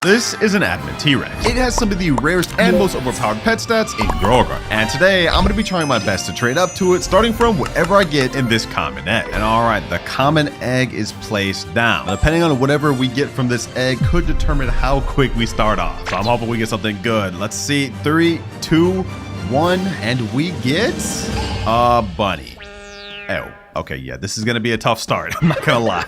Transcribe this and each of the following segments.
This is an admin T-Rex. It has some of the rarest and most overpowered pet stats in Grover. And today, I'm going to be trying my best to trade up to it, starting from whatever I get in this common egg. And alright, the common egg is placed down. Now, depending on whatever we get from this egg could determine how quick we start off. So I'm hoping we get something good. Let's see. 3, 2, 1, and we get a bunny. Oh. Okay, yeah, this is gonna be a tough start, I'm not gonna lie.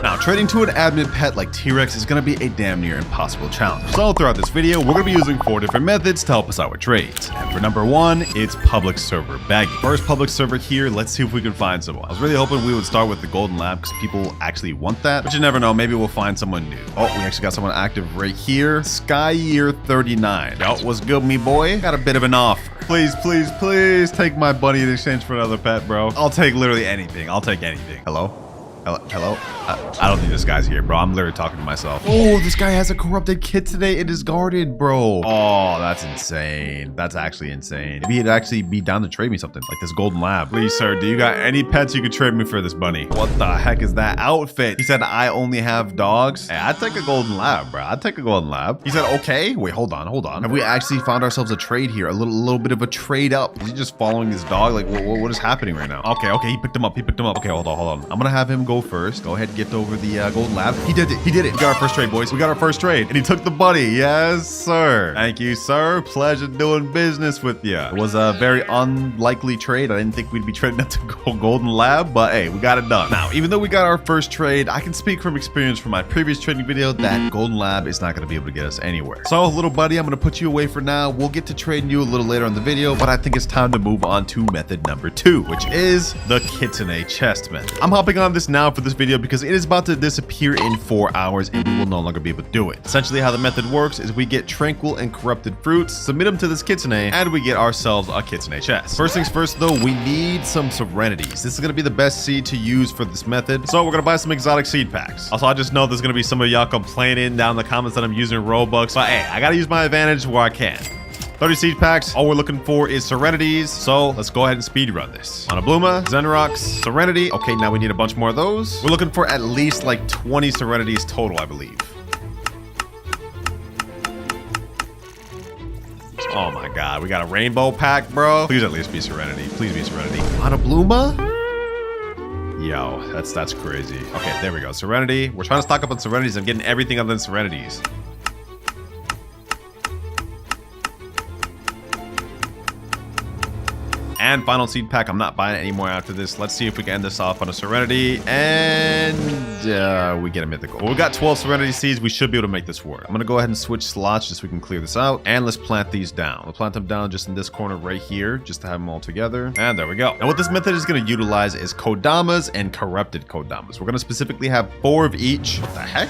Now, trading to an admin pet like T-Rex is gonna be a damn near impossible challenge. So throughout this video, we're gonna be using 4 different methods to help us out with trades. And for number 1, it's public server bagging. First public server here, let's see if we can find someone. I was really hoping we would start with the golden lab because people actually want that, but you never know, maybe we'll find someone new. Oh, we actually got someone active right here. Sky Year 39. Yo, what's good, me boy? Got a bit of an offer. Please, please, please take my bunny in exchange for another pet, bro. I'll take literally anything. I'll take anything. Hello? Hello? I don't think this guy's here, bro. I'm literally talking to myself. Oh, this guy has a corrupted Kitsune in his garden, bro. Oh, that's insane. That's actually insane. Maybe he'd actually be down to trade me something like this golden lab. Please, sir, do you got any pets you could trade me for this bunny? What the heck is that outfit? He said, I only have dogs. Hey, I'd take a golden lab, bro. I'd take a golden lab. He said, okay. Wait, hold on. Have we actually found ourselves a trade here? A little bit of a trade up. Is he just following his dog? Like, what is happening right now? Okay, he picked him up. Okay, hold on. I'm gonna have him go first. Go ahead and get over the golden lab. He did it. We got our first trade, boys. We got our first trade. And he took the bunny. Yes, sir. Thank you, sir. Pleasure doing business with you. It was a very unlikely trade. I didn't think we'd be trading up to golden lab, but hey, we got it done. Now, even though we got our first trade, I can speak from experience from my previous trading video that golden lab is not going to be able to get us anywhere. So, little buddy, I'm going to put you away for now. We'll get to trading you a little later in the video, but I think it's time to move on to method number 2, which is the Kitsune chest method. I'm hopping on this now for this video because it is about to disappear in 4 hours and we will no longer be able to do it. Essentially how the method works is we get tranquil and corrupted fruits, submit them to this Kitsune, and we get ourselves a Kitsune chest. First things first though, we need some serenities. This is going to be the best seed to use for this method. So we're going to buy some exotic seed packs. Also, I just know there's going to be some of y'all complaining down in the comments that I'm using Robux, but hey, I got to use my advantage where I can. 30 seed packs. All we're looking for is serenities. So let's go ahead and speed run this. Monobluma, Zenrox, Serenity. Okay, now we need a bunch more of those. We're looking for at least like 20 serenities total, I believe. Oh my god, we got a rainbow pack, bro. Please at least be Serenity. Please be Serenity. Monobluma? Yo, that's crazy. Okay, there we go. Serenity. We're trying to stock up on serenities. I'm getting everything other than serenities. And final seed pack. I'm not buying it anymore after this. Let's see if we can end this off on a serenity. And we get a mythical. Well, we got 12 serenity seeds. We should be able to make this work. I'm going to go ahead and switch slots just so we can clear this out. And let's plant these down. We'll plant them down just in this corner right here, just to have them all together. And there we go. Now what this method is going to utilize is kodamas and corrupted kodamas. We're going to specifically have 4 of each. What the heck?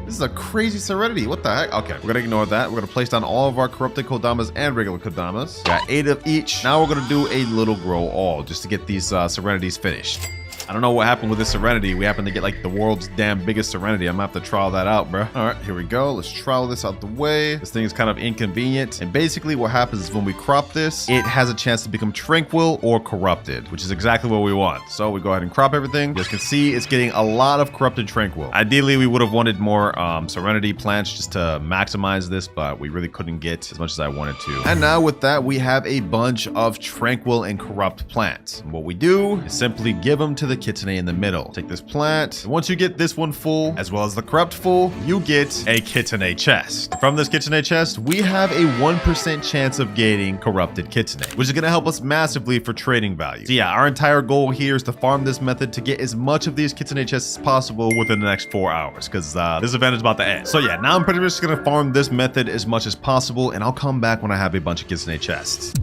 This is a crazy serenity. What the heck? Okay, we're gonna ignore that. We're gonna place down all of our corrupted kodamas and regular kodamas. Got 8 of each. Now we're gonna do a little grow all just to get these serenities finished. I don't know what happened with this serenity. We happen to get like the world's damn biggest serenity. I'm gonna have to trial that out, bro. All right, here we go. Let's trial this out the way. This thing is kind of inconvenient. And basically what happens is when we crop this, it has a chance to become tranquil or corrupted, which is exactly what we want. So we go ahead and crop everything. You guys can see it's getting a lot of corrupted tranquil. Ideally, we would have wanted more serenity plants just to maximize this, but we really couldn't get as much as I wanted to. And now with that, we have a bunch of tranquil and corrupt plants. And what we do is simply give them to the Kitsune in the middle. Take this plant, and once you get this one full, as well as the corrupt full, you get a Kitsune chest. From this Kitsune chest, we have a 1% chance of gaining corrupted Kitsune, which is going to help us massively for trading value. So yeah, our entire goal here is to farm this method to get as much of these Kitsune chests as possible within the next 4 hours, because this event is about to end. So yeah, now I'm pretty much going to farm this method as much as possible, and I'll come back when I have a bunch of Kitsune chests.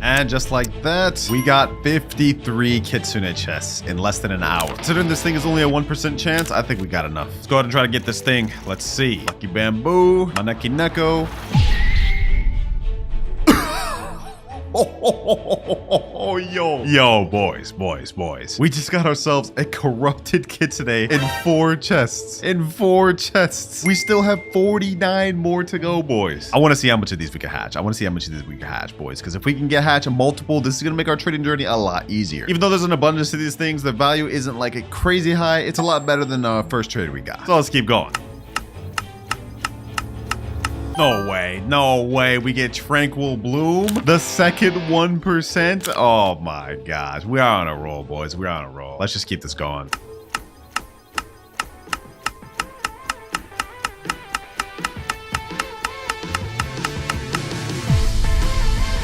And just like that, we got 53 Kitsune chests in less than an hour. Considering this thing is only a 1% chance, I think we got enough. Let's go ahead and try to get this thing. Let's see. Lucky Bamboo, Maneki Neko. Oh, yo, boys. We just got ourselves a corrupted Kitsune in 4 chests. We still have 49 more to go, boys. I want to see how much of these we can hatch. Boys. Because if we can get hatch multiple, this is going to make our trading journey a lot easier. Even though there's an abundance of these things, the value isn't like a crazy high. It's a lot better than our first trade we got. So let's keep going. No way. No way. We get Tranquil Bloom. The second 1%. Oh my gosh. We are on a roll, boys. We're on a roll. Let's just keep this going.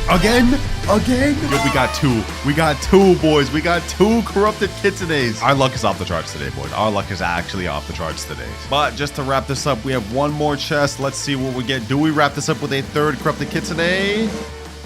Again? Yo, we got two. We got two, boys. We got two corrupted kitsunes. Our luck is off the charts today, boys. Our luck is actually off the charts today. But just to wrap this up, we have one more chest. Let's see what we get. Do we wrap this up with a third corrupted kitsune?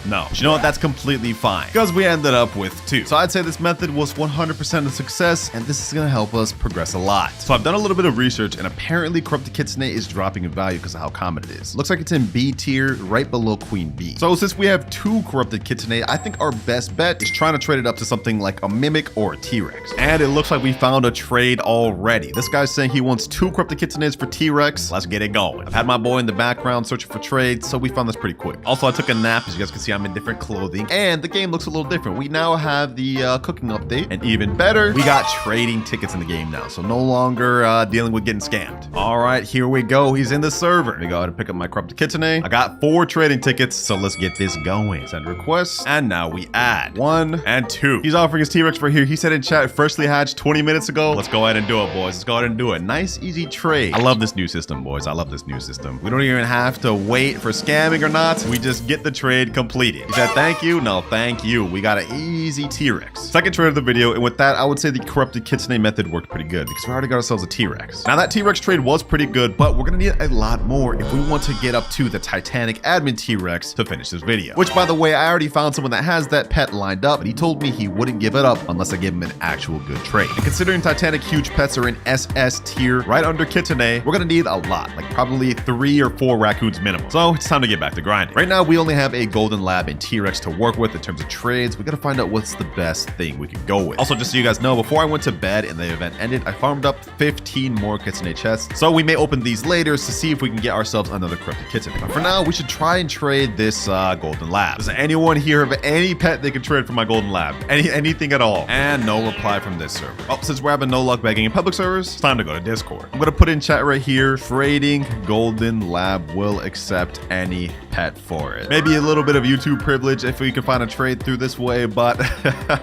No. But you know what? That's completely fine because we ended up with 2. So I'd say this method was 100% a success, and this is going to help us progress a lot. So I've done a little bit of research, and apparently Corrupted Kitsune is dropping in value because of how common it is. Looks like it's in B tier, right below Queen Bee. So since we have 2 Corrupted Kitsune, I think our best bet is trying to trade it up to something like a Mimic or a T-Rex. And it looks like we found a trade already. This guy's saying he wants 2 Corrupted Kitsunes for T-Rex. Let's get it going. I've had my boy in the background searching for trades, so we found this pretty quick. Also, I took a nap. As you guys can see, I'm in different clothing, and the game looks a little different. We now have the cooking update, and even better, we got trading tickets in the game now, so no longer dealing with getting scammed. All right, here we go. He's in the server. Let me go ahead and pick up my Corrupted Kitsune. I got 4 trading tickets, so let's get this going. Send requests, and now we add 1 and 2. He's offering his T-Rex right here. He said in chat, freshly hatched 20 minutes ago. Let's go ahead and do it, boys. Let's go ahead and do it. Nice, easy trade. I love this new system, boys. I love this new system. We don't even have to wait for scamming or not. We just get the trade completed. He said, thank you. No, thank you. We got an easy T-Rex. Second trade of the video, and with that, I would say the Corrupted Kitsune method worked pretty good because we already got ourselves a T-Rex. Now that T-Rex trade was pretty good, but we're gonna need a lot more if we want to get up to the Titanic admin T-Rex to finish this video. Which, by the way, I already found someone that has that pet lined up, and he told me he wouldn't give it up unless I give him an actual good trade. And considering Titanic huge pets are in SS tier, right under Kitsune, we're gonna need a lot, like probably 3 or 4 raccoons minimum. So it's time to get back to grinding. Right now, we only have a Golden Lab and T-Rex to work with in terms of trades. We gotta find out what's the best thing we could go with. Also, just so you guys know, before I went to bed and the event ended, I farmed up 15 more Kitsune chests. So we may open these later to see if we can get ourselves another Corrupted Kitsune. But for now, we should try and trade this Golden Lab. Does anyone here have any pet they can trade for my Golden Lab? Anything at all? And no reply from this server. Oh, since we're having no luck begging in public servers, it's time to go to Discord. I'm gonna put in chat right here, trading Golden Lab will accept any pet for it. Maybe a little bit of YouTube privilege if we can find a trade through this way, but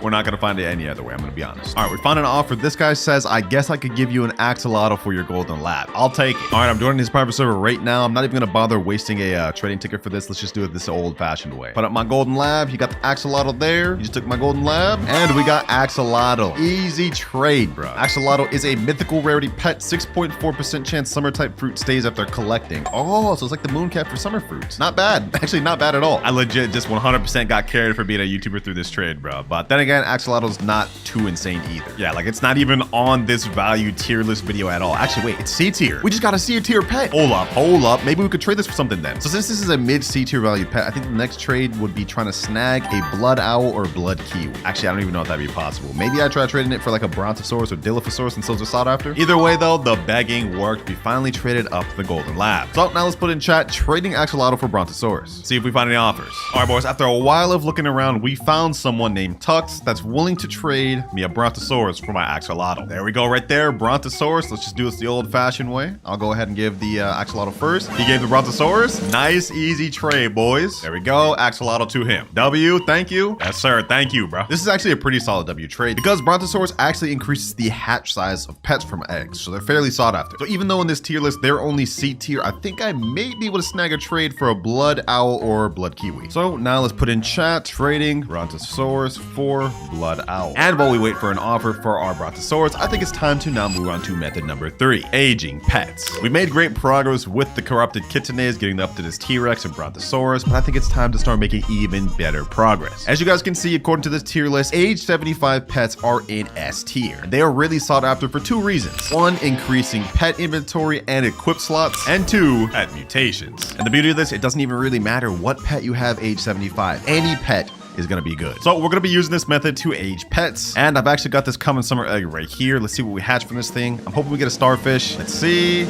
we're not gonna find it any other way. I'm gonna be honest. All right, we found an offer. This guy says, I guess I could give you an axolotl for your Golden Lab. I'll take it. All right, I'm joining his private server right now. I'm not even gonna bother wasting a trading ticket for this. Let's just do it this old-fashioned way. Put up my Golden Lab. You got the axolotl there. You just took my Golden Lab, and we got axolotl. Easy trade, bro. Axolotl is a mythical rarity pet. 6.4% chance summer type fruit stays after collecting. Oh, so it's like the mooncat for summer fruits. Not bad. Actually, not bad at all. I legit just 100% got carried for being a YouTuber through this trade, bro. But then again, axolotl's not too insane either. Yeah, like it's not even on this value tier list video at all. Actually, wait, it's C tier. We just got a C tier pet. Hold up. Maybe we could trade this for something then. So since this is a mid C tier value pet, I think the next trade would be trying to snag a blood owl or blood kiwi. Actually, I don't even know if that'd be possible. Maybe I try trading it for like a brontosaurus or dilophosaurus since those are sought after. Either way though, the begging worked. We finally traded up the Golden Lab. So now let's put in chat, trading axolotl for brontosaurus. See if we find any offers. All right, boys, after a while of looking around, we found someone named Tux that's willing to trade me a brontosaurus for my axolotl. There we go right there, brontosaurus. Let's just do this the old-fashioned way. I'll go ahead and give the axolotl first. He gave the brontosaurus. Nice, easy trade, boys. There we go, axolotl to him. W, thank you. Yes, sir, thank you, bro. This is actually a pretty solid W trade because brontosaurus actually increases the hatch size of pets from eggs, so they're fairly sought after. So even though in this tier list, they're only C tier, I think I may be able to snag a trade for a blood owl or blood kiwi. So now let's put in chat, trading brontosaurus for blood owl. And while we wait for an offer for our brontosaurus, I think it's time to now move on to method number 3, aging pets. We made great progress with the corrupted kitsunes, getting up to this T-Rex and brontosaurus, but I think it's time to start making even better progress. As you guys can see, according to this tier list, age 75 pets are in S tier. They are really sought after for 2 reasons. 1, increasing pet inventory and equip slots, and 2, pet mutations. And the beauty of this, it doesn't even really matter what pet you have age 75. Any pet is gonna be good. So we're gonna be using this method to age pets, and I've actually got this common summer egg right here. Let's see what we hatch from this thing. I'm hoping we get a starfish. Let's see.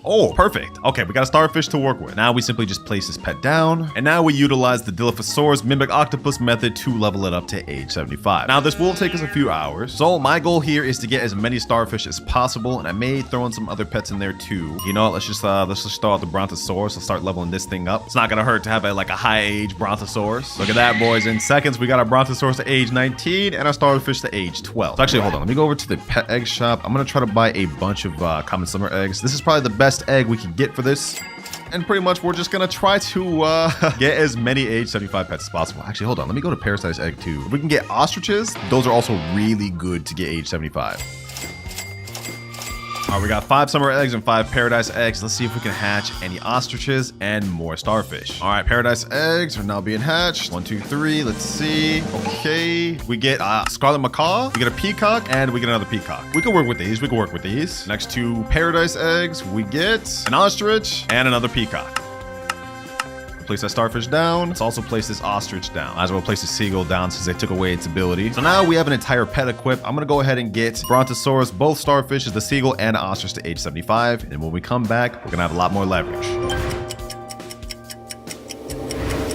Oh, perfect. Okay, we got a starfish to work with. Now we simply just place this pet down. And now we utilize the Dilophosaurus mimic octopus method to level it up to age 75. Now this will take us a few hours. So my goal here is to get as many starfish as possible. And I may throw in some other pets in there too. You know what? Let's just throw out the Brontosaurus. Let's start leveling this thing up. It's not gonna hurt to have like a high age Brontosaurus. Look at that, boys. In seconds, we got our Brontosaurus to age 19 and our starfish to age 12. So actually, hold on. Let me go over to the pet egg shop. I'm gonna try to buy a bunch of common summer eggs. This is probably the best egg we can get for this. And pretty much we're just gonna try to get as many age 75 pets as possible. Actually, hold on. Let me go to parasite egg too. If we can get ostriches, those are also really good to get age 75. All right, we got 5 summer eggs and 5 paradise eggs. Let's see if we can hatch any ostriches and more starfish. All right, paradise eggs are now being hatched. 1, 2, 3. Let's see. Okay, we get scarlet macaw. We get a peacock and we get another peacock. We can work with these. We can work with these. Next 2 paradise eggs, we get an ostrich and another peacock. Place that starfish down. Let's also place this ostrich down. Might as well place the seagull down since they took away its ability. So now we have an entire pet equipped. I'm gonna go ahead and get Brontosaurus, both starfishes, the seagull, and ostrich to age 75. And when we come back, we're gonna have a lot more leverage.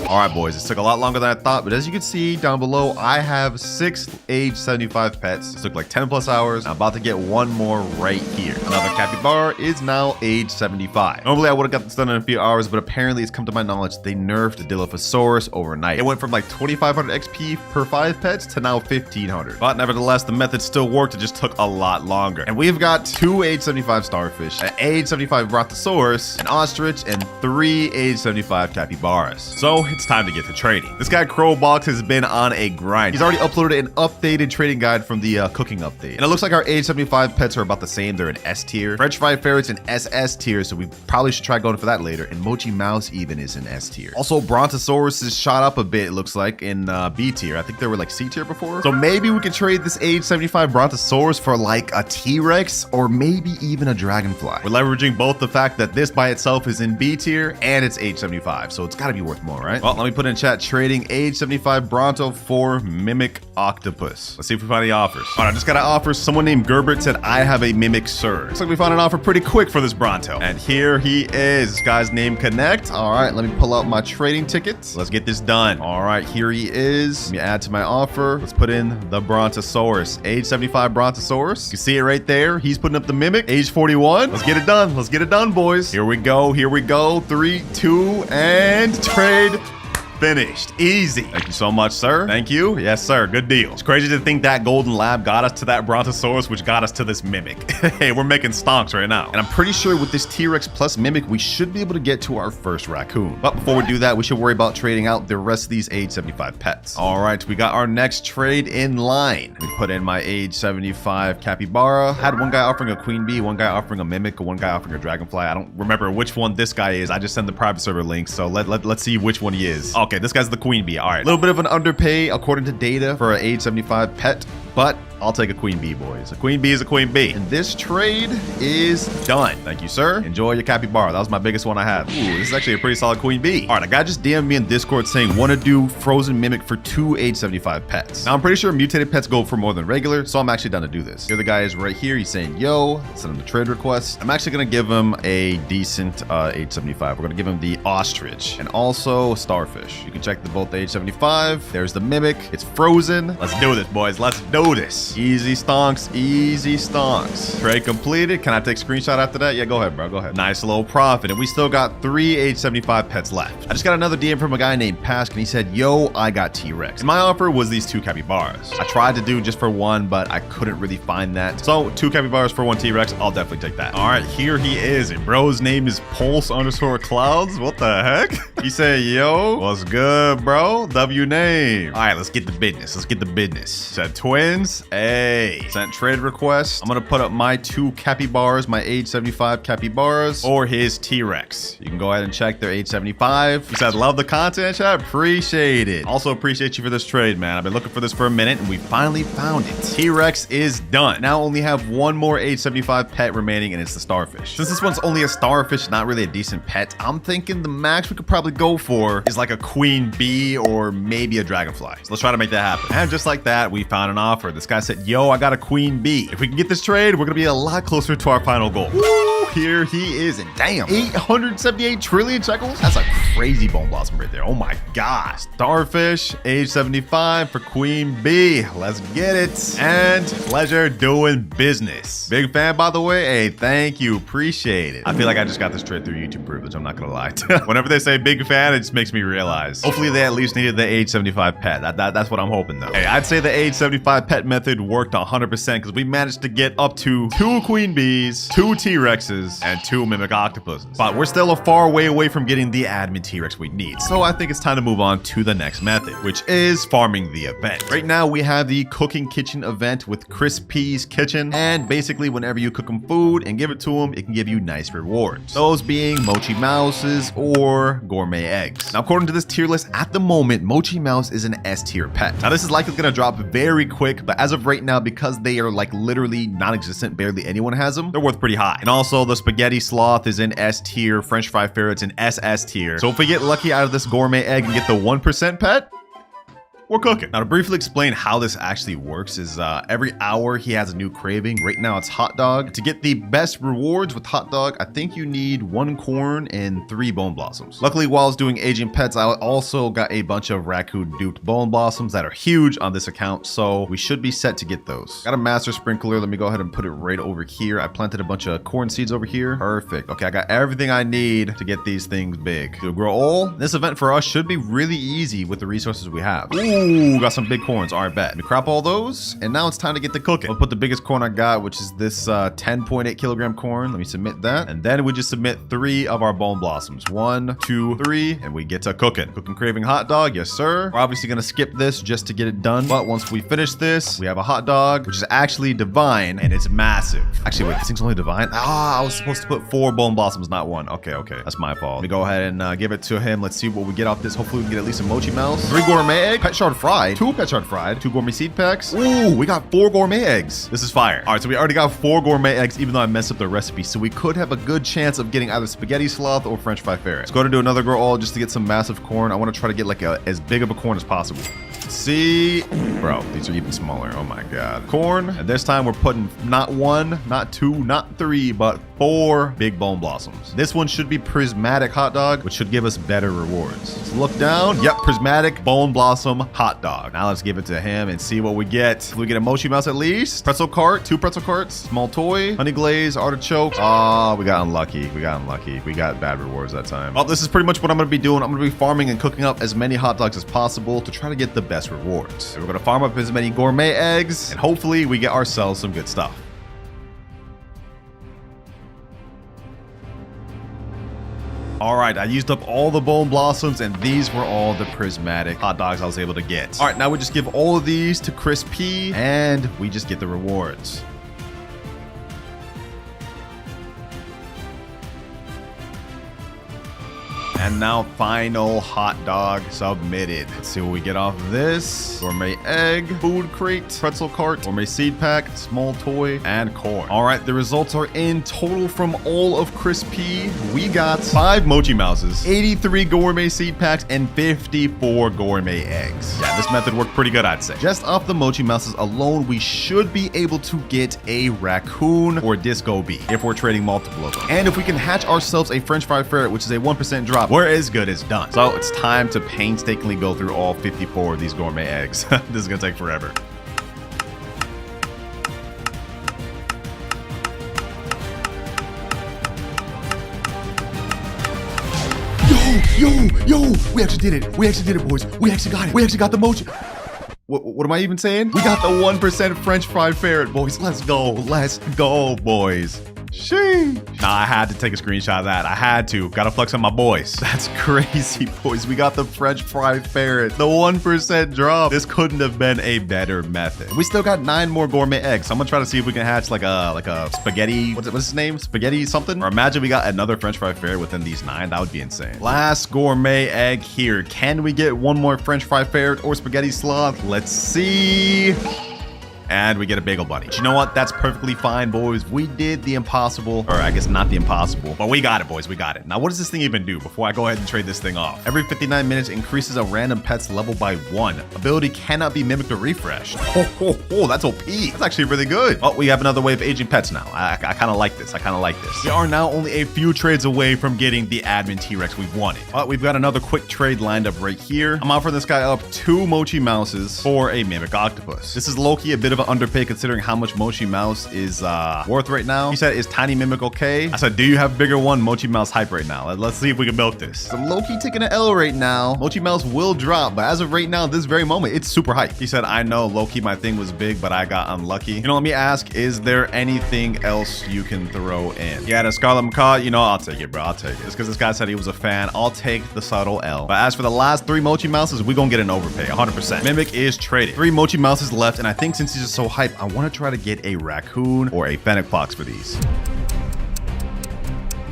All right, boys, this took a lot longer than I thought, but as you can see down below, I have 6 age 75 pets. This took like 10 plus hours. I'm about to get one more right here. Another capybara is now age 75. Normally, I would have got this done in a few hours, but apparently it's come to my knowledge they nerfed the Dilophosaurus overnight. It went from like 2,500 XP per 5 pets to now 1,500. But nevertheless, the method still worked. It just took a lot longer. And we've got 2 age 75 starfish, an age 75 Brontosaurus, an ostrich, and 3 age 75 capybaras. So it's time to get to trading. This guy Crowbox has been on a grind. He's already uploaded an updated trading guide from the cooking update. And it looks like our age 75 pets are about the same. They're in S tier. French fried ferrets in SS tier, so we probably should try going for that later. And Mochi Mouse even is in S tier. Also, Brontosaurus is shot up a bit, it looks like, in B tier. I think they were like C tier before. So maybe we could trade this age 75 Brontosaurus for like a T-Rex or maybe even a dragonfly. We're leveraging both the fact that this by itself is in B tier and it's age 75, so it's gotta be worth more, right? Well, let me put in chat trading age 75 Bronto for mimic octopus. Let's see if we find any offers. All right, I just got an offer. Someone named Gerbert said I have a mimic sir. Looks like we found an offer pretty quick for this Bronto. And here he is. This guy's name Connect. All right, let me pull out my trading tickets. Let's get this done. All right, here he is. Let me add to my offer. Let's put in the Brontosaurus. Age 75 Brontosaurus. You can see it right there. He's putting up the mimic. Age 41. Let's get it done. Let's get it done, boys. Here we go. Here we go. 3, 2, and trade. Finished. Easy. Thank you so much, sir. Thank you. Yes, sir. Good deal. It's crazy to think that golden lab got us to that Brontosaurus, which got us to this mimic. Hey, we're making stonks right now. And I'm pretty sure with this T-Rex plus mimic, we should be able to get to our first raccoon. But before we do that, we should worry about trading out the rest of these age 75 pets. All right, we got our next trade in line. We put in my age 75 capybara. Had one guy offering a queen bee, one guy offering a mimic, one guy offering a dragonfly. I don't remember which one this guy is. I just send the private server link, so let's see which one he is. Okay, this guy's the queen bee. All right, a little bit of an underpay according to data for an age 75 pet, but I'll take a queen bee, boys. A queen bee is a queen bee. And this trade is done. Thank you, sir. Enjoy your capybara. That was my biggest one I had. Ooh, this is actually a pretty solid queen bee. All right, a guy just DM'd me in Discord saying, want to do frozen mimic for 2 age 75 pets. Now, I'm pretty sure mutated pets go for more than regular, so I'm actually down to do this. Here the guy is right here. He's saying, yo, send him the trade request. I'm actually going to give him a decent age 75. We're going to give him the ostrich and also starfish. You can check the both age 75. There's the mimic. It's frozen. Let's do this, boys. Let's do this. Easy stonks, easy stonks. Trade completed. Can I take a screenshot after that? Yeah, go ahead, bro. Go ahead. Nice low profit. And we still got 3 age 75 pets left. I just got another DM from a guy named Pask, and he said, yo, I got T-Rex. And my offer was these 2 capybaras. I tried to do just for 1, but I couldn't really find that. So 2 capybaras for 1 T-Rex. I'll definitely take that. All right, here he is. And bro's name is Pulse_Clouds. What the heck? He said, yo, what's good, bro? W name. All right, let's get the business. Let's get the business. Said twins. Hey, sent trade request. I'm gonna put up my 2 capybaras, my age 75 capybaras, or his T-Rex. You can go ahead and check their age 75. He said, love the content, chat. Appreciate it. Also appreciate you for this trade, man. I've been looking for this for a minute, and we finally found it. T-Rex is done. Now only have 1 more age 75 pet remaining, and it's the starfish. Since this one's only a starfish, not really a decent pet, I'm thinking the max we could probably go for is like a queen bee or maybe a dragonfly. So let's try to make that happen. And just like that, we found an offer. This guy said, yo, I got a queen bee. If we can get this trade, we're gonna be a lot closer to our final goal. Woo! here he is. And damn, 878 trillion shekels? That's a crazy bone blossom right there. Oh my gosh. Starfish, age 75 for Queen Bee. Let's get it. And pleasure doing business. Big fan, by the way. Hey, thank you. Appreciate it. I feel like I just got this straight through YouTube privilege. I'm not gonna lie. Whenever they say big fan, it just makes me realize. Hopefully they at least needed the age 75 pet. That's what I'm hoping though. Hey, I'd say the age 75 pet method worked 100% because we managed to get up to 2 queen bees, 2 T-Rexes, and 2 mimic octopuses. But we're still a far way away from getting the admin T-Rex we need. So I think it's time to move on to the next method, which is farming the event. Right now we have the cooking kitchen event with Crispy's Kitchen. And basically whenever you cook them food and give it to them, it can give you nice rewards. Those being Mochi Mouses or gourmet eggs. Now, according to this tier list, at the moment, Mochi Mouse is an S tier pet. Now, this is likely gonna drop very quick, but as of right now, because they are like literally non-existent, barely anyone has them, they're worth pretty high. And also the spaghetti sloth is in S tier, French fry ferret's in SS tier. So if we get lucky out of this gourmet egg and get the 1% pet, we're cooking. Now, to briefly explain how this actually works is every hour he has a new craving. Right now it's hot dog. To get the best rewards with hot dog, I think you need 1 corn and 3 bone blossoms. Luckily, while I was doing aging pets, I also got a bunch of Raccoon duped bone blossoms that are huge on this account, so we should be set to get those. Got a master sprinkler. Let me go ahead and put it right over here. I planted a bunch of corn seeds over here. Perfect. Okay, I got everything I need to get these things big. To grow all, this event for us should be really easy with the resources we have. Ooh, got some big corns. All right, bet. Let me crop all those, and now it's time to get the cooking. I'll put the biggest corn I got, which is this 10.8 kilogram corn. Let me submit that, and then we just submit 3 of our bone blossoms. 1, 2, 3, and we get to cooking. Cooking craving hot dog, yes sir. We're obviously gonna skip this just to get it done, but once we finish this, we have a hot dog, which is actually divine, and it's massive. Actually, wait, this thing's only divine? Ah, I was supposed to put 4 bone blossoms, not 1. Okay, that's my fault. Let me go ahead and give it to him. Let's see what we get off this. Hopefully we can get at least a Mochi Mouse. 3 gourmet egg, pet shard fried, 2 pet shard fried, 2 gourmet seed packs. Ooh, we got 4 gourmet eggs. This is fire. All right, so we already got 4 gourmet eggs, even though I messed up the recipe. So we could have a good chance of getting either spaghetti sloth or French fry ferret. Let's go to do another grow all just to get some massive corn. I want to try to get like as big of a corn as possible. See, bro, these are even smaller. Oh my god. Corn, and this time we're putting not 1, not 2, not 3, but 4 big bone blossoms. This one should be prismatic hot dog, which should give us better rewards. Let's look down. Yep, prismatic bone blossom hot dog. Now let's give it to him and see what we get. If we get a Mochi Mouse at least. Pretzel cart, 2 pretzel carts, small toy, honey glaze, artichoke. Oh, we got unlucky. We got bad rewards that time. Well, this is pretty much what I'm gonna be doing. I'm gonna be farming and cooking up as many hot dogs as possible to try to get the best rewards. And we're gonna farm up as many gourmet eggs, and hopefully we get ourselves some good stuff. All right, I used up all the bone blossoms, and these were all the prismatic hot dogs I was able to get. All right, now we just give all of these to Crispy, and we just get the rewards. And now final hot dog submitted. Let's see what we get off of this. Gourmet egg, food crate, pretzel cart, gourmet seed pack, small toy, and corn. All right, the results are in. Total from all of Crispy, we got 5 Mochi Mouses, 83 gourmet seed packs, and 54 gourmet eggs. Yeah, this method worked pretty good, I'd say. Just off the Mochi Mouses alone, we should be able to get a Raccoon or Disco Bee if we're trading multiple of them. And if we can hatch ourselves a French fry ferret, which is a 1% drop, we're as good as done. So it's time to painstakingly go through all 54 of these gourmet eggs. This is gonna take forever. Yo, we actually did it. We actually did it, boys. We actually got it. We actually got the Mochi. What am I even saying? We got the 1% French fry ferret, boys. Let's go. Let's go, boys. Sheesh. Nah, I had to take a screenshot of that. I had to. Gotta flex on my boys. That's crazy, boys. We got the French fry ferret. The 1% drop. This couldn't have been a better method. We still got 9 more gourmet eggs. So I'm gonna try to see if we can hatch like a spaghetti. What's his name? Spaghetti something? Or imagine we got another French fry ferret within these 9. That would be insane. Last gourmet egg here. Can we get one more French fry ferret or spaghetti sloth? Let's see. and we get a bagel bunny. But you know what? That's perfectly fine, boys. We did the impossible, or I guess not the impossible, but we got it, boys. We got it. Now, what does this thing even do before I go ahead and trade this thing off? Every 59 minutes increases a random pet's level by 1. Ability cannot be mimicked or refreshed. Oh, that's OP. That's actually really good. Oh, we have another way of aging pets now. I kind of like this. We are now only a few trades away from getting the admin T-Rex we wanted. But we've got another quick trade lined up right here. I'm offering this guy up 2 Mochi Mouses for a Mimic Octopus. This is low-key a bit of an underpay considering how much Mochi Mouse is worth right now. He said, is Tiny Mimic okay? I said, do you have bigger one Mochi Mouse hype right now? Let's see if we can milk this. So low-key taking an L right now. Mochi Mouse will drop, but as of right now, this very moment, it's super hype. He said, I know low-key my thing was big, but I got unlucky. You know, let me ask, is there anything else you can throw in? Yeah, the Scarlet macaw, you know, I'll take it, bro. I'll take it. It's because this guy said he was a fan. I'll take the subtle L. But as for the last 3 Mochi Mouses, we're gonna get an overpay, 100%. Mimic is traded. 3 Mochi Mouses left, and I think since he's just so hype, I want to try to get a Raccoon or a Fennec Fox for these.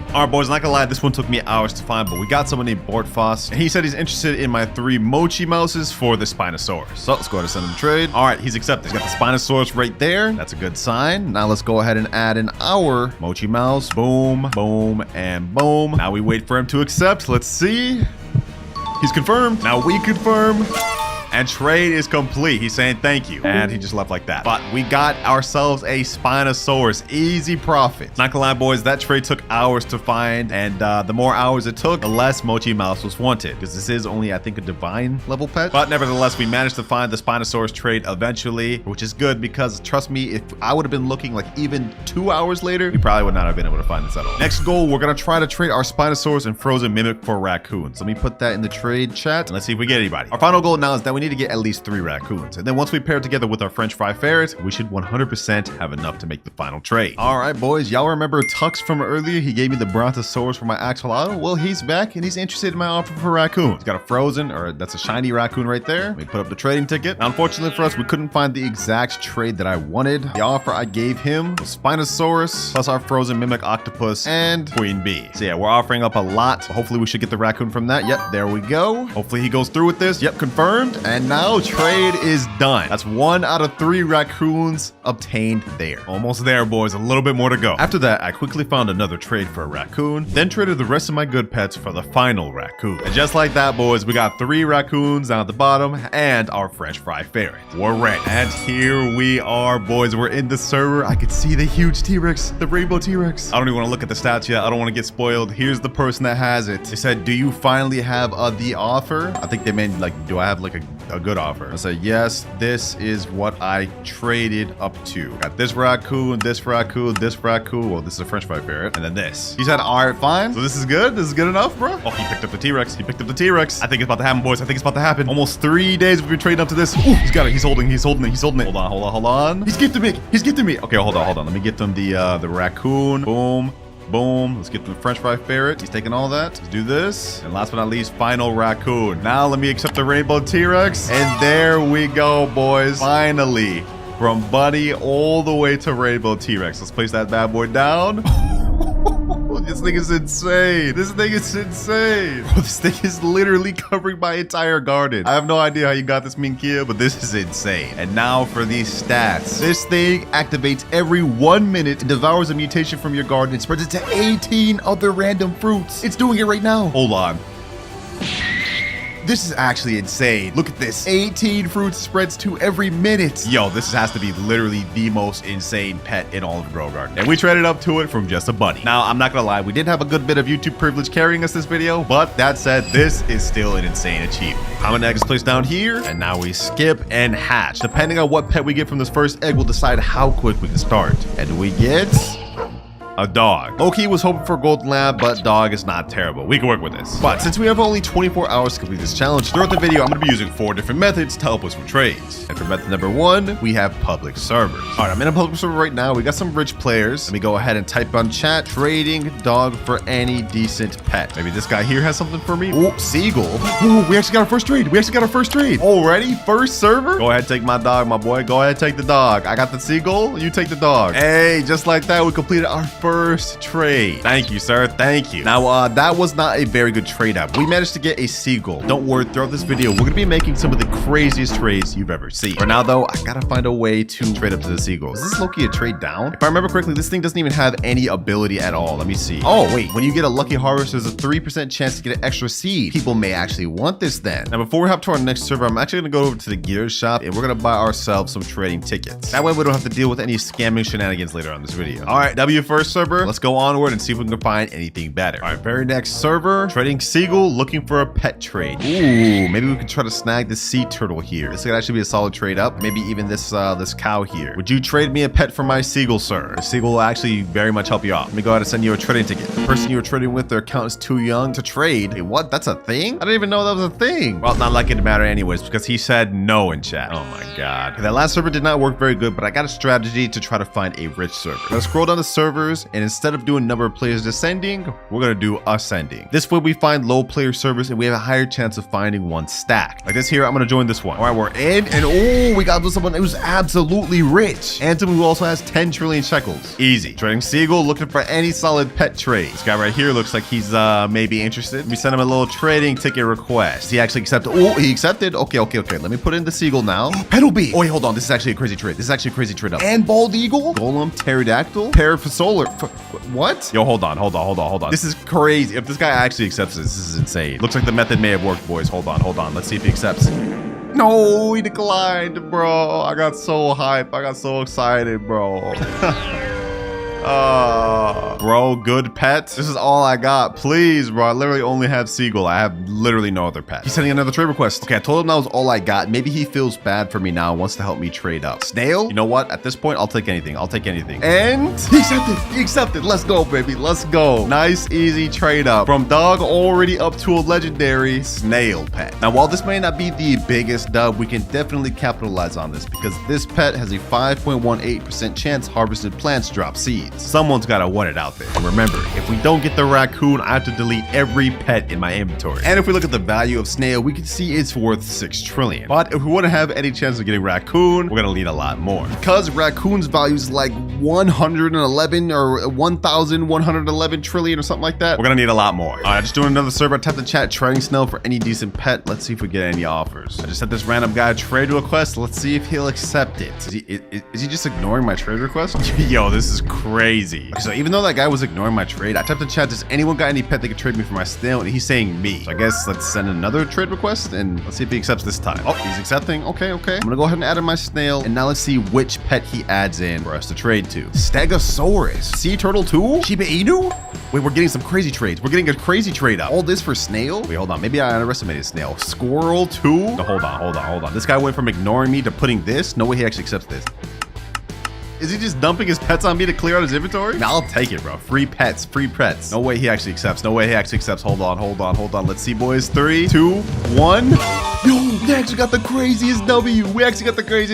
Alright, boys, not gonna lie, this one took me hours to find, but we got someone named Bortfoss, and he said he's interested in my 3 Mochi Mouses for the Spinosaurus. So let's go ahead and send him a trade. Alright, he's accepted. He's got the Spinosaurus right there. That's a good sign. Now let's go ahead and add in our Mochi Mouse. Boom, boom, and boom. Now we wait for him to accept. Let's see. He's confirmed. Now we confirm. And trade is complete. He's saying thank you. And he just left like that. But we got ourselves a Spinosaurus. Easy profit. Not gonna lie, boys, that trade took hours to find. And the more hours it took, the less Mochi Mouse was wanted. Because this is only, I think, a divine level pet. But nevertheless, we managed to find the Spinosaurus trade eventually, which is good because trust me, if I would have been looking like even 2 hours later, we probably would not have been able to find this at all. Next goal, we're gonna try to trade our Spinosaurus and Frozen Mimic for Raccoons. Let me put that in the trade chat and let's see if we get anybody. Our final goal now is that we need to get at least 3 raccoons. And then once we pair it together with our French fry ferret, we should 100% have enough to make the final trade. All right, boys, y'all remember Tux from earlier? He gave me the Brontosaurus for my axolotl. Well, he's back and he's interested in my offer for raccoon. He's got a frozen, or that's a shiny raccoon right there. Let me put up the trading ticket. Now, unfortunately for us, we couldn't find the exact trade that I wanted. The offer I gave him was Spinosaurus plus our frozen Mimic Octopus and Queen Bee. So yeah, we're offering up a lot. So hopefully we should get the raccoon from that. Yep, there we go. Hopefully he goes through with this. Yep, confirmed. And now trade is done. That's 1 out of 3 raccoons obtained there. Almost there, boys. A little bit more to go. After that, I quickly found another trade for a raccoon, then traded the rest of my good pets for the final raccoon. And just like that, boys, we got 3 raccoons down at the bottom and our French fry ferret. We're ready. And here we are, boys. We're in the server. I could see the huge T-Rex, the rainbow T-Rex. I don't even want to look at the stats yet. I don't want to get spoiled. Here's the person that has it. They said, do you finally have the offer? I think they meant like, do I have like a good offer? I said, yes, this is what I traded up to. Got this raccoon, this raccoon, this raccoon. Well, this is a French fry ferret. And then this. He said, all right, fine. So this is good. This is good enough, bro. Oh, he picked up the T-Rex. He picked up the T-Rex. I think it's about to happen, boys. I think it's about to happen. Almost 3 days we've been trading up to this. Ooh, he's got it. He's holding it. He's holding it. Hold on. He's gifting me. Okay, hold on. Let me get them the raccoon. Boom. Boom. Let's get the French fry ferret. He's taking all that. Let's do this. And last but not least, final raccoon. Now let me accept the rainbow T-Rex. And there we go, boys. Finally, from Buddy all the way to rainbow T-Rex. Let's place that bad boy down. This thing is insane. Bro, this thing is literally covering my entire garden. I have no idea how you got this, Minkia, but this is insane. And now for these stats. This thing activates every 1 minute and devours a mutation from your garden and spreads it to 18 other random fruits. It's doing it right now. Hold on. This is actually insane. Look at this. 18 fruits spreads to every minute. Yo, this has to be literally the most insane pet in all of Grow Garden. And we traded up to it from just a bunny. Now, I'm not gonna lie, we did have a good bit of YouTube privilege carrying us this video, but that said, this is still an insane achievement. Common egg is placed down here, and now we skip and hatch. Depending on what pet we get from this first egg, will decide how quick we can start. And we get a dog. Loki was hoping for a golden lab, but dog is not terrible. We can work with this. But since we have only 24 hours to complete this challenge, throughout the video, I'm going to be using 4 different methods to help us with trades. And for method number 1, we have public servers. All right, I'm in a public server right now. We got some rich players. Let me go ahead and type on chat, trading dog for any decent pet. Maybe this guy here has something for me. Oh, seagull. Oh, we actually got our first trade. Already? First server? Go ahead, take my dog, my boy. Go ahead, take the dog. I got the seagull. You take the dog. Hey, just like that, we completed our first first trade. Thank you, sir. Thank you. Now, that was not a very good trade up. We managed to get a seagull. Don't worry, throughout this video, we're going to be making some of the craziest trades you've ever seen. For now, though, I got to find a way to trade up to the seagull. Is this Loki a trade down? If I remember correctly, this thing doesn't even have any ability at all. Let me see. Oh, wait. When you get a lucky harvest, there's a 3% chance to get an extra seed. People may actually want this then. Now, before we hop to our next server, I'm actually going to go over to the gear shop and we're going to buy ourselves some trading tickets. That way, we don't have to deal with any scamming shenanigans later on this video. All right, W first server. Let's go onward and see if we can find anything better. All right, very next server. Trading seagull, looking for a pet trade. Ooh, maybe we can try to snag the sea turtle here. This could actually be a solid trade up. Maybe even this cow here. Would you trade me a pet for my seagull, sir? The seagull will actually very much help you out. Let me go ahead and send you a trading ticket. The person you were trading with, their account is too young to trade. Hey, what? That's a thing? I didn't even know that was a thing. Well, not like it matter anyways, because he said no in chat. Oh my god. Okay, that last server did not work very good, but I got a strategy to try to find a rich server. Let's scroll down the servers, and instead of doing number of players descending, we're gonna do ascending. This way we find low player servers and we have a higher chance of finding one stack. Like this here, I'm gonna join this one. All right, we're in, and oh, we got someone who's absolutely rich. And someone who also has 10 trillion shekels. Easy. Trading seagull, looking for any solid pet trade. This guy right here looks like he's maybe interested. We send him a little trading ticket request. He actually accepted. Oh, he accepted. Okay. Let me put in the seagull now. Petal bee. Oh, wait, hold on. This is actually a crazy trade. This is actually a crazy trade up. And bald eagle, golem, pterodactyl, parasolar. What? Yo, hold on. This is crazy. If this guy actually accepts this is insane. Looks like the method may have worked, boys. Hold on. Let's see if he accepts. No, he declined, bro. I got so hyped. I got so excited, bro. Bro, good pets. This is all I got. Please, bro. I literally only have seagull. I have literally no other pet. He's sending another trade request. Okay, I told him that was all I got. Maybe he feels bad for me now and wants to help me trade up. Snail? You know what? At this point, I'll take anything. And he accepted. Let's go, baby. Let's go. Nice, easy trade up. From dog already up to a legendary snail pet. Now, while this may not be the biggest dub, we can definitely capitalize on this because this pet has a 5.18% chance harvested plants drop seeds. Someone's gotta want it out there. And remember, if we don't get the raccoon, I have to delete every pet in my inventory. And if we look at the value of snail, we can see it's worth 6 trillion. But if we want to have any chance of getting raccoon, we're gonna need a lot more. Because raccoon's value is like 111 or 1,111 trillion or something like that, we're gonna need a lot more. All right, just doing another server. Tap the chat, trading snail for any decent pet. Let's see if we get any offers. I just sent this random guy a trade request. Let's see if he'll accept it. Is he just ignoring my trade request? Yo, this is crazy. Okay, so even though that guy was ignoring my trade, I tapped the chat, does anyone got any pet that could trade me for my snail? And he's saying me. So I guess let's send another trade request and let's see if he accepts this time. Oh, he's accepting. Okay. I'm gonna go ahead and add in my snail. And now let's see which pet he adds in for us to trade to. Stegosaurus. Sea turtle too? Shiba Inu? Wait, we're getting some crazy trades. We're getting a crazy trade up. All this for snail? Wait, hold on. Maybe I underestimated snail. Squirrel too? No, hold on. This guy went from ignoring me to putting this. No way he actually accepts this. Is he just dumping his pets on me to clear out his inventory? Now I'll take it, bro. Free pets. No way he actually accepts. Hold on. Let's see, boys. 3, 2, 1. Yo, we actually got the craziest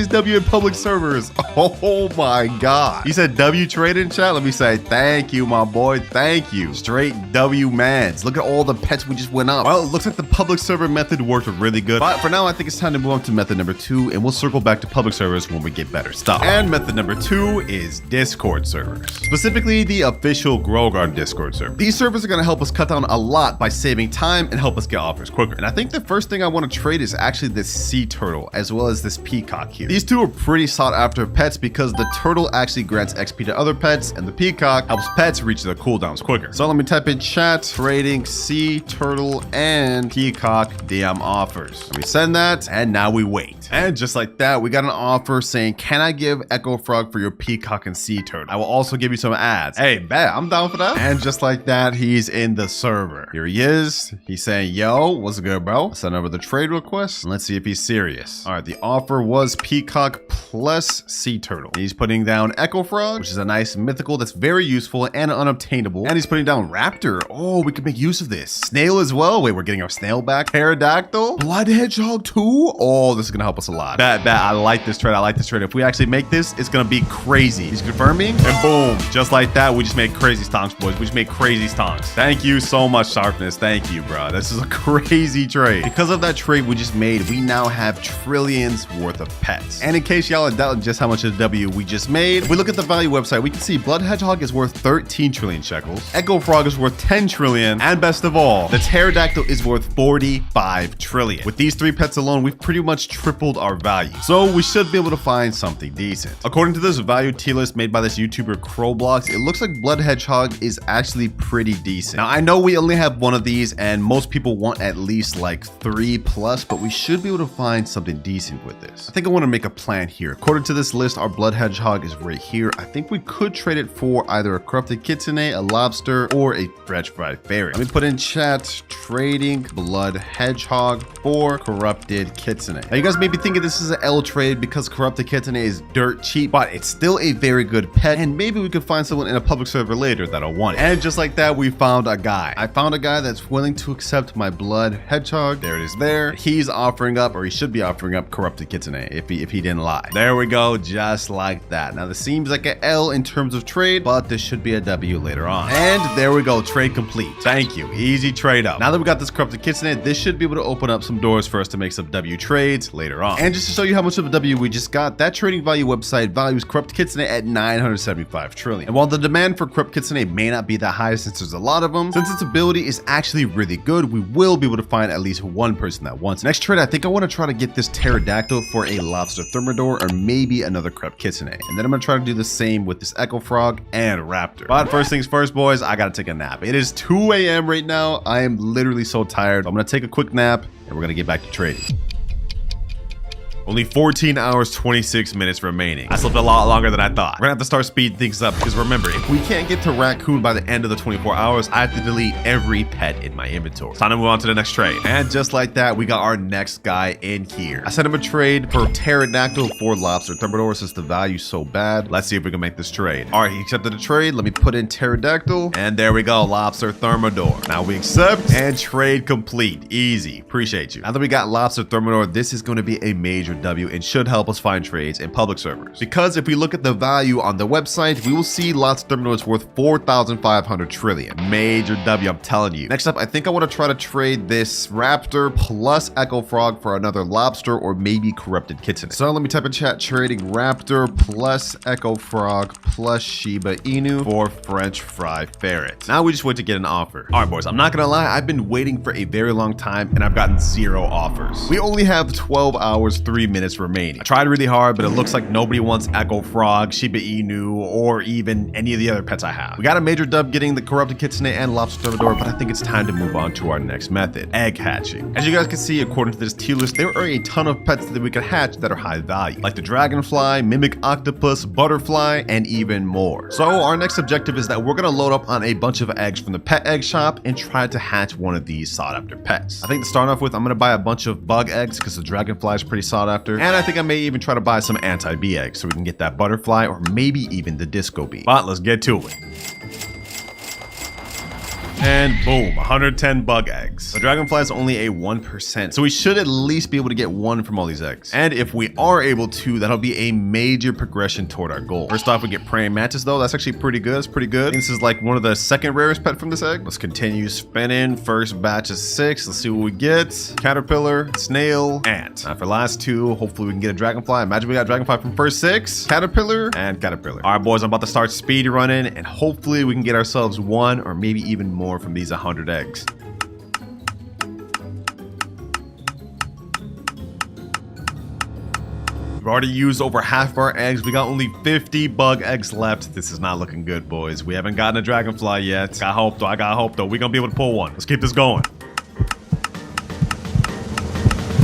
W. In public servers. Oh my god. He said W trade in chat. Let me say thank you, my boy. Thank you. Straight W mans. Look at all the pets we just went up. Well, it looks like the public server method worked really good. But for now, I think it's time to move on to method number 2, and we'll circle back to public servers when we get better stuff. And method number 2 is Discord servers. Specifically, the official Grow Garden Discord server. These servers are going to help us cut down a lot by saving time and help us get offers quicker. And I think the first thing I want to trade is actually this sea turtle, as well as this peacock here. These two are pretty sought after pets because the turtle actually grants XP to other pets, and the peacock helps pets reach their cooldowns quicker. So let me type in chat, trading sea turtle and peacock DM offers. Let me send that, and now we wait. And just like that, we got an offer saying, can I give Echo Frog for your peacock and sea turtle? I will also give you some ads. Hey, bet, I'm down for that. And just like that, he's in the server. Here he is. He's saying, yo, what's good, bro? Send over the trade request, and let's see if he's serious. All right, the offer was peacock plus sea turtle. He's putting down Echo Frog, which is a nice mythical that's very useful and unobtainable. And he's putting down Raptor. Oh, we could make use of this. Snail as well. Wait, we're getting our snail back. Pterodactyl. Blood hedgehog too. Oh, this is gonna help us a lot. Bet, I like this trade. If we actually make this, it's gonna be crazy. He's confirming, and boom, just like that, we just made crazy stonks, boys. We just made crazy stonks. Thank you so much, Sharpness. Thank you, bro. This is a crazy trade. Because of that trade we just made, we now have trillions worth of pets. And in case y'all are doubting just how much of the W we just made, if we look at the value website, we can see Blood Hedgehog is worth 13 trillion shekels, Echo Frog is worth 10 trillion, and best of all, the Pterodactyl is worth 45 trillion. With these 3 pets alone, we've pretty much tripled our value. So we should be able to find something decent. According to this value tier list made by this YouTuber Roblox, it looks like Blood Hedgehog is actually pretty decent. Now I know we only have one of these and most people want at least like 3 plus, but we should be able to find something decent with this. I think I want to make a plan here. According to this list, our Blood Hedgehog is right here. I think we could trade it for either a corrupted Kitsune, a Lobster, or a French fried ferret. Let me put in chat, trading Blood Hedgehog for corrupted Kitsune. Now you guys may be thinking this is an L trade because corrupted Kitsune is dirt cheap, but it's still a very good pet, and maybe we could find someone in a public server later that'll want it. And just like that, we found a guy. I found a guy that's willing to accept my Blood Hedgehog. There it is there. He's offering up, or he should be offering up corrupted Kitsune if he didn't lie. There we go, just like that. Now this seems like an L in terms of trade, but this should be a W later on. And there we go, trade complete. Thank you, easy trade up. Now that we got this corrupted Kitsune, this should be able to open up some doors for us to make some W trades later on. And just to show you how much of a W we just got, that trading value website values corrupted Kitsune at 975 trillion. And while the demand for corrupted Kitsune may not be that high since there's a lot of them, since its ability is actually really good, we will be able to find at least one person that wants it. Next trade, I think I want to try to get this Pterodactyl for a Lobster thermodor or maybe another corrupted Kitsune. And then I'm going to try to do the same with this Echo Frog and Raptor. But first things first, boys, I got to take a nap. It is 2 a.m. right now. I am literally so tired. I'm going to take a quick nap and we're going to get back to trading. Only 14 hours, 26 minutes remaining. I slept a lot longer than I thought. We're gonna have to start speeding things up because remember, if we can't get to Raccoon by the end of the 24 hours, I have to delete every pet in my inventory. It's time to move on to the next trade. And just like that, we got our next guy in here. I sent him a trade for Pterodactyl for Lobster Thermodor since the value's so bad. Let's see if we can make this trade. All right, he accepted the trade. Let me put in Pterodactyl. And there we go, Lobster Thermodor. Now we accept and trade complete. Easy, appreciate you. Now that we got Lobster Thermodor, this is gonna be a major W and should help us find trades in public servers. Because if we look at the value on the website, we will see Lobster Thermodor is worth 4,500 trillion. Major W, I'm telling you. Next up, I think I want to try to trade this Raptor plus Echo Frog for another Lobster or maybe corrupted Kitsune. So let me type in chat, trading Raptor plus Echo Frog plus Shiba Inu for French fry ferret. Now we just wait to get an offer. All right, boys, I'm not gonna lie, I've been waiting for a very long time and I've gotten 0 offers. We only have 12 hours, 3 minutes remaining. I tried really hard, but it looks like nobody wants Echo Frog, Shiba Inu, or even any of the other pets I have. We got a major dub getting the corrupted Kitsune and Lobster Thermodor, but I think it's time to move on to our next method, egg hatching. As you guys can see, according to this tier list, there are a ton of pets that we can hatch that are high value, like the dragonfly, mimic octopus, butterfly, and even more. So our next objective is that we're gonna load up on a bunch of eggs from the pet egg shop and try to hatch one of these sought after pets. I think to start off with, I'm gonna buy a bunch of bug eggs because the dragonfly is pretty sought after. And I think I may even try to buy some anti-bee eggs so we can get that butterfly or maybe even the disco bee. But let's get to it. And boom, 110 bug eggs. The dragonfly is only a 1%, so we should at least be able to get 1 from all these eggs. And if we are able to, that'll be a major progression toward our goal. First off, we get praying mantis though. That's actually pretty good. That's pretty good. This is like one of the second rarest pet from this egg. Let's continue spinning. First batch is 6. Let's see what we get. Caterpillar, snail, ant. Now for last 2, hopefully we can get a dragonfly. Imagine we got a dragonfly from first 6. Caterpillar and caterpillar. All right, boys, I'm about to start speed running and hopefully we can get ourselves 1 or maybe even more from these 100 eggs. We've already used over half of our eggs. We got only 50 bug eggs left. This is not looking good, boys. We haven't gotten a dragonfly yet. I got hope though. We're gonna be able to pull one. Let's keep this going.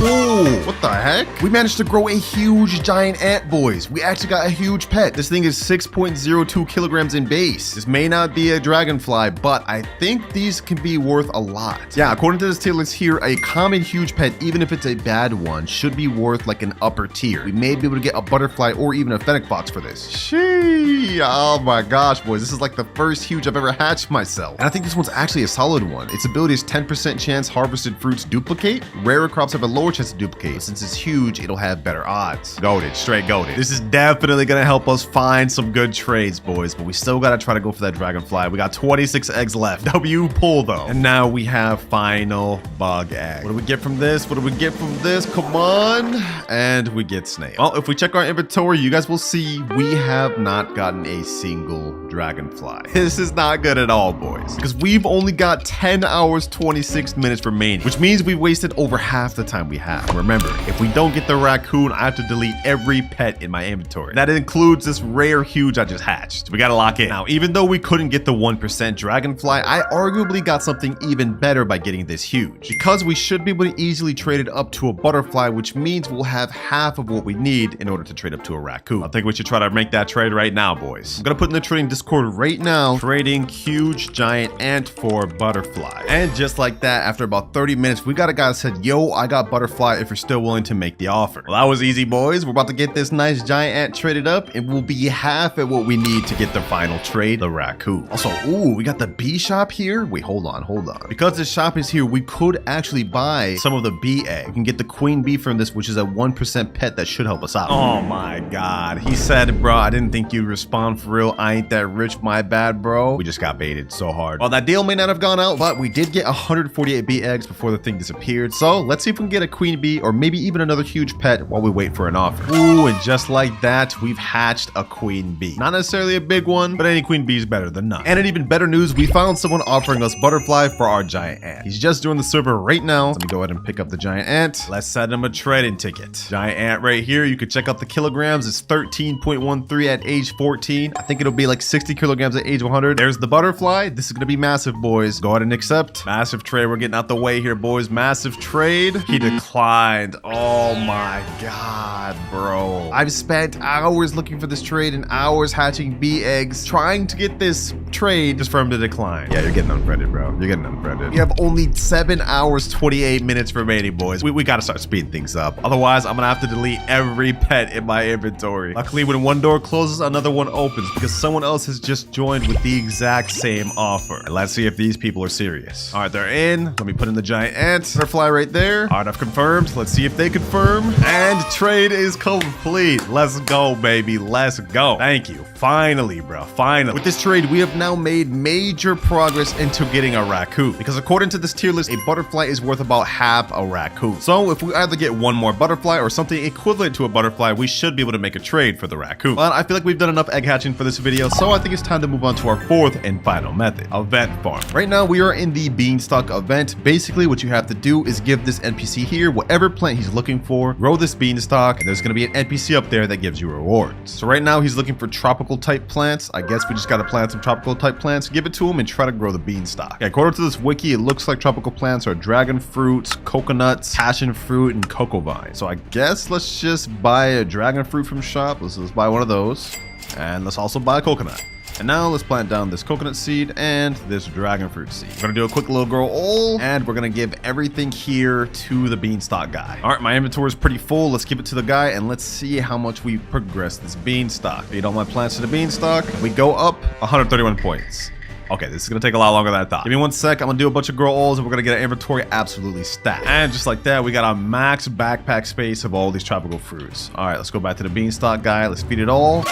Ooh, what the heck? We managed to grow a huge giant ant, boys. We actually got a huge pet. This thing is 6.02 kilograms in base. This may not be a dragonfly, but I think these can be worth a lot. Yeah, according to this tier list here, a common huge pet, even if it's a bad one, should be worth like an upper tier. We may be able to get a butterfly or even a fennec fox for this. Sheesh. Oh my gosh, boys. This is like the first huge I've ever hatched myself. And I think this one's actually a solid one. Its ability is 10% chance harvested fruits duplicate. Rarer crops have a lower more chance to duplicate. But since it's huge, it'll have better odds. Goated, straight goated. This is definitely gonna help us find some good trades, boys, but we still gotta try to go for that dragonfly. We got 26 eggs left. W pull though. And now we have final bug egg. What do we get from this? What do we get from this? Come on. And we get snail. Well, if we check our inventory, you guys will see we have not gotten a single dragonfly. This is not good at all, boys, because we've only got 10 hours 26 minutes remaining, which means we wasted over half the time we have. Remember, if we don't get the raccoon, I have to delete every pet in my inventory. That includes this rare huge I just hatched. We gotta lock in. Now, even though we couldn't get the 1% dragonfly, I arguably got something even better by getting this huge, because we should be able to easily trade it up to a butterfly, which means we'll have half of what we need in order to trade up to a raccoon. I think we should try to make that trade right now, boys. I'm gonna put in the trading Discord right now, trading huge giant ant for butterfly. And just like that, after about 30 minutes, we got a guy that said, yo, I got butterfly if you're still willing to make the offer. Well, that was easy, boys. We're about to get this nice giant ant traded up. It will be half at what we need to get the final trade, the raccoon. Also, ooh, we got the bee shop here. Wait, hold on. Because this shop is here, we could actually buy some of the bee egg. We can get the queen bee from this, which is a 1% pet that should help us out. Oh my God. He said, bro, I didn't think you'd respond for real. I ain't that rich, my bad, bro. We just got baited so hard. Well, that deal may not have gone out, but we did get 148 bee eggs before the thing disappeared. So let's see if we can get a queen bee or maybe even another huge pet while we wait for an offer. Ooh, and just like that, we've hatched a queen bee. Not necessarily a big one, but any queen bee is better than none. And in even better news, we found someone offering us butterfly for our giant ant. He's just doing the server right now. Let me go ahead and pick up the giant ant. Let's send him a trading ticket. Giant ant right here. You can check out the kilograms. It's 13.13 at age 14. I think it'll be like 60 kilograms at age 100. There's the butterfly. This is gonna be massive, boys. Go ahead and accept. Massive trade. We're getting out the way here, boys. Massive trade. He declined. Oh my God, bro. I've spent hours looking for this trade and hours hatching bee eggs trying to get this trade just for him to decline. Yeah, you're getting unfriended, bro. You're getting unfriended. You have only 7 hours 28 minutes remaining, boys. We gotta start speeding things up. Otherwise, I'm gonna have to delete every pet in my inventory. Luckily, when one door closes, another one opens because someone else has just joined with the exact same offer. And let's see if these people are serious. All right, they're in. Let me put in the giant ant. Butterfly right there. All right, I've confirmed. Let's see if they confirm. And trade is complete. Let's go, baby. Let's go. Thank you. Finally, bro. Finally. With this trade, we have now made major progress into getting a raccoon, because according to this tier list, a butterfly is worth about half a raccoon. So if we either get one more butterfly or something equivalent to a butterfly, we should be able to make a trade for the raccoon. But I feel like we've done enough egg hatching for this video, so I think it's time to move on to our fourth and final method, event farm. Right now, we are in the Beanstalk event. Basically, what you have to do is give this NPC here whatever plant he's looking for, grow this beanstalk, and there's going to be an NPC up there that gives you rewards. So right now, he's looking for tropical type plants. I guess we just got to plant some tropical type plants, give it to him, and try to grow the beanstalk. Yeah, according to this wiki, it looks like tropical plants are dragon fruits, coconuts, passion fruit, and cocoa vine. So I guess let's just buy a dragon fruit from shop. Let's buy one of those. And let's also buy a coconut. And now let's plant down this coconut seed and this dragon fruit seed. We're gonna do a quick little grow all, and we're gonna give everything here to the beanstalk guy. All right, my inventory is pretty full. Let's give it to the guy and let's see how much we progress this beanstalk. Feed all my plants to the beanstalk. We go up 131 points. Okay, this is gonna take a lot longer than I thought. Give me 1 sec. I'm gonna do a bunch of grow alls and we're gonna get our inventory absolutely stacked. And just like that, we got a max backpack space of all these tropical fruits. All right, let's go back to the beanstalk guy. Let's feed it all.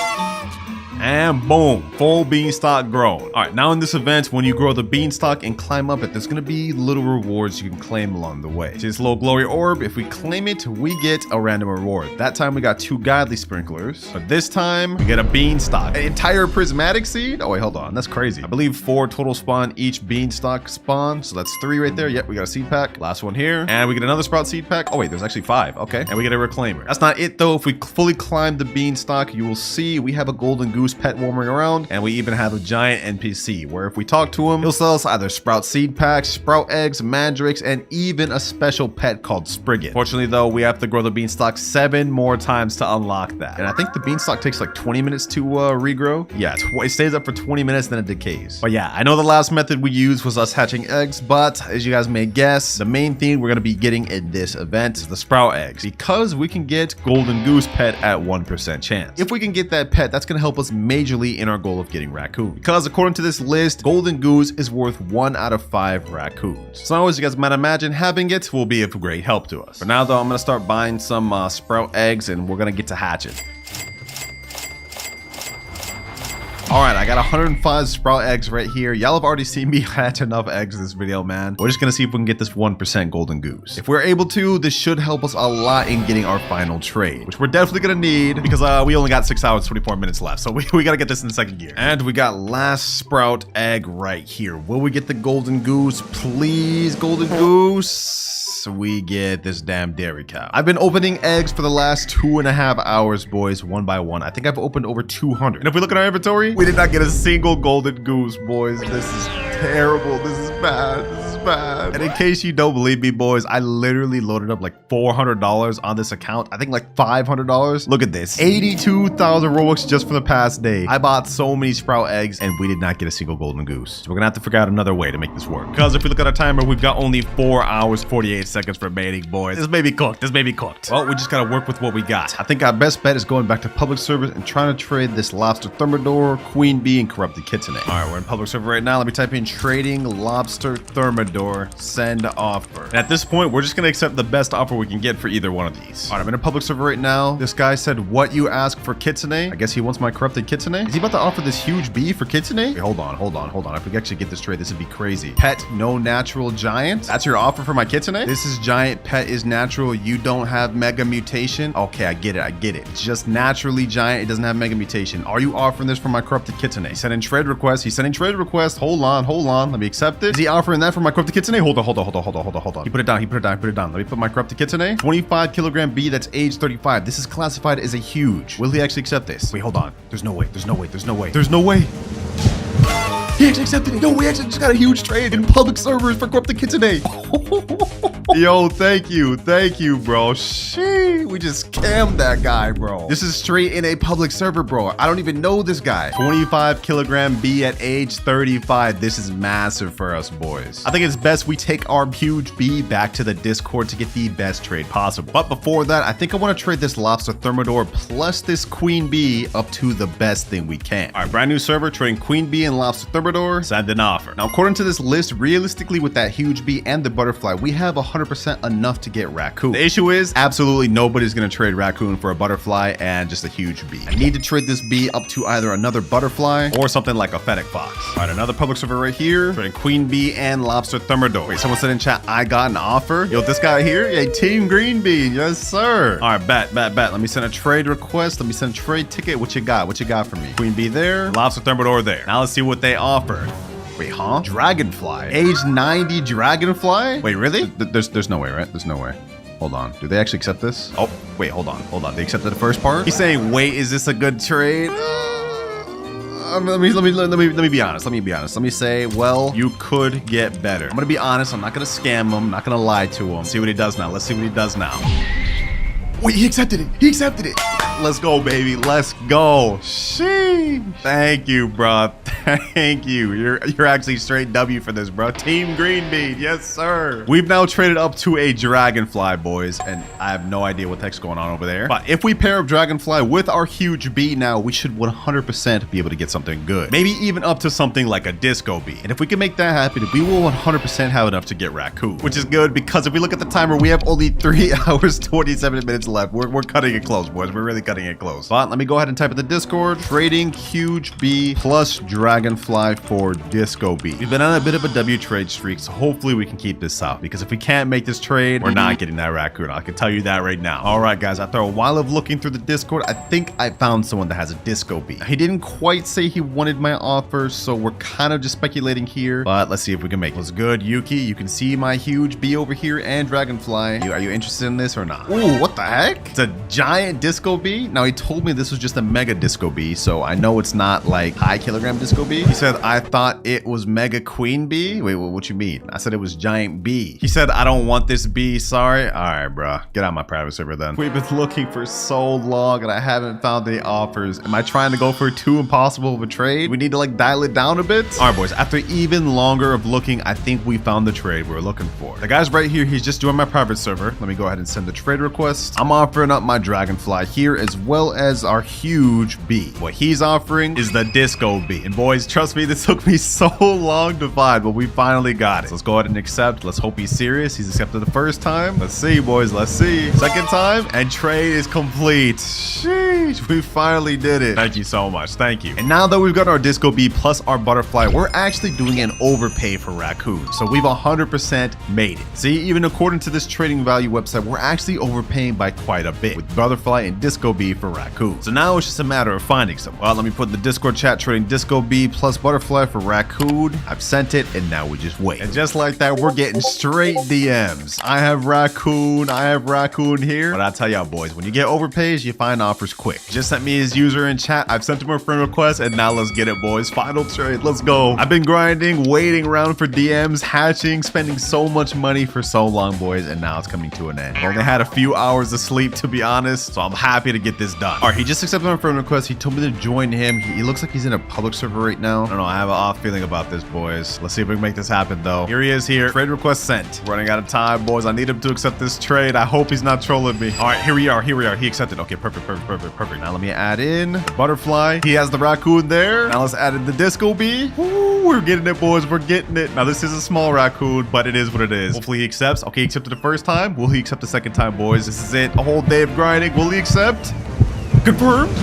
And boom, full beanstalk grown. All right, now in this event, when you grow the beanstalk and climb up it, there's gonna be little rewards you can claim along the way. See this little glory orb? If we claim it, we get a random reward. That time we got 2 godly sprinklers, but this time we get a beanstalk. An entire prismatic seed? Oh wait, hold on, that's crazy. I believe 4 total spawn each beanstalk spawn, so that's 3 right there. Yep, we got a seed pack. Last one here, and we get another sprout seed pack. Oh wait, there's actually 5. Okay, and we get a reclaimer. That's not it though. If we fully climb the beanstalk, you will see we have a golden goose pet warming around, and we even have a giant NPC where if we talk to him, he'll sell us either sprout seed packs, sprout eggs, mandrakes, and even a special pet called Spriggan. Fortunately though, we have to grow the beanstalk 7 more times to unlock that, and I think the beanstalk takes like 20 minutes to regrow. Yeah, it stays up for 20 minutes, then it decays. But yeah, I know the last method we used was us hatching eggs, but as you guys may guess, the main thing we're going to be getting in this event is the sprout eggs, because we can get golden goose pet at 1% chance. If we can get that pet, that's going to help us majorly in our goal of getting Raccoon. Because according to this list, golden goose is worth 1 out of 5 raccoons. So as you guys might imagine, having it will be of great help to us. For now though, I'm gonna start buying some sprout eggs and we're gonna get to hatching. All right, I got 105 sprout eggs right here. Y'all have already seen me hatch enough eggs in this video, man. We're just gonna see if we can get this 1% golden goose. If we're able to, this should help us a lot in getting our final trade, which we're definitely gonna need because we only got 6 hours, 24 minutes left. So we gotta get this in second gear. And we got last sprout egg right here. Will we get the golden goose? Please, golden goose. We get this damn dairy cow. I've been opening eggs for the last 2.5 hours, boys, one by one. I think I've opened over 200. And if we look at our inventory, we did not get a single golden goose, boys. This is terrible. This is bad. This is bad. And in case you don't believe me, boys, I literally loaded up like $400 on this account. I think like $500. Look at this. 82,000 Robux just for the past day. I bought so many sprout eggs and we did not get a single golden goose. So we're gonna have to figure out another way to make this work. Because if we look at our timer, we've got only 4 hours, 48 seconds remaining, boys. This may be cooked. This may be cooked. Well, we just gotta work with what we got. I think our best bet is going back to public servers and trying to trade this lobster thermodor, queen bee, and corrupted kitsune. All right, we're in public server right now. Let me type in trading lobster thermodor, send offer. And at this point, we're just gonna accept the best offer we can get for either one of these. All right, I'm in a public server right now. This guy said, what you ask for kitsune? I guess he wants my corrupted kitsune. Is he about to offer this huge bee for kitsune? Wait, hold on. If we actually get this trade, this would be crazy. Pet, no natural giant. That's your offer for my kitsune? This is giant, pet is natural. You don't have mega mutation. Okay, I get it. It's just naturally giant. It doesn't have mega mutation. Are you offering this for my corrupted kitsune? He's sending trade request. Hold on. Let me accept it. Is he offering that for my corrupted kitsune? Hold on. He put it down. Let me put my corrupted kitsune. 25 kilogram bee that's age 35. This is classified as a huge. Will he actually accept this? Wait, hold on. There's no way. He actually accepted it. No, we actually just got a huge trade in public servers for corrupted kitsune. Yo, thank you, bro. Shit, we just scammed that guy, bro. This is straight in a public server, bro. I don't even know this guy. 25 kilogram bee at age 35. This is massive for us, boys. I think it's best we take our huge bee back to the Discord to get the best trade possible. But before that, I think I want to trade this lobster thermodor plus this queen bee up to the best thing we can. All right, brand new server, trading queen bee and lobster thermodor, send an offer. Now, according to this list, realistically, with that huge bee and the butterfly, we have 100% enough to get Raccoon. The issue is absolutely nobody's going to trade Raccoon for a butterfly and just a huge bee. I need to trade this bee up to either another butterfly or something like a fennec fox. All right, another public server right here, trading queen bee and lobster thermodor. Wait, someone said in chat, I got an offer. Yo, this guy here, yeah, team green bean. Yes, sir. All right, bet. Let me send a trade request. Let me send a trade ticket. What you got for me? Queen bee there, lobster thermodor there. Now let's see what they offer. Wait, huh? Dragonfly. Age 90 dragonfly? Wait, really? There's no way, right? There's no way. Hold on. Do they actually accept this? Oh, wait, hold on. They accepted the first part? He's saying, wait, is this a good trade? Let me be honest. Let me say, well, you could get better. I'm gonna be honest. I'm not gonna scam him. I'm not gonna lie to him. See what he does now. Let's see what he does now. Wait, he accepted it. Let's go, baby. Let's go. Sheesh. Thank you, bro. Thank you. You're actually straight W for this, bro. Team green bean. Yes, sir. We've now traded up to a dragonfly, boys, and I have no idea what the heck's going on over there. But if we pair up dragonfly with our huge bee now, we should 100% be able to get something good. Maybe even up to something like a disco bee. And if we can make that happen, we will 100% have enough to get Raccoon, which is good because if we look at the timer, we have only 3 hours, 27 minutes left. We're cutting it close, boys. We're really cutting it close. But let me go ahead and type in the Discord. Trading huge bee plus dragonfly for disco bee. We've been on a bit of a W trade streak, so hopefully we can keep this up because if we can't make this trade, we're not getting that Raccoon. I can tell you that right now. All right, guys, after a while of looking through the Discord, I think I found someone that has a disco bee. He didn't quite say he wanted my offer, so we're kind of just speculating here, but let's see if we can make it. What's good, Yuki? You can see my huge bee over here and dragonfly. Are you interested in this or not? Ooh, what the heck? It's a giant disco bee. Now, he told me this was just a mega disco bee, so I know it's not like high kilogram disco disco bee. He said, I thought it was mega queen bee. Wait, what you mean? I said it was giant bee. He said, I don't want this bee, sorry. All right, bro, get out my private server then. We've been looking for so long and I haven't found any offers. Am I trying to go for too impossible of a trade? We need to like dial it down a bit. All right, boys, after even longer of looking, I think we found the trade we're looking for. The guy's right here. He's just joined my private server. Let me go ahead and send the trade request. I'm offering up my dragonfly here as well as our huge bee. What he's offering is the disco bee. And boys, trust me, this took me so long to find, but we finally got it. So let's go ahead and accept. Let's hope he's serious. He's accepted the first time. Let's see, boys. Let's see. Second time, and trade is complete. Sheesh, we finally did it. Thank you so much. Thank you. And now that we've got our disco bee plus our butterfly, we're actually doing an overpay for Raccoon. So we've 100% made it. See, even according to this trading value website, we're actually overpaying by quite a bit with butterfly and disco bee for Raccoon. So now it's just a matter of finding some. Well, let me put in the Discord chat trading disco bee plus butterfly for Raccoon. I've sent it and now we just wait. And just like that, we're getting straight DMs. I have Raccoon here. But I tell y'all boys, when you get overpays, you find offers quick. Just sent me his user in chat. I've sent him a friend request and now let's get it, boys. Final trade. Let's go. I've been grinding, waiting around for DMs, hatching, spending so much money for so long, boys, and now it's coming to an end. I only had a few hours of sleep, to be honest, so I'm happy to get this done. All right, he just accepted my friend request. He told me to join him. He looks like he's in a public server right now. I don't know. I have an off feeling about this, boys. Let's see if we can make this happen, though. Here he is here. Trade request sent. Running out of time, boys. I need him to accept this trade. I hope he's not trolling me. All right, here we are. He accepted. Okay, perfect. Now let me add in butterfly. He has the raccoon there. Now let's add in the disco bee. Ooh, we're getting it, boys. We're getting it. Now this is a small raccoon, but it is what it is. Hopefully he accepts. Okay, he accepted the first time. Will he accept the second time, boys? This is it. A whole day of grinding. Will he accept? Confirmed.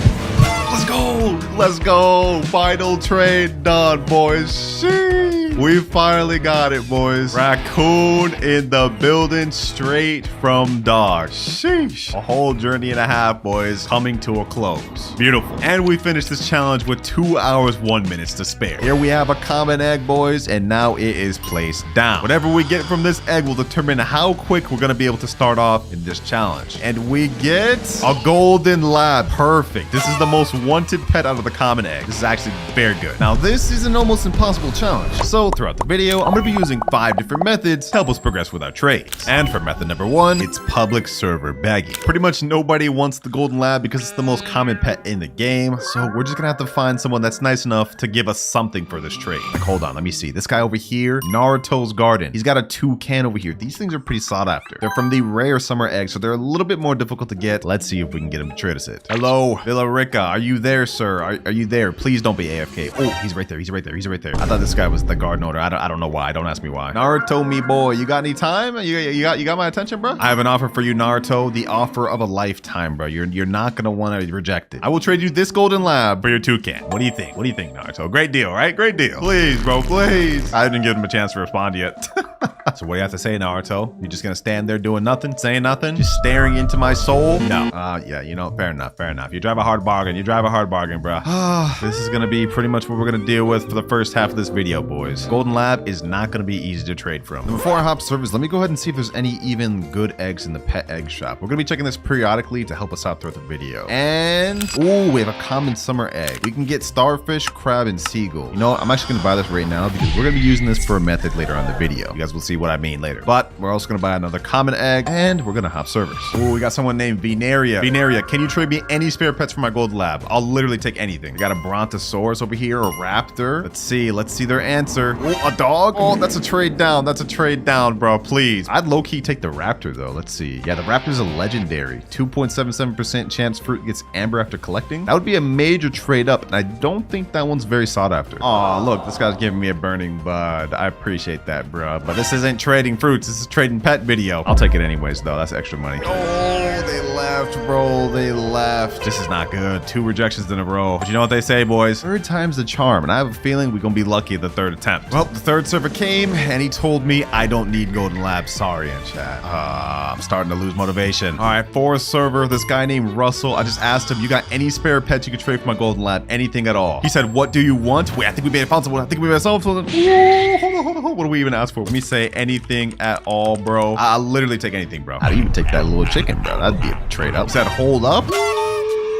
Let's go. Let's go. Final trade done, boys. Sheesh. We finally got it, boys. Raccoon in the building straight from dog. Sheesh. A whole journey and a half, boys, coming to a close. Beautiful. And we finished this challenge with 2 hours, 1 minute to spare. Here we have a common egg, boys, and now it is placed down. Whatever we get from this egg will determine how quick we're going to be able to start off in this challenge. And we get a golden lab. Perfect. This is the most wanted pet out of the common egg. This is actually very good. Now, this is an almost impossible challenge. So throughout the video, I'm going to be using 5 different methods to help us progress with our trades. And for method number 1, it's public server begging. Pretty much nobody wants the golden lab because it's the most common pet in the game. So we're just going to have to find someone that's nice enough to give us something for this trade. Like, hold on, let me see. This guy over here, Naruto's Garden. He's got a toucan over here. These things are pretty sought after. They're from the rare summer egg, so they're a little bit more difficult to get. Let's see if we can get him to trade us it. Hello, Villarica. Are you there, sir? Are you there? Please don't be AFK. Oh, he's right there. He's right there. I thought this guy was the garden owner. I don't know why. Don't ask me why. Naruto, me boy, you got any time? You got my attention, bro? I have an offer for you, Naruto. The offer of a lifetime, bro. You're not gonna want to reject it. I will trade you this golden lab for your toucan. What do you think? What do you think, Naruto? Great deal, right? Great deal. Please, bro, please. I didn't give him a chance to respond yet. So what do you have to say, Naruto? You just gonna stand there doing nothing, saying nothing, just staring into my soul? No. Yeah, you know, fair enough. You drive a hard bargain, bro. This is gonna be pretty much what we're gonna deal with for the first half of this video, boys. Golden lab is not gonna be easy to trade from. And before I hop servers, let me go ahead and see if there's any even good eggs in the pet egg shop. We're gonna be checking this periodically to help us out throughout the video. And ooh, we have a common summer egg. We can get starfish, crab, and seagull. You know, I'm actually gonna buy this right now because we're gonna be using this for a method later on in the video. You guys will see what I mean later. But we're also gonna buy another common egg and we're gonna hop servers. Ooh, we got someone named Veneria. Veneria, can you trade me any spare pets for my gold lab? I'll literally take anything. We got a brontosaurus over here, a raptor. Let's see their answer. Ooh, a dog. Oh, that's a trade down. That's a trade down, bro. Please. I'd low-key take the raptor though. Let's see. Yeah, the raptor's a legendary. 2.77% chance fruit gets amber after collecting. That would be a major trade up, and I don't think that one's very sought after. Oh, look, this guy's giving me a burning bud. I appreciate that, bro. But this isn't trading fruits. This is trading pet video. I'll take it anyways, though. That's extra money. Oh, they left, bro. They left. This is not good. 2 rejections in a row. But you know what they say, boys? 3rd time's the charm, and I have a feeling we're gonna be lucky at the 3rd attempt. Well, the 3rd server came, and he told me I don't need golden lab. Sorry in chat. I'm starting to lose motivation. All right, 4th server, this guy named Russell. I just asked him, you got any spare pets you could trade for my golden lab? Anything at all? He said, what do you want? Wait, I think we may have found someone. Hold on. What do we even ask for? Let me say anything at all, bro. I'll literally take anything, bro. I'd even take that little chicken, bro. That'd be a trade up. He said, hold up.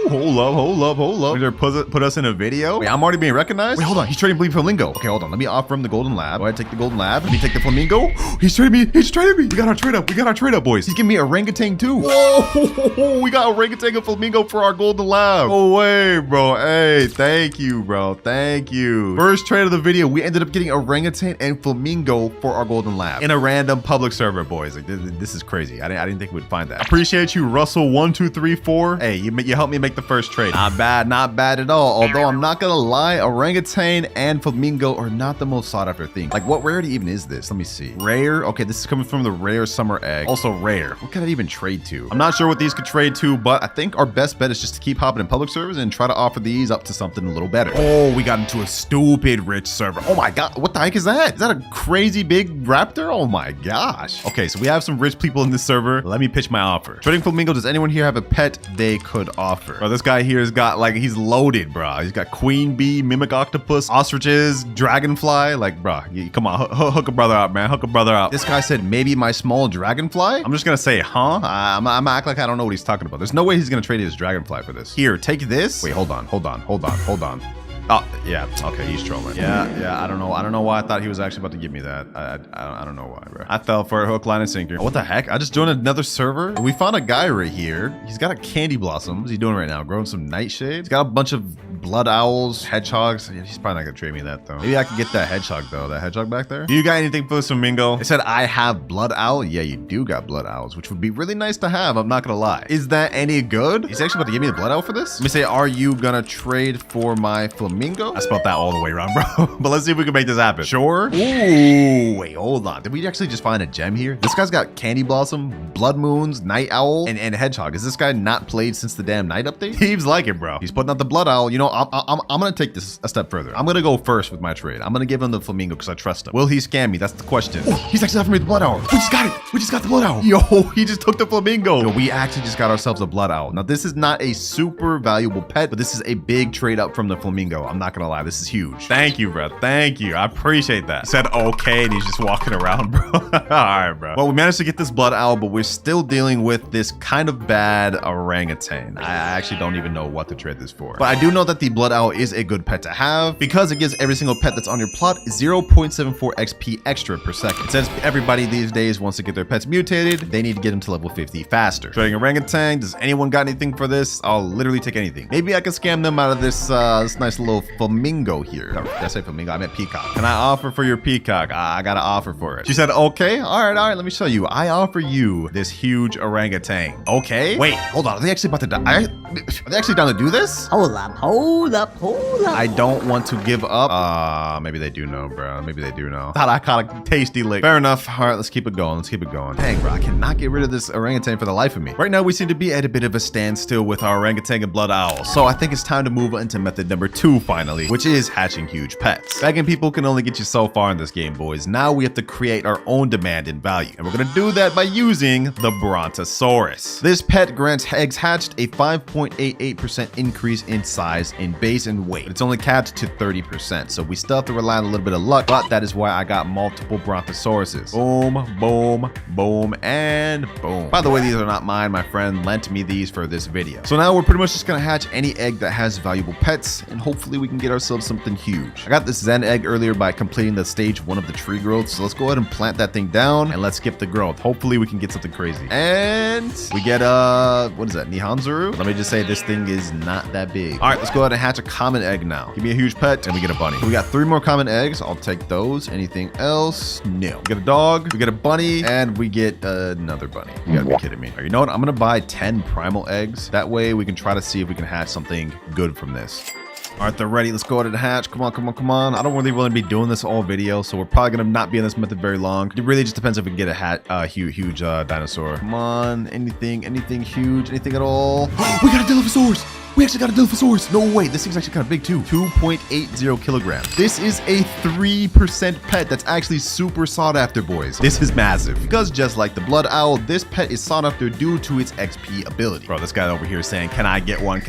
Hold up. They're put us in a video. Wait, I'm already being recognized? Wait, hold on. He's trading Flamingo. Okay, hold on. Let me offer him the golden lab. Go ahead, take the golden lab. Let me take the Flamingo. He's trading me. We got our trade up, boys. He's giving me orangutan too. Whoa, we got orangutan and Flamingo for our golden lab. Oh, way, bro. Hey, thank you, bro. Thank you. First trade of the video, we ended up getting orangutan and Flamingo for our golden lab in a random public server, boys. Like, this is crazy. I didn't think we'd find that. Appreciate you, Russell1234. Hey, you helped me make the first trade. Not bad at all. Although I'm not gonna lie, orangutan and Flamingo are not the most sought after thing. Like, what rarity even is this? Let me see. Rare. Okay, this is coming from the rare summer egg. Also rare. What can I even trade to? I'm not sure what these could trade to, but I think our best bet is just to keep hopping in public servers and try to offer these up to something a little better. Oh, we got into a stupid rich server. Oh my god, what the heck is that? Is that a crazy big raptor? Oh my gosh. Okay, so we have some rich people in this server. Let me pitch my offer. Trading Flamingo, does anyone here have a pet they could offer? Bro, this guy here has got, like, he's loaded, bro. He's got queen bee, mimic octopus, ostriches, dragonfly. Like, bro, come on, hook a brother up, man. Hook a brother up. This guy said maybe my small dragonfly. I'm just gonna say, huh? I'm gonna act like I don't know what he's talking about. There's no way he's gonna trade his dragonfly for this. Here, take this. Wait, hold on. Oh, yeah. Okay, he's trolling. Yeah. I don't know why I thought he was actually about to give me that. I don't know why, bro. I fell for a hook, line, and sinker. Oh, what the heck? I just joined another server. We found a guy right here. He's got a candy blossom. What's he doing right now? Growing some nightshades. He's got a bunch of blood owls, hedgehogs. Yeah, he's probably not gonna trade me that though. Maybe I can get that hedgehog though. That hedgehog back there. Do you got anything for this Flamingo? They said I have blood owl. Yeah, you do got blood owls, which would be really nice to have. I'm not gonna lie. Is that any good? He's actually about to give me the blood owl for this. Let me say, are you gonna trade for my Flamingo? I spelled that all the way around, bro. But let's see if we can make this happen. Sure. Ooh, wait, hold on. Did we actually just find a gem here? This guy's got candy blossom, blood moons, night owl, and hedgehog. Is this guy not played since the damn night update? Thieves like it, bro. He's putting out the blood owl. You know, I'm gonna take this a step further. I'm gonna go first with my trade. I'm gonna give him the Flamingo because I trust him. Will he scam me? That's the question. Oh, he's actually offering me the blood owl. We just got it. We just got the blood owl. Yo, he just took the Flamingo. Yo, we actually just got ourselves a blood owl. Now, this is not a super valuable pet, but this is a big trade up from the Flamingo. I'm not gonna lie. This is huge. Thank you, bro. Thank you. I appreciate that. He said okay, and he's just walking around, bro. All right, bro. Well, we managed to get this blood owl, but we're still dealing with this kind of bad orangutan. I actually don't even know what to trade this for. But I do know that the blood owl is a good pet to have because it gives every single pet that's on your plot 0.74 XP extra per second. It says everybody these days wants to get their pets mutated. They need to get them to level 50 faster. Trading orangutan. Does anyone got anything for this? I'll literally take anything. Maybe I can scam them out of this nice little Flamingo here. Did I say Flamingo? I meant peacock. Can I offer for your peacock? I got to offer for it. She said, okay. All right. Let me show you. I offer you this huge orangutan. Okay. Wait, hold on. Are they actually about to die? Are they actually down to do this? Hold up. I don't want to give up. Maybe they do know, bro. Maybe they do know. Thought I caught a tasty lick. Fair enough. All right, let's keep it going. Dang, bro. I cannot get rid of this orangutan for the life of me. Right now, we seem to be at a bit of a standstill with our orangutan and blood owl. So I think it's time to move into method number 2 finally, which is hatching huge pets. Begging people can only get you so far in this game, boys. Now we have to create our own demand and value. And we're gonna do that by using the Brontosaurus. This pet grants eggs hatched a 5.88% increase in size, in base, and weight. But it's only capped to 30%, so we still have to rely on a little bit of luck, but that is why I got multiple Brontosauruses. Boom, and boom. By the way, these are not mine. My friend lent me these for this video. So now we're pretty much just gonna hatch any egg that has valuable pets, and hopefully we can get ourselves something huge. I got this Zen egg earlier by completing the stage 1 of the tree growth, so let's go ahead and plant that thing down, and let's skip the growth. Hopefully we can get something crazy. And we get what is that, Nihonzuru? Let me just say this thing is not that big. All right, let's go ahead and hatch a common egg now. Give me a huge pet, and we get a bunny. We got 3 more common eggs. I'll take those. Anything else? No. We get a dog, we get a bunny, and we get another bunny. You gotta be kidding me. All right, you know what? I'm gonna buy 10 primal eggs. That way we can try to see if we can hatch something good from this. All right, they're ready. Let's go ahead and hatch. Come on. I don't really want to be doing this all video, so we're probably going to not be in this method very long. It really just depends if we can get a huge dinosaur. Come on. Anything huge? Anything at all? We got a Dilophosaurus! We actually got a Dilophosaurus. No way. This thing's actually kind of big too. 2.80 kilograms. This is a 3% pet that's actually super sought after, boys. This is massive. Because just like the blood owl, this pet is sought after due to its XP ability. Bro, this guy over here is saying, can I get one?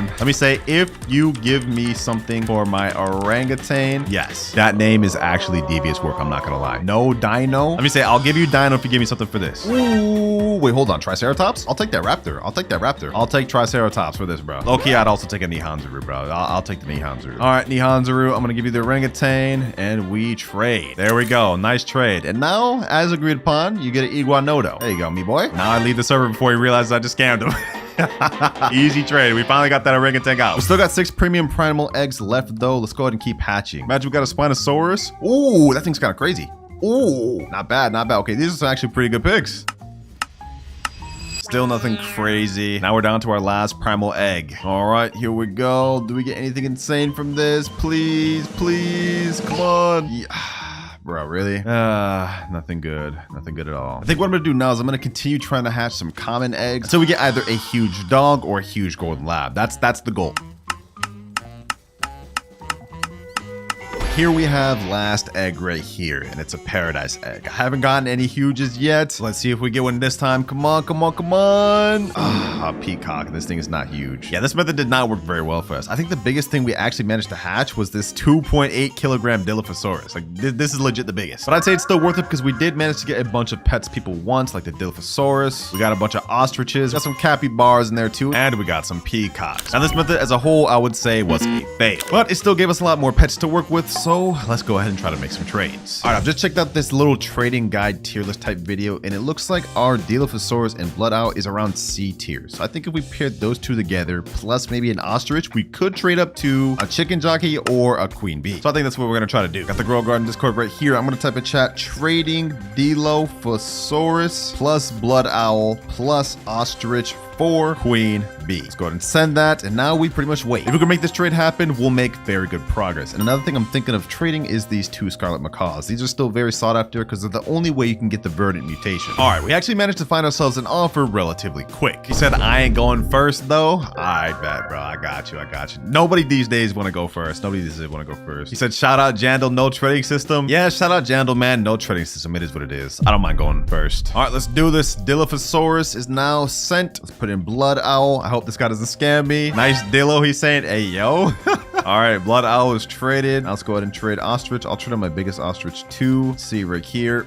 Let me say, if you give me something for my orangutan, yes. That name is actually devious work. I'm not going to lie. No dino. Let me say, I'll give you dino if you give me something for this. Ooh, wait, hold on. Triceratops? I'll take that raptor. I'll take Triceratops for this, bro. Okay, I'd also take a Nihonzuru, bro. I'll take the Nihonzuru. All right, Nihonzuru, I'm gonna give you the orangutan, and we trade. There we go, nice trade. And now, as agreed upon, you get an Iguanodo. There you go, me boy. Now I leave the server before he realizes I just scammed him. Easy trade. We finally got that orangutan out. We still got 6 premium primal eggs left, though. Let's go ahead and keep hatching. Imagine we got a Spinosaurus. Ooh, that thing's kind of crazy. Ooh, not bad, not bad. Okay, these are actually pretty good picks. Still nothing crazy. Now we're down to our last primal egg. All right, here we go. Do we get anything insane from this? Please, please, come on. Yeah. Bro, really? Nothing good. Nothing good at all. I think what I'm gonna do now is I'm gonna continue trying to hatch some common eggs until we get either a huge dog or a huge golden lab. That's the goal. Here we have last egg right here, and it's a paradise egg. I haven't gotten any huges yet. Let's see if we get one this time. Come on, come on, come on. Ah, peacock. This thing is not huge. Yeah, this method did not work very well for us. I think the biggest thing we actually managed to hatch was this 2.8 kilogram Dilophosaurus. Like, this is legit the biggest. But I'd say it's still worth it because we did manage to get a bunch of pets people want, like the Dilophosaurus. We got a bunch of ostriches. Got some capybaras in there too, and we got some peacocks. Now, this method as a whole, I would say was a fail, but it still gave us a lot more pets to work with. So let's go ahead and try to make some trades. All right, I've just checked out this little trading guide tier list type video, and it looks like our Dilophosaurus and Blood Owl is around C tier. So I think if we paired those two together, plus maybe an ostrich, we could trade up to a chicken jockey or a queen bee. So I think that's what we're gonna try to do. Got the Grow Garden Discord right here. I'm gonna type in chat, trading Dilophosaurus plus Blood Owl plus ostrich for queen bee. Let's go ahead and send that, and now we pretty much wait. If we can make this trade happen, we'll make very good progress. And another thing I'm thinking of trading is these 2 Scarlet macaws. These are still very sought after because they're the only way you can get the verdant mutation. All right, we actually managed to find ourselves an offer relatively quick. He said I ain't going first though. I bet, bro. I got you. I got you. Nobody these days want to go first. Nobody these days want to go first. He said shout out Jandal, no trading system. Yeah, shout out Jandal, man. No trading system. It is what it is. I don't mind going first. All right, let's do this. Dilophosaurus is now sent. Let's put in Blood Owl. I hope this guy doesn't scam me. Nice Dillo, he's saying, hey, yo. All right, Blood Owl is traded. Now let's go ahead and trade ostrich. I'll trade on my biggest ostrich too. Let's see right here.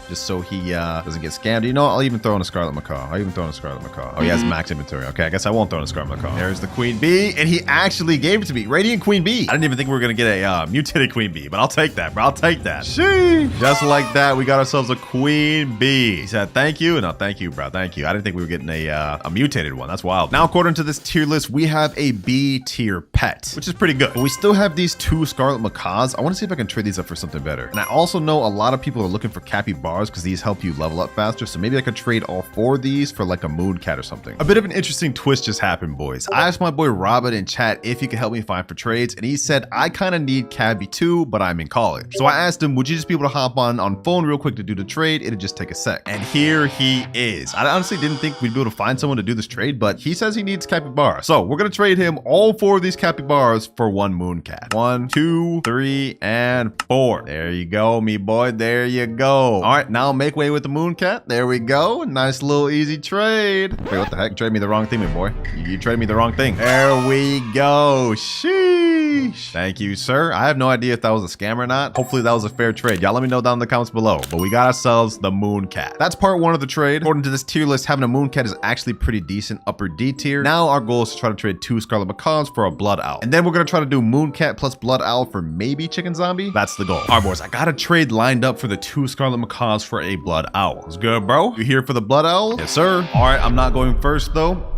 Just so he doesn't get scammed. You know, I'll even throw in a Scarlet Macaw. I'll even throw in a Scarlet Macaw. Oh, he has max inventory. Okay, I guess I won't throw in a Scarlet Macaw. There's the Queen Bee, and he actually gave it to me. Radiant Queen Bee. I didn't even think we were gonna get a mutated Queen Bee, but I'll take that, bro. I'll take that. Sheesh. Just like that, we got ourselves a Queen Bee. He said, thank you. No, thank you, bro. Thank you. I didn't think we were getting a mutated one. That's wild. Now, according to this tier list, we have a B tier pet, which is pretty good. But we still have these 2 Scarlet Macaws. I want to see if I can trade these up for something better. And I also know a lot of people are looking for capybaras because these help you level up faster, so maybe I could trade all 4 of these for like a moon cat or something. A bit of an interesting twist just happened, boys. I asked my boy Robert in chat if he could help me find for trades, and he said I kind of need Cabby too, but I'm in college. So I asked him, would you just be able to hop on phone real quick to do the trade? It'd just take a sec. And here he is. I honestly didn't think we'd be able to find someone to do this trade, but he says he needs capybara. So we're gonna trade him all 4 of these capybaras for 1 moon cat. 1, 2, 3, and 4. There you go, me boy. There you go. All right, now make way with the moon cat. There we go. Nice little easy trade. Wait, what the heck? You traded me the wrong thing, my boy. You traded me the wrong thing. There we go. Sheesh. Thank you, sir. I have no idea if that was a scam or not. Hopefully that was a fair trade. Y'all let me know down in the comments below. But we got ourselves the moon cat. That's part 1 of the trade. According to this tier list, having a moon cat is actually pretty decent, upper D tier. Now our goal is to try to trade 2 Scarlet Macaws for a Blood Owl. And then we're going to try to do moon cat plus Blood Owl for maybe chicken zombie. That's the goal. All right, boys, I got a trade lined up for the 2 Scarlet Macaws for a Blood Owl. It's good, bro. You here for the Blood Owl? Yes, sir. All right, I'm not going first though.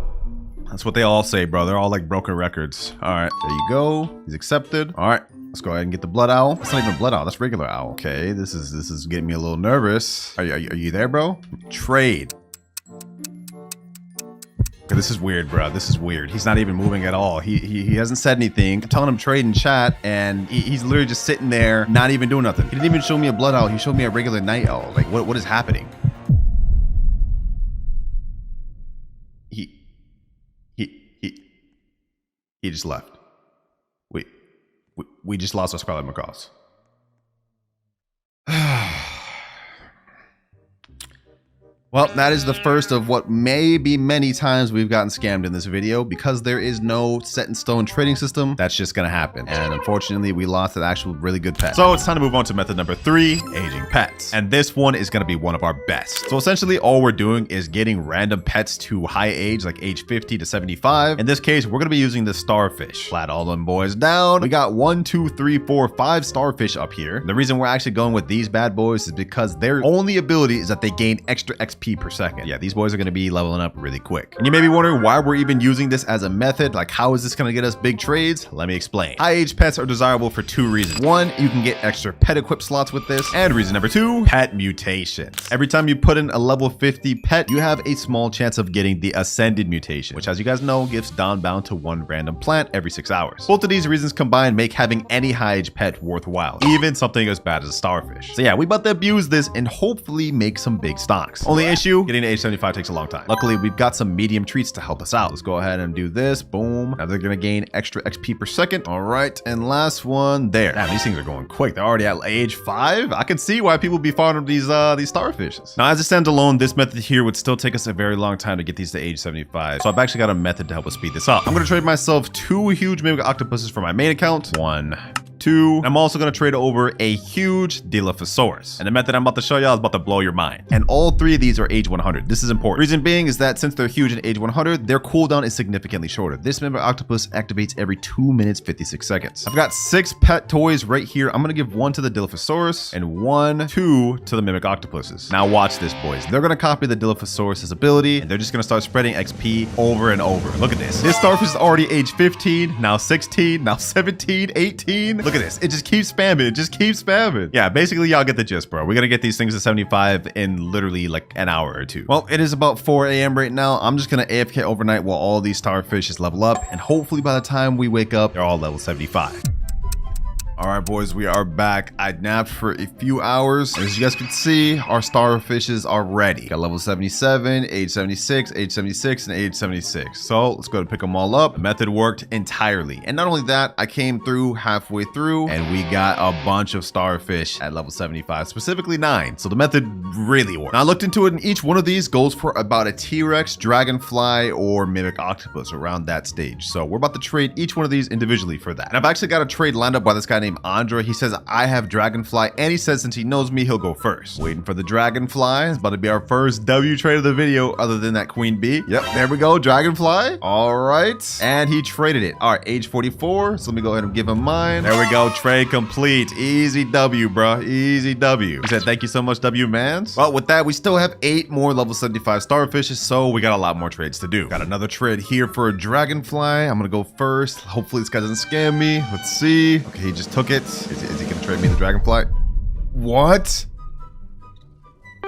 That's what they all say, bro. They're all like broken records. All right, there you go. He's accepted. All right, let's go ahead and get the Blood Owl. That's not even Blood Owl. That's regular owl. Okay, this is getting me a little nervous. Are you there, bro? Trade. Okay, this is weird, bro. This is weird. He's not even moving at all. He hasn't said anything. I'm telling him trade in chat, and he's literally just sitting there, not even doing nothing. He didn't even show me a Blood Owl. He showed me a regular night owl. Like, what is happening? He just left. We just lost our Scarlet Macaws. Well, that is the first of what may be many times we've gotten scammed in this video because there is no set in stone trading system. That's just gonna happen. And unfortunately, we lost an actual really good pet. So it's time to move on to method number 3, aging pets. And this one is gonna be one of our best. So essentially all we're doing is getting random pets to high age, like age 50 to 75. In this case, we're gonna be using the Starfish. Flat all them boys down. We got 1, 2, 3, 4, 5 Starfish up here. And the reason we're actually going with these bad boys is because their only ability is that they gain extra XP per second. Yeah, these boys are going to be leveling up really quick. And you may be wondering why we're even using this as a method. Like, how is this going to get us big trades? Let me explain. High age pets are desirable for 2 reasons. 1, you can get extra pet equip slots with this. And reason number 2, pet mutations. Every time you put in a level 50 pet, you have a small chance of getting the ascended mutation, which as you guys know, gives downbound to 1 random plant every 6 hours. Both of these reasons combined make having any high age pet worthwhile, even something as bad as a Starfish. So yeah, we about to abuse this and hopefully make some big stocks. Only issue, getting to age 75 takes a long time. Luckily, we've got some medium treats to help us out. Let's go ahead and do this. Boom. Now they're gonna gain extra XP per second. All right, and last one there. Damn, these things are going quick. They're already at age 5. I can see why people be farming these starfishes. Now, as it stands alone, this method here would still take us a very long time to get these to age 75. So I've actually got a method to help us speed this up. I'm gonna trade myself 2 huge mimic octopuses for my main account. 1, 2. I'm also going to trade over a huge Dilophosaurus. And the method I'm about to show y'all is about to blow your mind. And all 3 of these are age 100. This is important. Reason being is that since they're huge in age 100, their cooldown is significantly shorter. This mimic octopus activates every 2 minutes, 56 seconds. I've got 6 pet toys right here. I'm going to give 1 to the Dilophosaurus and 1, 2 to the mimic octopuses. Now watch this, boys. They're going to copy the Dilophosaurus' ability, and they're just going to start spreading XP over and over. Look at this. This starfish is already age 15, now 16, now 17, 18. Look at this. It just keeps spamming. It just keeps spamming. Yeah, basically, y'all get the gist, bro. We're gonna get these things to 75 in literally like an hour or 2. Well, it is about 4 a.m. right now. I'm just gonna AFK overnight while all these starfishes level up. And hopefully by the time we wake up, they're all level 75. All right, boys, we are back. I napped for a few hours. As you guys can see, our starfishes are ready. Got level 77, age 76, age 76, and age 76. So let's go to pick them all up. The method worked entirely. And not only that, I came through halfway through and we got a bunch of starfish at level 75, specifically 9. So the method really worked. Now I looked into it, and each one of these goes for about a T-Rex, dragonfly, or mimic octopus around that stage. So we're about to trade each one of these individually for that. And I've actually got a trade lined up by this guy named Andre. He says I have dragonfly, and he says since he knows me, he'll go first. Waiting for the dragonfly. It's about to be our first W trade of the video other than that queen bee. Yep, there we go, dragonfly. All right, and he traded it. All right, age 44. So let me go ahead and give him mine. There we go, trade complete. Easy W, bro, easy W. He said thank you so much, W mans. Well, with that, we still have 8 more level 75 starfishes, so we got a lot more trades to do. Got another trade here for a dragonfly. I'm gonna go first. Hopefully this guy doesn't scam me. Let's see. Okay, he just took it. Is he gonna trade me the dragonfly? What?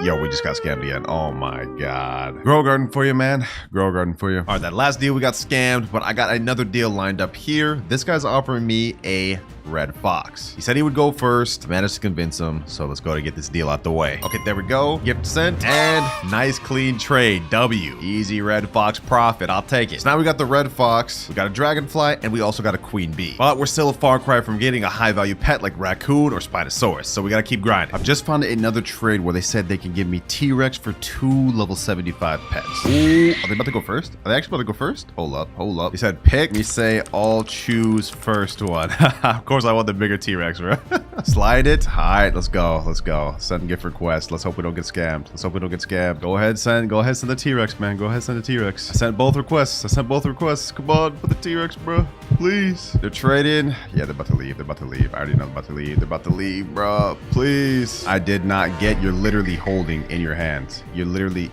Yo, we just got scammed again. Oh my god. Grow garden for you, man. Grow garden for you. All right, that last deal we got scammed, but I got another deal lined up here. This guy's offering me a red fox. He said he would go first. Managed to convince him, so let's go to get this deal out the way. Okay, there we go. Gift sent, and nice clean trade. W. Easy red fox profit. I'll take it. So now we got the red fox, we got a dragonfly, and we also got a queen bee. But we're still a far cry from getting a high value pet like Raccoon or Spinosaurus, so we gotta keep grinding. I've just found another trade where they said they can give me T-Rex for 2 level 75 pets. Ooh, are they about to go first? Are they actually about to go first? Hold up, hold up. He said pick. Me say I'll choose first one. Of course I want the bigger T-Rex, bro. Slide it. All right, let's go. Let's go. Send gift request. Let's hope we don't get scammed. Let's hope we don't get scammed. Go ahead, send the T-Rex, man. Go ahead, send the T-Rex. I sent both requests. Come on, put the T-Rex, bro. Please. They're trading. Yeah, they're about to leave. They're about to leave. I already know they're about to leave. They're about to leave, bro. Please. I did not get. You're literally holding in your hands. You're literally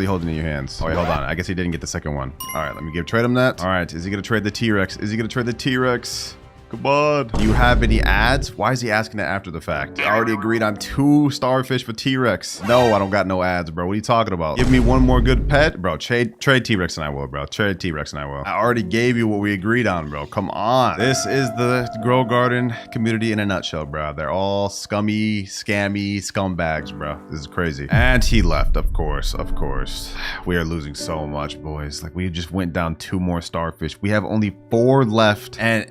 holding in your hands. Oh, wait, hold on. I guess he didn't get the second one. All right, let me trade him that. All right, is he gonna trade the T-Rex? Is he gonna trade the T-Rex? Come on. Do you have any ads? Why is he asking that after the fact? I already agreed on 2 starfish for T-Rex. No, I don't got no ads, bro. What are you talking about? Give me one more good pet? Bro, trade T-Rex and I will, bro. Trade T-Rex and I will. I already gave you what we agreed on, bro. Come on. This is the Grow Garden community in a nutshell, bro. They're all scummy, scammy scumbags, bro. This is crazy. And he left, of course, of course. We are losing so much, boys. Like, we just went down 2 more starfish. We have only 4 left, and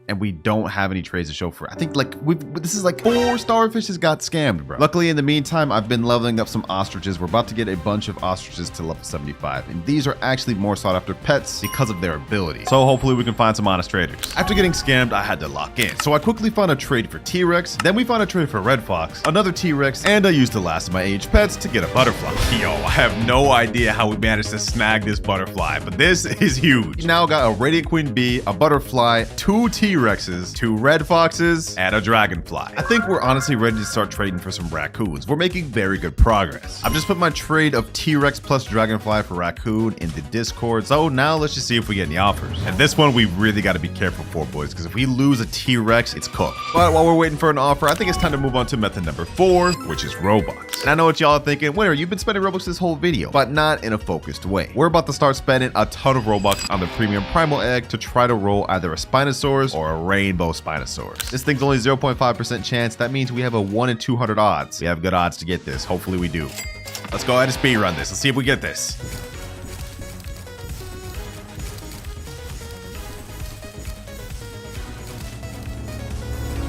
and we don't have any trades to show for it. I think like this is like 4 starfishes got scammed, bro. Luckily, in the meantime, I've been leveling up some ostriches. We're about to get a bunch of ostriches to level 75, and these are actually more sought after pets because of their ability. So hopefully we can find some honest traders. After getting scammed, I had to lock in. So I quickly found a trade for T-Rex, then we found a trade for Red Fox, another T-Rex, and I used the last of my aged pets to get a butterfly. Yo, I have no idea how we managed to snag this butterfly, but this is huge. We now got a Radiant Queen Bee, a butterfly, 2 T-Rexes, 2 Red Foxes, and a dragonfly. I think we're honestly ready to start trading for some raccoons. We're making very good progress. I've just put my trade of T-Rex plus dragonfly for raccoon in the Discord, so now let's just see if we get any offers. And this one we really got to be careful for, boys, because if we lose a T-Rex, it's cooked. But while we're waiting for an offer, I think it's time to move on to method number 4, which is Robux. And I know what y'all are thinking, Winter, you've been spending Robux this whole video, but not in a focused way. We're about to start spending a ton of Robux on the premium primal egg to try to roll either a Spinosaurus or a rainbow Spinosaurus. This thing's only 0.5% chance. That means we have a 1 in 200 odds. We have good odds to get this. Hopefully we do. Let's go ahead and speed run this. Let's see if we get this.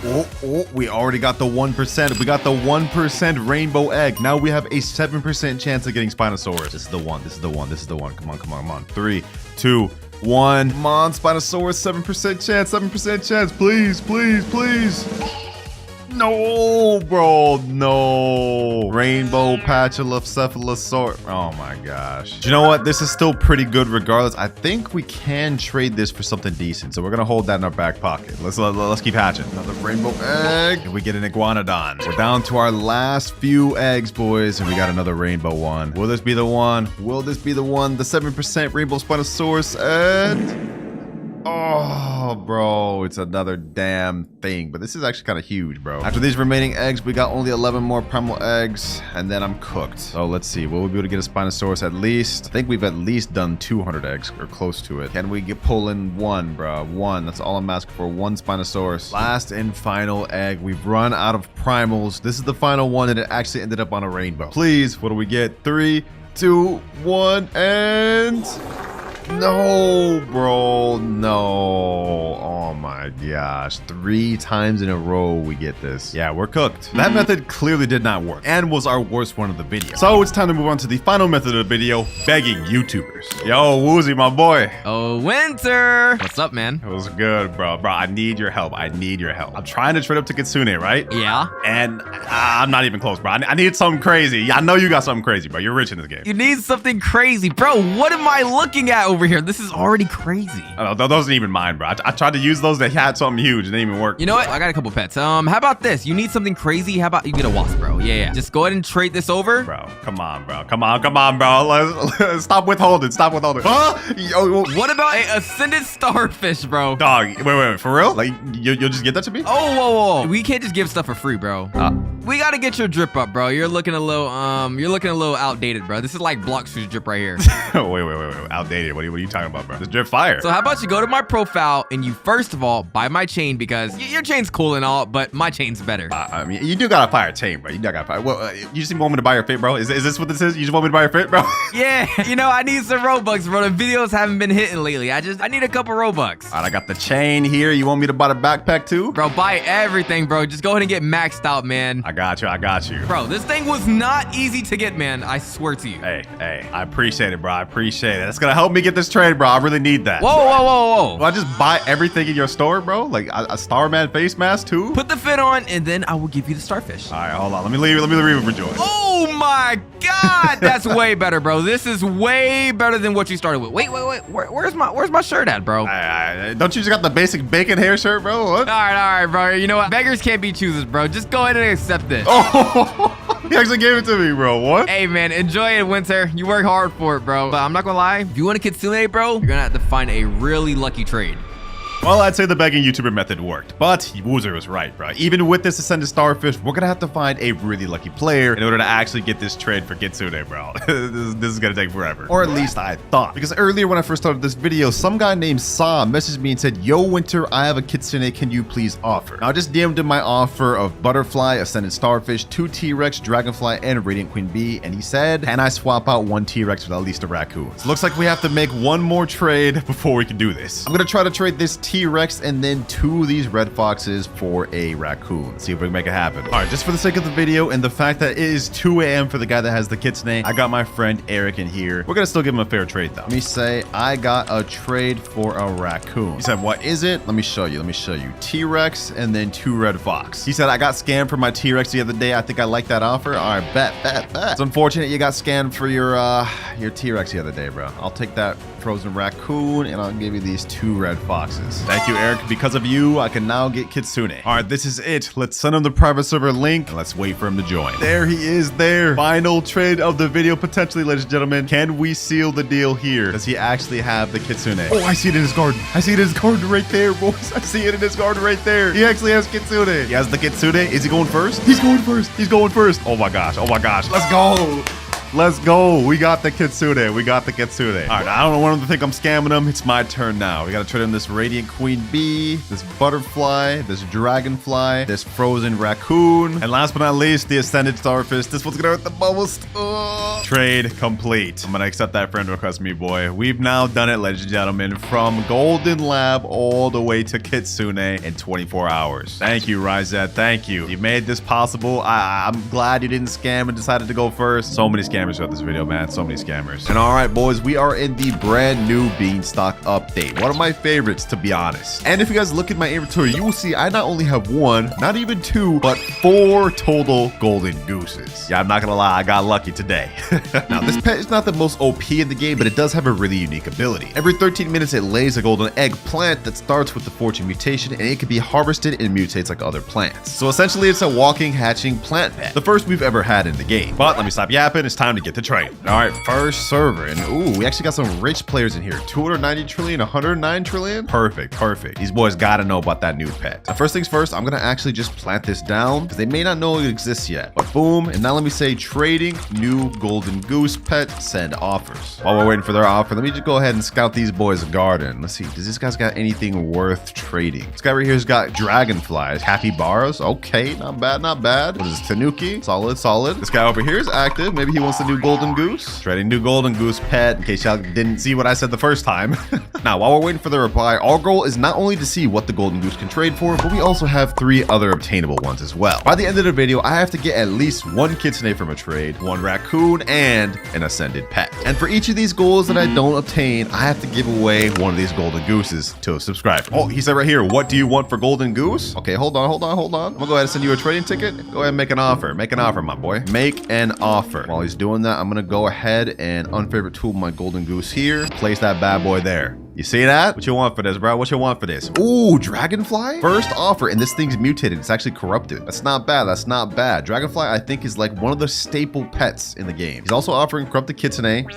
Oh, we already got the 1%. We got the 1% rainbow egg. Now we have a 7% chance of getting Spinosaurus. This is the one. This is the one. This is the one. Come on, come on, come on. 3, 2, 1. Come on, Spinosaurus. 7% chance. 7% chance. Please, please, please. No, bro, no. Rainbow Pachycephalosaurus. Oh my gosh. Do you know what? This is still pretty good regardless. I think we can trade this for something decent. So we're gonna hold that in our back pocket. Let's keep hatching. Another rainbow egg. And we get an iguanodon. We're down to our last few eggs, boys, and we got another rainbow one. Will this be the one? Will this be the one? The 7% rainbow Spinosaurus and... Oh, bro, it's another damn thing. But this is actually kind of huge, bro. After these remaining eggs, we got only 11 more primal eggs, and then I'm cooked. So let's see. Will we be able to get a Spinosaurus at least? I think we've at least done 200 eggs or close to it. Can we pull in 1, bro? 1. That's all I'm asking for. 1 Spinosaurus. Last and final egg. We've run out of primals. This is the final one, and it actually ended up on a rainbow. Please, what do we get? 3, 2, 1, and... No, bro, no. Oh my gosh. 3 times in a row we get this. Yeah, we're cooked. That method clearly did not work and was our worst one of the video. So it's time to move on to the final method of the video, begging YouTubers. Yo, Woozy, my boy. Oh, Winter. What's up, man? It was good, bro. Bro, I need your help. I need your help. I'm trying to trade up to Kitsune, right? Yeah. And I'm not even close, bro. I need something crazy. I know you got something crazy, bro. You're rich in this game. You need something crazy. Bro, what am I looking at over here? This is already crazy. Oh, those ain't even mine, bro. I tried to use those. They had something huge. It didn't even work. You know what? I got a couple pets. How about this? You need something crazy? How about you get a wasp, bro? Yeah. Just go ahead and trade this over. Bro, come on, bro. Come on, bro. Stop withholding. Stop withholding. Huh? Yo. What about a ascended starfish, bro? Dog, wait. For real? Like, you'll just get that to me? Oh, whoa. We can't just give stuff for free, bro. We gotta get your drip up, bro. You're looking a little outdated, bro. This is like Blox's drip right here. wait. Outdated. What are you talking about, bro? This drip fire. So how about you go to my profile and you first of all buy my chain, because your chain's cool and all, but my chain's better. I mean, you do got a fire chain, bro. You do got a fire. Well, you just want me to buy your fit, bro? Is this what this is? You just want me to buy your fit, bro? Yeah. You know, I need some Robux, bro. The videos haven't been hitting lately. I need a couple Robux. All right, I got the chain here. You want me to buy the backpack too? Bro, buy everything, bro. Just go ahead and get maxed out, man. I got you. Bro, this thing was not easy to get, man. I swear to you. Hey, I appreciate it, bro. I appreciate it. That's gonna help me get this trade, bro. I really need that. Whoa. Do I just buy everything in your store, bro? Like a Starman face mask too? Put the fit on, and then I will give you the starfish. All right, hold on. Let me leave it for Joy. Oh my God, that's way better, bro. This is way better than what you started with. Wait. Where's my shirt at, bro? Don't you just got the basic bacon hair shirt, bro? What? All right, bro. You know what? Beggars can't be choosers, bro. Just go ahead and accept this. Oh, he actually gave it to me, bro. What? Hey, man, enjoy it, Winter. You work hard for it, bro. But I'm not gonna lie. If you want a Kitsune, bro, you're gonna have to find a really lucky trade. Well, I'd say the begging YouTuber method wored, but Woozer was right, bro. Even with this ascended starfish, we're gonna have to find a really lucky player in order to actually get this trade for Kitsune, bro. this is gonna take forever. Or at least I thought. Because earlier when I first started this video, some guy named Sa messaged me and said, "Yo, Winter, I have a Kitsune, can you please offer?" Now, I just DM'd him my offer of butterfly, ascended starfish, 2 T-Rex, dragonfly, and a radiant queen bee, and he said, "Can I swap out 1 T-Rex with at least a raccoon?" So looks like we have to make one more trade before we can do this. I'm gonna try to trade this T-Rex, and then 2 of these red foxes for a raccoon. Let's see if we can make it happen. All right, just for the sake of the video and the fact that it is 2 a.m. for the guy that has the Kitsune, I got my friend Eric in here. We're gonna still give him a fair trade though. Let me say I got a trade for a raccoon. He said, what is it? Let me show you. T-Rex and then 2 red fox. He said, I got scammed for my T-Rex the other day. I think I like that offer. All right, bet. It's unfortunate you got scammed for your T-Rex the other day, bro. I'll take that frozen raccoon and I'll give you these 2 red foxes. Thank you, Eric. Because of you, I can now get Kitsune. All right, this is it. Let's send him the private server link and let's wait for him to join. There he is there. Final trade of the video, potentially, ladies and gentlemen. Can we seal the deal here? Does he actually have the Kitsune? Oh, I see it in his garden. I see it in his garden right there, boys. I see it in his garden right there. He actually has Kitsune. He has the Kitsune. Is he going first? He's going first. He's going first. Oh my gosh. Let's go. Let's go. We got the Kitsune. All right, I don't want him to think I'm scamming him. It's my turn now. We got to trade him this Radiant Queen Bee, this Butterfly, this Dragonfly, this Frozen Raccoon, and last but not least, the Ascended Starfish. This one's going to hurt the most. Trade complete. I'm going to accept that friend request, me boy. We've now done it, ladies and gentlemen, from Golden Lab all the way to Kitsune in 24 hours. Thank you, Ryzet. Thank you. You made this possible. I'm glad you didn't scam and decided to go first. So many scammers throughout this video, man. So many scammers. And all right, boys, we are in the brand new Beanstalk update. One of my favorites, to be honest. And if you guys look at my inventory, you will see I not only have 1, not even 2, but 4 total golden gooses. Yeah, I'm not gonna lie, I got lucky today. Now, this pet is not the most OP in the game, but it does have a really unique ability. Every 13 minutes, it lays a golden egg plant that starts with the fortune mutation, and it can be harvested and mutates like other plants. So essentially, it's a walking, hatching plant pet. The first we've ever had in the game. But let me stop yapping. It's time to get the trade. All right, first server. And ooh, we actually got some rich players in here. 290 trillion, 109 trillion. Perfect. These boys gotta know about that new pet. Now, first things first, I'm gonna actually just plant this down because they may not know it exists yet. But boom, and now let me say trading new golden goose pet, send offers. While we're waiting for their offer, let me just go ahead and scout these boys' garden. Let's see, does this guy's got anything worth trading? This guy right here's got dragonflies, capybaras. Okay, not bad. What is this, tanuki? Solid. This guy over here is active. Maybe he wants a new golden goose. Trading new golden goose pet, in case y'all didn't see what I said the first time. Now, while we're waiting for the reply, our goal is not only to see what the golden goose can trade for, but we also have 3 other obtainable ones as well. By the end of the video, I have to get at least 1 Kitsune from a trade, 1 raccoon, and an ascended pet. And for each of these goals that I don't obtain, I have to give away 1 of these golden gooses to a subscriber. Oh, he said right here, what do you want for golden goose? Okay, hold on. I'm gonna go ahead and send you a trading ticket. Go ahead and make an offer. Make an offer, my boy. Make an offer. While he's doing that, I'm gonna go ahead and unfavorite tool my golden goose here. Place that bad boy there. You see that? What you want for this, bro? What you want for this? Ooh, dragonfly? First offer, and this thing's mutated. It's actually corrupted. That's not bad. Dragonfly, I think, is like one of the staple pets in the game. He's also offering corrupted Kitsune.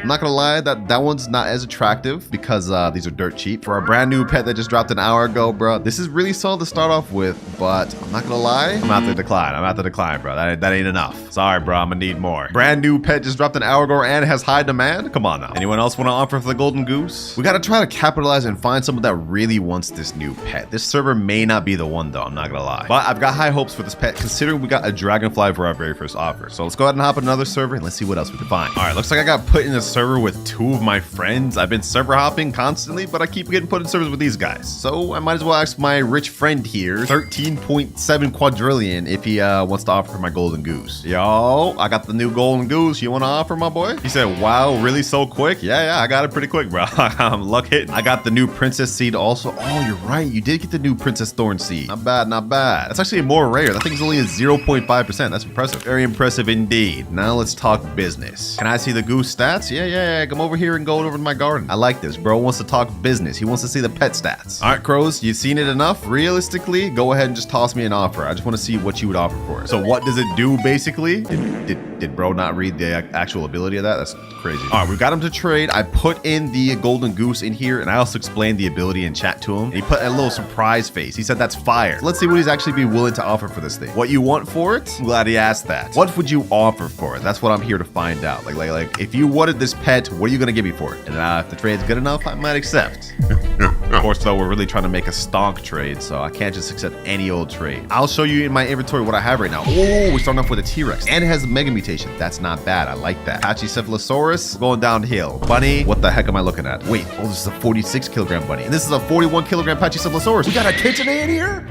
I'm not gonna lie, that one's not as attractive because these are dirt cheap. For a brand new pet that just dropped an hour ago, bro, this is really solid to start off with, but I'm not gonna lie, I'm at the decline, bro. That ain't enough. Sorry, bro, I'm gonna need more. Brand new pet just dropped an hour ago and has high demand? Come on now. Anyone else want to offer for the golden goose? We gotta try to capitalize and find someone that really wants this new pet. This server may not be the one though, I'm not gonna lie. But I've got high hopes for this pet considering we got a dragonfly for our very first offer. So let's go ahead and hop on another server and let's see what else we can find. All right, looks like I got put in a server with 2 of my friends. I've been server hopping constantly, but I keep getting put in servers with these guys. So I might as well ask my rich friend here, 13.7 quadrillion, if he wants to offer my golden goose. Yo, I got the new golden goose. You want to offer, my boy? He said, wow, really so quick? Yeah, I got it pretty quick, bro. I'm luck hitting. I got the new princess seed also. Oh, you're right. You did get the new princess thorn seed. Not bad. That's actually more rare. That thing's only a 0.5%. That's impressive. Very impressive indeed. Now let's talk business. Can I see the goose stats? Yeah. Come over here and go over to my garden. I like this. Bro wants to talk business. He wants to see the pet stats. All right, crows, you've seen it enough. Realistically, go ahead and just toss me an offer. I just want to see what you would offer for it. So what does it do basically? Did bro not read the actual ability of that? That's crazy. All right, we got him to trade. I put in the golden goose in here and I also explained the ability in chat to him. And he put a little surprise face. He said that's fire. So let's see what he's actually be willing to offer for this thing. What you want for it? I'm glad he asked that. What would you offer for it? That's what I'm here to find out. Like if you wanted this pet, what are you gonna give me for it? And if the trade's good enough, I might accept. Of course, though, we're really trying to make a stonk trade, so I can't just accept any old trade. I'll show you in my inventory what I have right now. Oh, we're starting off with a T-Rex, and it has a mega mutation. That's not bad. I like that. Pachycephalosaurus, going downhill. Bunny, what the heck am I looking at? Wait, oh, this is a 46 kilogram bunny, and this is a 41 kilogram Pachycephalosaurus. We got a Kitsune in here?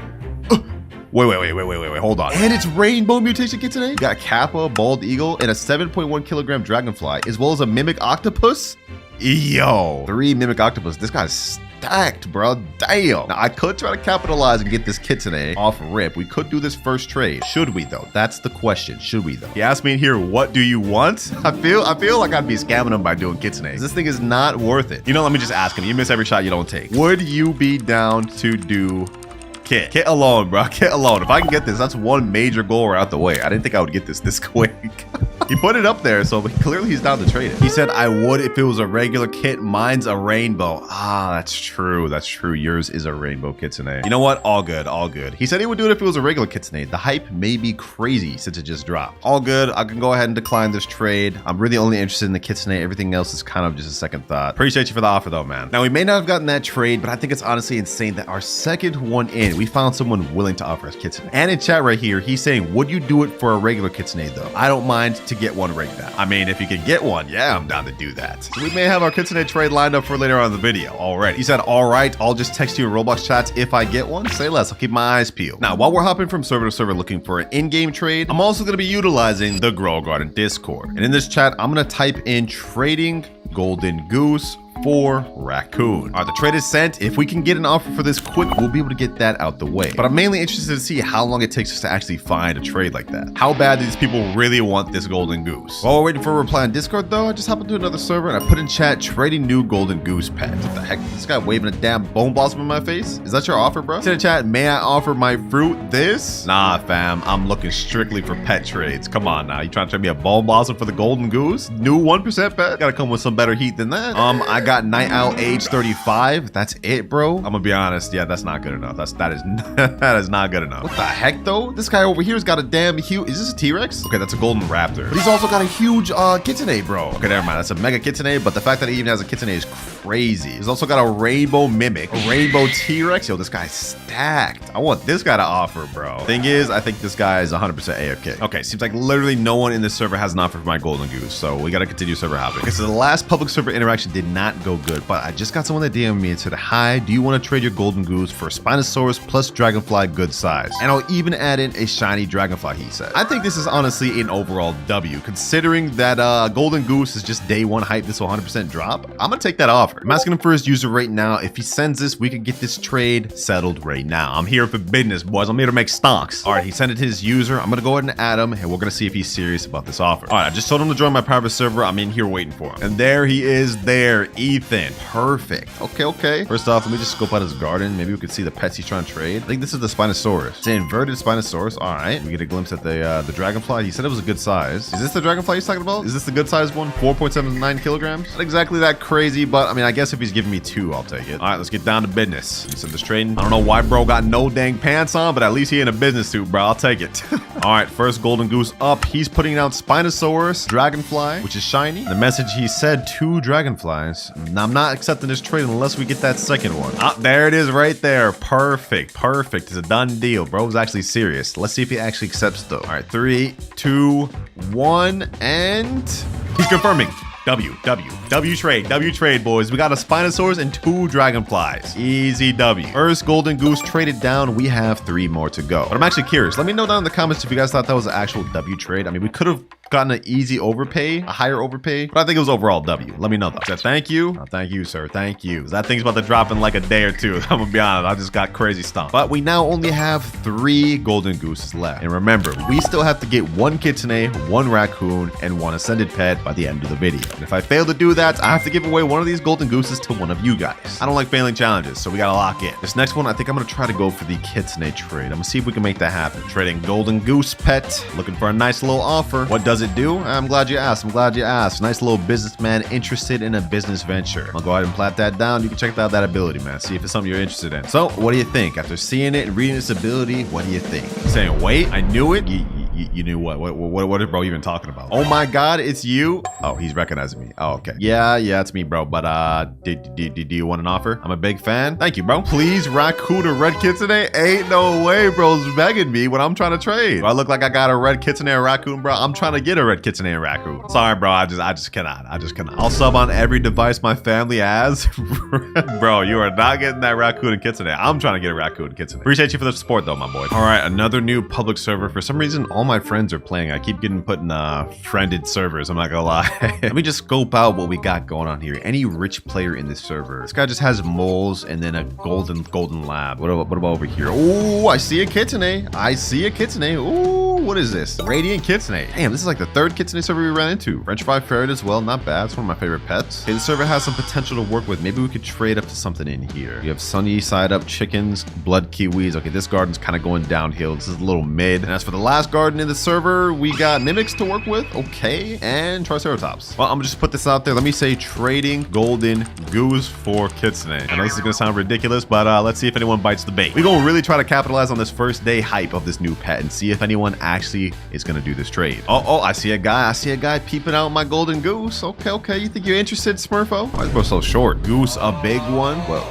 Wait, hold on. And it's rainbow mutation Kitsune? We got a Kappa, bald eagle, and a 7.1 kilogram dragonfly, as well as a mimic octopus. Yo, 3 mimic octopus. This guy's stacked, bro. Damn. Now, I could try to capitalize and get this Kitsune off rip. We could do this first trade. Should we, though? That's the question. Should we, though? He asked me in here, what do you want? I feel like I'd be scamming him by doing Kitsune. This thing is not worth it. You know, let me just ask him. You miss every shot you don't take. Would you be down to do Kit? Kit alone, bro. Kit alone. If I can get this, that's one major goal right out the way. I didn't think I would get this quick. He put it up there, so clearly he's down to trade it. He said, I would if it was a regular kit. Mine's a rainbow. Ah, that's true. That's true. Yours is a rainbow Kitsune. You know what? All good. All good. He said he would do it if it was a regular Kitsune. The hype may be crazy since it just dropped. All good. I can go ahead and decline this trade. I'm really only interested in the Kitsune. Everything else is kind of just a second thought. Appreciate you for the offer, though, man. Now, we may not have gotten that trade, but I think it's honestly insane that our second one in, we found someone willing to offer us Kitsune. And in chat right here, he's saying, would you do it for a regular Kitsune, though? I don't mind to get one right now. I mean, if you can get one, yeah, I'm down to do that. So we may have our Kitsune trade lined up for later on in the video. All right. He said, all right, I'll just text you in Roblox chats if I get one. Say less. I'll keep my eyes peeled. Now, while we're hopping from server to server looking for an in-game trade, I'm also going to be utilizing the Grow Garden Discord. And in this chat, I'm going to type in trading golden goose for Raccoon. All right, the trade is sent. If we can get an offer for this quick, we'll be able to get that out the way. But I'm mainly interested to see how long it takes us to actually find a trade like that. How bad do these people really want this golden goose? While we're waiting for a reply on Discord, though, I just happened to another server and I put in chat trading new golden goose pet. What the heck? This guy waving a damn bone blossom in my face? Is that your offer, bro? Said in chat, may I offer my fruit this? Nah, fam. I'm looking strictly for pet trades. Come on now. You trying to trade me a bone blossom for the golden goose? New 1% pet? Gotta come with some better heat than that. I got Night Owl age 35. That's it, bro. I'm gonna be honest. Yeah, that's not good enough. That is not good enough. What the heck, though? This guy over here's got a damn huge. Is this a T-Rex? Okay, that's a golden raptor. But he's also got a huge Kitsune, bro. Okay, never mind. That's a mega Kitsune. But the fact that he even has a Kitsune is crazy. He's also got a rainbow mimic, a rainbow T-Rex. Yo, this guy's stacked. I want this guy to offer, bro. Thing is, I think this guy is 100% AFK. Okay, seems like literally no one in this server has an offer for my golden goose. So we gotta continue server hopping. Okay, so the last public server interaction did not go good. But I just got someone that DM'd me and said, hi, do you want to trade your golden goose for Spinosaurus plus dragonfly good size? And I'll even add in a shiny dragonfly, he said. I think this is honestly an overall W, considering that golden goose is just day one hype. This will 100% drop. I'm gonna take that offer. I'm asking him for his user right now. If he sends this, we could get this trade settled right now. I'm here for business, boys. I'm here to make stocks. All right, he sent it to his user. I'm gonna go ahead and add him, and we're gonna see if he's serious about this offer. All right, I just told him to join my private server. I'm in here waiting for him. And there he is there, Ethan. Perfect. Okay. First off, let me just scope out his garden. Maybe we could see the pets he's trying to trade. I think this is the Spinosaurus. It's an inverted Spinosaurus. All right. We get a glimpse at the dragonfly. He said it was a good size. Is this the dragonfly he's talking about? Is this the good size one? 4.79 kilograms? Not exactly that crazy, but I mean, I guess if he's giving me 2, I'll take it. All right, let's get down to business. He said this trading. I don't know why bro got no dang pants on, but at least he in a business suit, bro. I'll take it. All right, first golden goose up. He's putting out Spinosaurus, dragonfly, which is shiny. The message he said 2 dragonflies. Now, I'm not accepting this trade unless we get that second one. Ah, there it is right there. Perfect. It's a done deal. Bro's actually serious. Let's see if he actually accepts though. All right, 3, 2, 1, and he's confirming. W trade, boys. We got a Spinosaurus and 2 dragonflies. Easy W. First golden goose traded down. We have 3 more to go. But I'm actually curious. Let me know down in the comments if you guys thought that was an actual W trade. I mean, we could have gotten an easy overpay, a higher overpay, but I think it was overall W. Let me know though. So thank you. Oh, thank you, sir. Thank you. That thing's about to drop in like a day or 2. I'm gonna be honest. I just got crazy stumped. But we now only have 3 golden gooses left. And remember, we still have to get 1 Kitsune, 1 Raccoon, and 1 Ascended pet by the end of the video. And if I fail to do that, I have to give away one of these golden gooses to one of you guys. I don't like failing challenges, so we gotta lock in. This next one, I think I'm gonna try to go for the Kitsune trade. I'm gonna see if we can make that happen. Trading golden goose pet, looking for a nice little offer. What does it do? I'm glad you asked. Nice little businessman interested in a business venture. I'll go ahead and plat that down. You can check out that ability, man. See if it's something you're interested in. So, what do you think? After seeing it and reading this ability, what do you think? Saying, wait, I knew it. You knew what? What is bro even talking about? Oh my God, it's you. Oh, he's recognizing me. Oh, okay. Yeah, it's me, bro. But do you want an offer? I'm a big fan. Thank you, bro. Please, Raccoon or red Kitsune? Ain't no way, bro's begging me when I'm trying to trade. Do I look like I got a red Kitsune and Raccoon, bro? I'm trying to get a red Kitsune and Raccoon. Sorry, bro. I just cannot. I'll sub on every device my family has. Bro, you are not getting that Raccoon and Kitsune. I'm trying to get a Raccoon and Kitsune. Appreciate you for the support, though, my boy. All right, another new public server. For some reason, all my friends are playing. I keep getting put in friended servers. I'm not gonna lie. Let me just scope out what we got going on here. Any rich player in this server? This guy just has moles and then a golden lab. What about over here? Oh, I see a Kitsune. Ooh, what is this? Radiant Kitsune. Damn, this is like the third Kitsune server we ran into. French fry ferret as well. Not bad. It's one of my favorite pets. Okay, the server has some potential to work with. Maybe we could trade up to something in here. We have sunny side up chickens, blood kiwis. Okay, this garden's kind of going downhill. This is a little mid. And as for the last garden in the server, we got mimics to work with. Okay, and triceratops. Well, I'm gonna just put this out there. Let me say trading golden goose for Kitsune. I know this is gonna sound ridiculous, but let's see if anyone bites the bait. We're gonna really try to capitalize on this first day hype of this new pet and see if anyone actually is gonna do this trade. Oh, I see a guy peeping out my golden goose. Okay. You think you're interested, Smurfo? Why is bro so short? Goose, a big one? Well,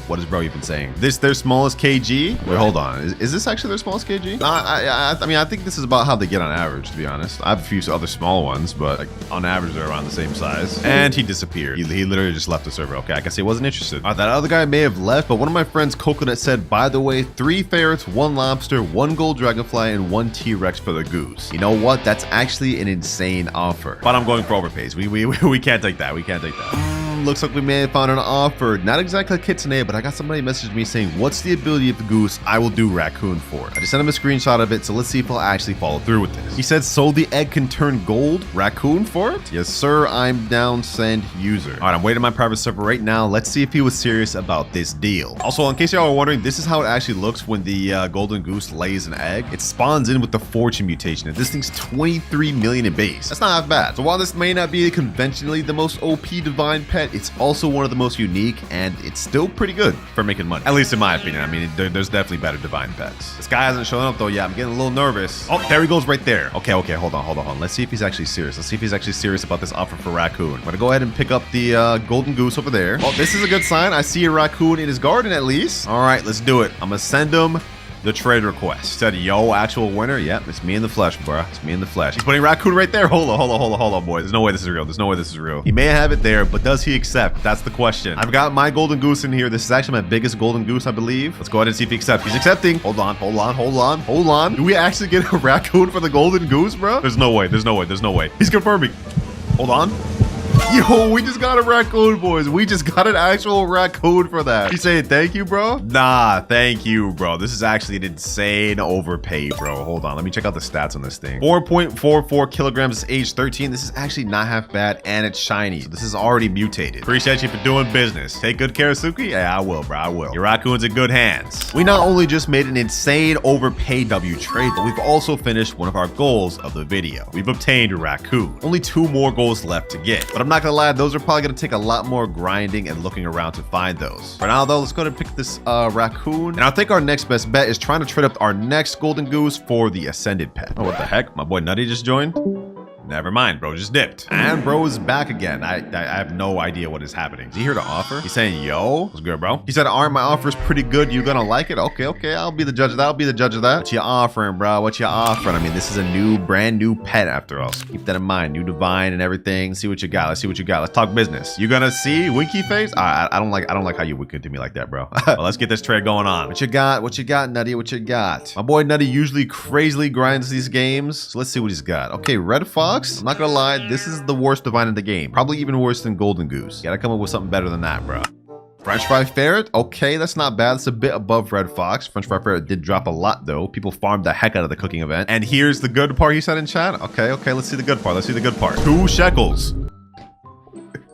what is bro even saying? This their smallest kg? Wait, hold on. Is this actually their smallest kg? I mean, I think this is about how they get on average, to be honest. I have a few other small ones, but like on average, they're around the same size. And he disappeared. He literally just left the server. Okay, I guess he wasn't interested. That other guy may have left, but one of my friends, Coconut, said, by the way, 3 ferrets, 1 lobster, 1 gold dragonfly, and 1 T-Rex for the goose. You know what? That's actually an insane offer. But I'm going for overpays. We can't take that. We can't take that. Looks like we may have found an offer. Not exactly Kitsune, but I got somebody messaged me saying, what's the ability of the goose? I will do Raccoon for it. I just sent him a screenshot of it, so let's see if he'll actually follow through with this. He said, so the egg can turn gold? Raccoon for it? Yes, sir. I'm down. Send user. All right, I'm waiting on my private server right now. Let's see if he was serious about this deal. Also, in case y'all are wondering, this is how it actually looks when the golden goose lays an egg. It spawns in with the fortune mutation, and this thing's 23 million in base. That's not half bad. So while this may not be conventionally the most OP divine pet, it's also one of the most unique, and it's still pretty good for making money. At least in my opinion. I mean, there's definitely better divine pets. This guy hasn't shown up though yet. I'm getting a little nervous. Oh, there he goes right there. Okay, hold on. Let's see if he's actually serious. Let's see if he's actually serious about this offer for Raccoon. I'm gonna go ahead and pick up the golden goose over there. Oh, this is a good sign. I see a Raccoon in his garden at least. All right, let's do it. I'm gonna send him the trade request. Said, yo, actual winner. Yep, it's me in the flesh, bro. It's me in the flesh. He's putting Raccoon right there. Hold on, boy. There's no way this is real. He may have it there, but does he accept? That's the question. I've got my golden goose in here. This is actually my biggest golden goose, I believe. Let's go ahead and see if he accepts. He's accepting. Hold on. Do we actually get a Raccoon for the golden goose, bro? There's no way. He's confirming. Hold on. Yo, we just got a Raccoon, boys. We just got an actual Raccoon for that. You saying thank you, bro? Nah, thank you, bro. This is actually an insane overpay, bro. Hold on. Let me check out the stats on this thing. 4.44 kilograms, age 13. This is actually not half bad, and it's shiny. So this is already mutated. Appreciate you for doing business. Take good care of Suki? Yeah, I will, bro. I will. Your Raccoon's in good hands. We not only just made an insane overpay W trade, but we've also finished one of our goals of the video. We've obtained a Raccoon. Only 2 more goals left to get, but I'm not gonna lie, those are probably gonna take a lot more grinding and looking around to find those. For now though, let's go ahead and pick this Raccoon. And I think our next best bet is trying to trade up our next golden goose for the ascended pet. Oh, what the heck? My boy Nutty just joined? Never mind, bro just dipped. And bro is back again. I have no idea what is happening. Is he here to offer? He's saying, yo, what's good, bro? He said, aren't my offers pretty good? You gonna like it? Okay, I'll be the judge of that. What you offering, bro? What you offering? I mean, this is a brand new pet after all. So keep that in mind. New divine and everything. See what you got. Let's talk business. You gonna see winky face? I don't like how you wink to me like that, bro. Well, let's get this trade going on. What you got, Nutty? What you got? My boy Nutty usually crazily grinds these games. So let's see what he's got. Okay, Red Fox. I'm not gonna lie, this is the worst divine in the game. Probably even worse than Golden Goose. Gotta come up with something better than that, bro. French fry ferret. Okay, that's not bad. It's a bit above Red Fox. French fry ferret did drop a lot though. People farmed the heck out of the cooking event. And here's the good part he said in chat. Okay, let's see the good part. 2 shekels.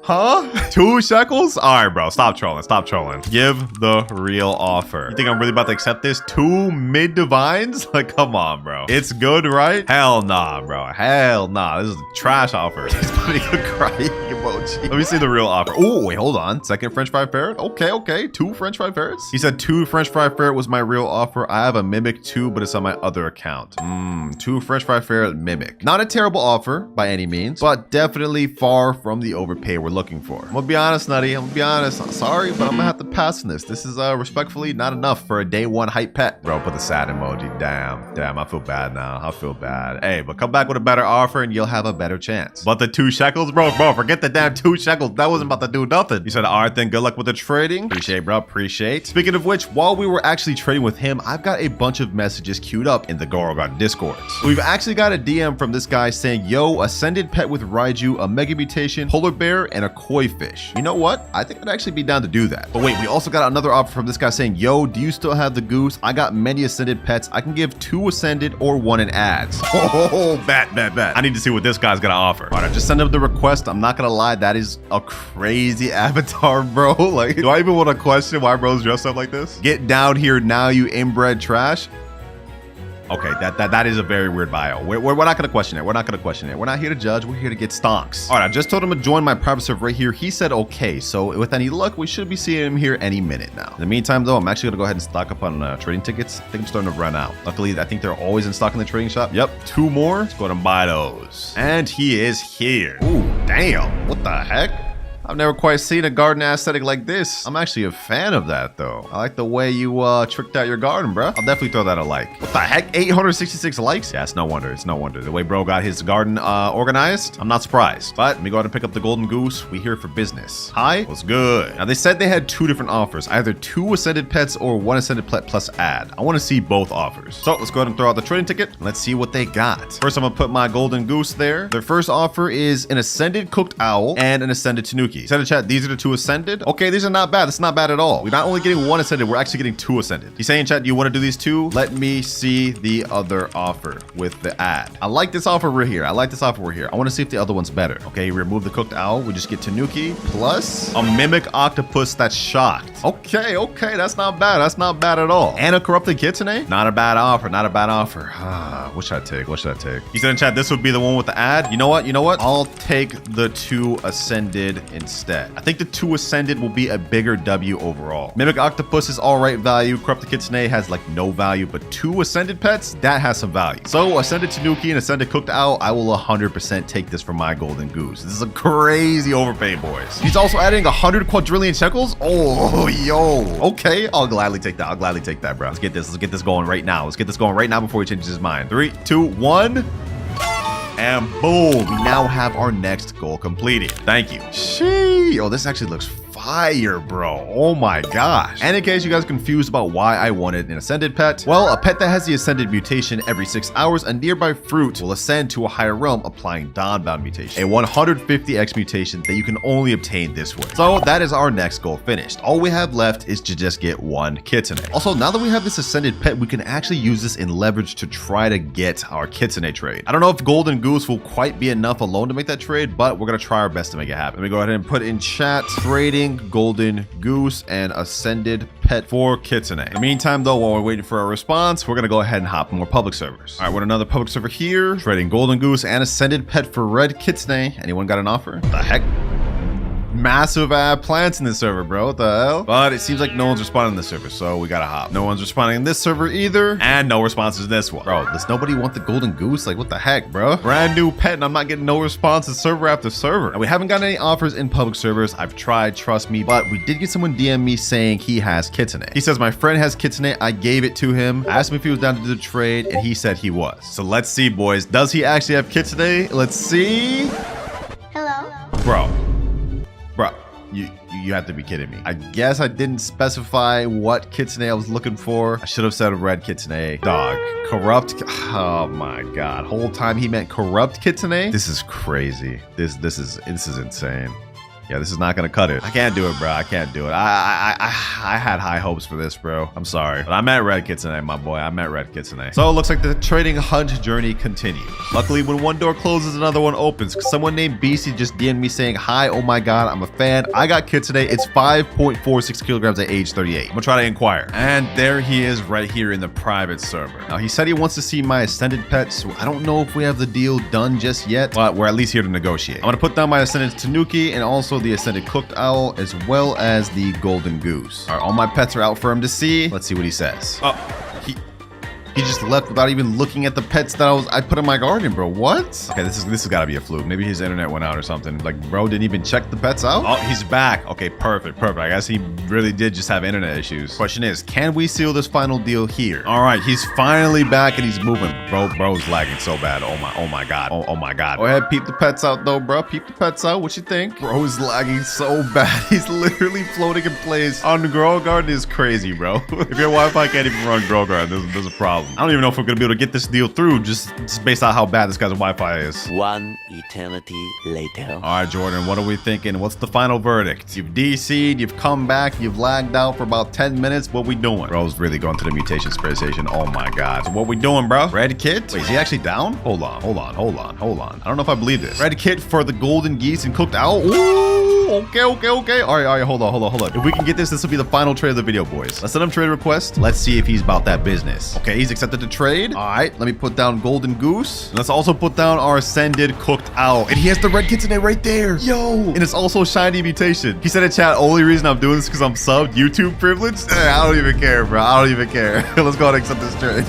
Huh? 2 shekels? All right, bro. Stop trolling. Stop trolling. Give the real offer. You think I'm really about to accept this? 2 mid-divines? Like, come on, bro. It's good, right? Hell nah, bro. Hell nah. This is a trash offer. He's putting a crying emoji. Let me see the real offer. Oh, wait, hold on. Second French fry ferret? Okay, okay. 2 French fry ferrets? He said 2 French fry ferret was my real offer. I have a mimic too, but it's on my other account. 2 French fry ferret mimic. Not a terrible offer by any means, but definitely far from the overpay we're looking for. I'm gonna be honest, Nutty. I'm gonna be honest. I'm sorry, but I'm gonna have to pass on this. This is respectfully not enough for a day 1 hype pet. Bro, put the sad emoji. Damn, I feel bad now. I feel bad. Hey, but come back with a better offer and you'll have a better chance. But the 2 shekels, bro, forget the damn 2 shekels. That wasn't about to do nothing. You said, all right, then good luck with the trading. Appreciate, bro. Appreciate. Speaking of which, while we were actually trading with him, I've got a bunch of messages queued up in the Gorgon Discord. We've actually got a DM from this guy saying, yo, ascended pet with Raiju, a mega mutation, polar bear, and a koi fish. You know what? I think I'd actually be down to do that. But wait, we also got another offer from this guy saying, yo, do you still have the goose? I got many ascended pets. I can give 2 ascended or 1 in ads. Oh, bet. I need to see what this guy's gonna offer. All right, I just send him the request. I'm not gonna lie, that is a crazy avatar, bro. Like, do I even want to question why bro's dressed up like this? Get down here now, you inbred trash. Okay, that is a very weird bio. We're not gonna question it. We're not gonna question it. We're not here to judge. We're here to get stonks. All right, I just told him to join my private server right here. He said okay. So with any luck, we should be seeing him here any minute now. In the meantime, though, I'm actually gonna go ahead and stock up on trading tickets. I think I'm starting to run out. Luckily, I think they're always in stock in the trading shop. Yep, 2 more. Let's go ahead and buy those. And he is here. Ooh, damn. What the heck? I've never quite seen a garden aesthetic like this. I'm actually a fan of that, though. I like the way you tricked out your garden, bro. I'll definitely throw that a like. What the heck? 866 likes? Yeah, it's no wonder. It's no wonder. The way bro got his garden organized, I'm not surprised. But let me go ahead and pick up the golden goose. We here for business. Hi, what's good? Now, they said they had 2 different offers, either 2 ascended pets or 1 ascended pet plus ad. I want to see both offers. So let's go ahead and throw out the trading ticket. Let's see what they got. First, I'm gonna put my golden goose there. Their first offer is an ascended cooked owl and an ascended tanuki. Said in chat, these are the 2 ascended. Okay, these are not bad. That's not bad at all. We're not only getting 1 ascended, we're actually getting 2 ascended. He's saying, chat, do you want to do these 2? Let me see the other offer with the ad. I like this offer right here. I want to see if the other one's better. Okay, remove the cooked owl. We just get tanuki plus a mimic octopus that's shocked. Okay, that's not bad. That's not bad at all. And a corrupted kitsune? Not a bad offer. What should I take? He said in chat, this would be the one with the ad. You know what? I'll take the 2 ascended instead. I think the 2 ascended will be a bigger W overall. Mimic octopus is all right value. Corrupted kitsune has like no value, but 2 ascended pets, that has some value. So ascended tanuki and ascended cooked owl, I will 100% take this for my golden goose. This is a crazy overpay, boys. He's also adding 100 quadrillion shekels. Oh, yo. Okay, I'll gladly take that, bro. Let's get this going right now. Before he changes his mind. 3, 2, 1. And boom, we now have our next goal completed. Thank you. Sheesh. Oh, this actually looks fire, bro. Oh my gosh. And in case you guys are confused about why I wanted an ascended pet, well, a pet that has the ascended mutation every 6 hours, a nearby fruit will ascend to a higher realm, applying dawnbound mutation, a 150x mutation that you can only obtain this way. So that is our next goal finished. All we have left is to just get 1 kitsune. Also, now that we have this ascended pet, we can actually use this in leverage to try to get our kitsune trade. I don't know if golden goose will quite be enough alone to make that trade, but we're gonna try our best to make it happen. Let me go ahead and put in chat trading golden goose and ascended pet for kitsune. In the meantime, though, while we're waiting for our response, we're gonna go ahead and hop in more public servers. All right, we're in another public server here, trading golden goose and ascended pet for red kitsune. Anyone got an offer? What the heck? Massive plants in this server, bro. What the hell? But it seems like no one's responding in this server, so we gotta hop. No one's responding in this server either, and no responses in this one. Bro, does nobody want the golden goose? Like, what the heck, bro? Brand new pet, and I'm not getting no responses server after server. And we haven't gotten any offers in public servers. I've tried, trust me, but we did get someone DM me saying he has kitsune. He says, my friend has kitsune. I gave it to him. I asked him if he was down to do the trade, and he said he was. So let's see, boys. Does he actually have kitsune? Let's see. Hello? Bro. You have to be kidding me. I guess I didn't specify what kitsune I was looking for. I should have said red kitsune. Dog. Corrupt. Oh my god. Whole time he meant corrupt kitsune. This is crazy. This is insane. Yeah, this is not gonna cut it. I can't do it, bro. I can't do it. I had high hopes for this, bro. I'm sorry, but I met Red Kitsune, my boy. I met Red Kitsune. So it looks like the trading hunt journey continues. Luckily, when one door closes, another one opens. Someone named Beastie just DM'd me saying, "Hi, oh my god, I'm a fan. I got Kitsune. It's 5.46 kilograms at age 38. I'm gonna try to inquire." And there he is, right here in the private server. Now he said he wants to see my ascended pet, so I don't know if we have the deal done just yet, but we're at least here to negotiate. I'm gonna put down my ascended Tanuki and also the ascended cooked owl, as well as the golden goose. All right, all my pets are out for him to see. Let's see what he says. Oh, he just left without even looking at the pets that I put in my garden, bro. What? Okay, this has got to be a fluke. Maybe his internet went out or something. Like, bro didn't even check the pets out. Oh, he's back. Okay, perfect. I guess he really did just have internet issues. Question is, can we seal this final deal here? All right, he's finally back and he's moving. Bro's lagging so bad. Oh my god. Oh my god. Go ahead, peep the pets out though, bro. Peep the pets out. What you think? Bro is lagging so bad. He's literally floating in place on the Grow Garden. Is crazy, bro. If your Wi-Fi can't even run Grow Garden, there's a problem. I don't even know if we're gonna be able to get this deal through just based on how bad this guy's Wi-Fi is. One eternity later. All right, Jordan, what are we thinking? What's the final verdict? You've DC'd, you've come back, you've lagged out for about 10 minutes. What we doing? Bro's really going to the mutation spray station. Oh my god. So what we doing, bro? Red Kit? Wait, is he actually down? Hold on. I don't know if I believe this. Red Kit for the golden geese and cooked owl. Ooh, okay. All right, hold on. If we can get this will be the final trade of the video, boys. Let's send him trade request. Let's see if he's about that business. Okay, he's accepted the trade. All right, let me put down golden goose. And let's also put down our ascended cooked owl. And he has the red kitsune right there. Yo. And it's also shiny mutation. He said in chat, only reason I'm doing this is because I'm subbed, YouTube privileged. I don't even care, bro. I don't even care. Let's go ahead and accept this trade.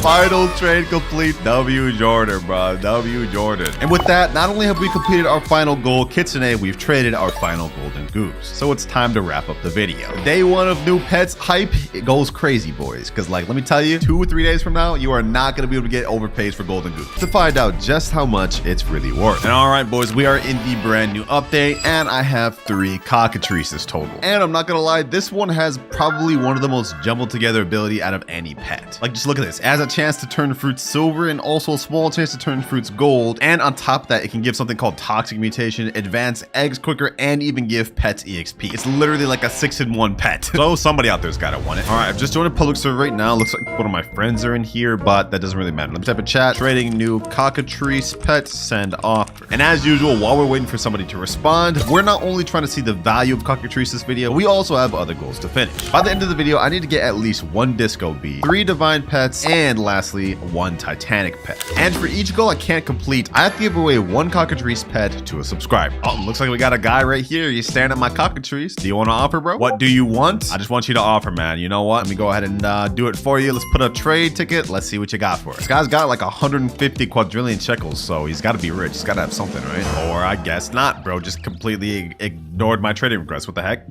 Final trade complete. W Jordan, bro. W Jordan. And with that, not only have we completed our final goal, Kitsune, we've traded our final golden goose. So it's time to wrap up the video. Day one of new pets hype, it goes crazy, boys. Because, like, let me tell you, 2 or 3 days from now, you are not going to be able to get overpaid for golden goose to find out just how much it's really worth. And all right, boys, we are in the brand new update, and I have 3 cockatrices total. And I'm not going to lie, this one has probably one of the most jumbled together ability out of any pet. Like, just look at this. It has a chance to turn fruits silver and also a small chance to turn fruits gold. And on top of that, it can give something called toxic mutation, advance eggs quicker, and even give pets EXP. It's literally like a 6-in-1 pet. So somebody out there's gotta want it. All right, I've just joined a public server right now. Looks like one of my friends are in here, but that doesn't really matter. Let me type a chat. Trading new cockatrice pet, send offer. And as usual, while we're waiting for somebody to respond, we're not only trying to see the value of cockatrice this video, we also have other goals to finish. By the end of the video, I need to get at least 1 disco bead, 3 divine pets, and lastly, 1 titanic pet. And for each goal I can't complete, I have to give away 1 cockatrice pet to a subscriber. Oh, looks like we got a guy right here. He's staring at my cockatrice. Do you want to offer, bro? What do you want? I just want you to offer, man. You know what? Let me go ahead and do it for you. Let's put a trade ticket. Let's see what you got for us. This guy's got like 150 quadrillion shekels, so he's got to be rich. He's got to have something, right? Or I guess not, bro. Just completely ignored my trading request. What the heck?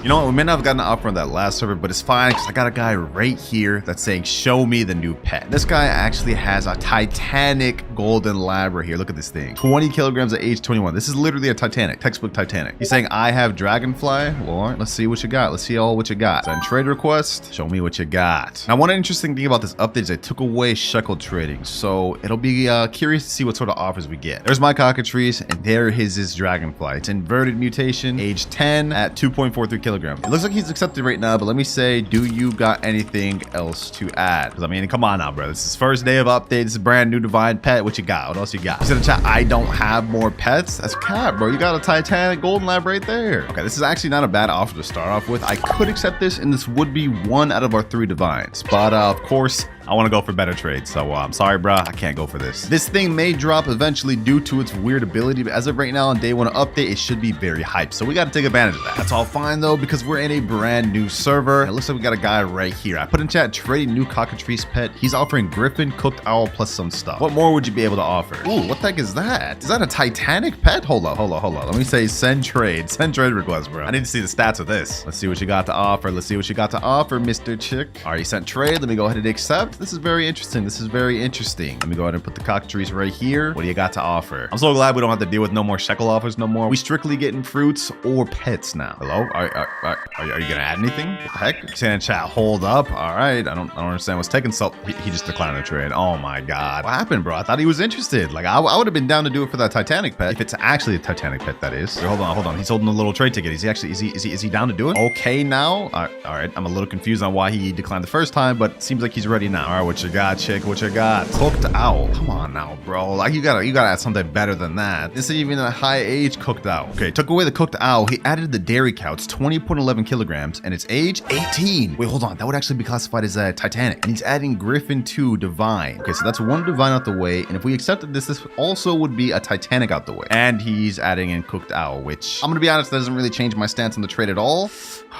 You know what? We may not have gotten an offer on that last server, but it's fine because I got a guy right here that's saying, show me the new pet. This guy actually has a titanic golden lab right here. Look at this thing. 20 kilograms at age 21. This is literally a Titanic, textbook Titanic. He's saying, I have dragonfly. Well, all right, let's see what you got. Let's see all what you got. Send trade request. Show me what you got. Now, one interesting thing about this update is I took away shekel trading. So it'll be curious to see what sort of offers we get. There's my cockatrice, and there is his dragonfly. It's inverted mutation, age 10 at 2.43 kilograms. It looks like he's accepted right now, but let me say, do you got anything else to add? Because I mean, come on now, bro. This is first day of update. This is a brand new divine pet. What you got? What else you got? He said in chat, I don't have more pets. That's cap, bro. You got a titanic golden lab right there. Okay, this is actually not a bad offer to start off with. I could accept this, and this would be 1 out of our 3 divines. But of course, I want to go for better trades, so I'm sorry, bro. I can't go for this. This thing may drop eventually due to its weird ability, but as of right now on day 1 update, it should be very hyped. So we got to take advantage of that. That's all fine though, because we're in a brand new server. It looks like we got a guy right here. I put in chat, trading new cockatrice pet. He's offering griffin, cooked owl, plus some stuff. What more would you be able to offer? Ooh, what the heck is that? Is that a titanic pet? Hold on. Let me say send trade request, bro. I need to see the stats of this. Let's see what you got to offer. Let's see what you got to offer, Mr. Chick. All right, you sent trade. Let me go ahead and accept. This is very interesting. This is very interesting. Let me go ahead and put the Cockatrice right here. What do you got to offer? I'm so glad we don't have to deal with no more shekel offers no more. We strictly getting fruits or pets now. Hello? Are you gonna add anything? What the heck? Saying in chat, hold up. All right. I don't understand what's taking so. He just declined the trade. Oh my god. What happened, bro? I thought he was interested. Like I would have been down to do it for that Titanic pet. If it's actually a Titanic pet, that is. Wait, hold on. He's holding a little trade ticket. Is he actually? Is he down to do it? Okay now. All right. I'm a little confused on why he declined the first time, but it seems like he's ready now. All right. What you got, chick? What you got? Cooked owl. Come on now, bro. Like you gotta add something better than that. This isn't even a high age cooked owl. Okay. Took away the cooked owl. He added the dairy cow. It's 20.11 kilograms and its age 18. Wait, hold on. That would actually be classified as a Titanic. And he's adding Griffin to Divine. Okay, so that's one Divine out the way. And if we accepted this also would be a Titanic out the way. And he's adding in cooked owl, which I'm gonna be honest, that doesn't really change my stance on the trade at all.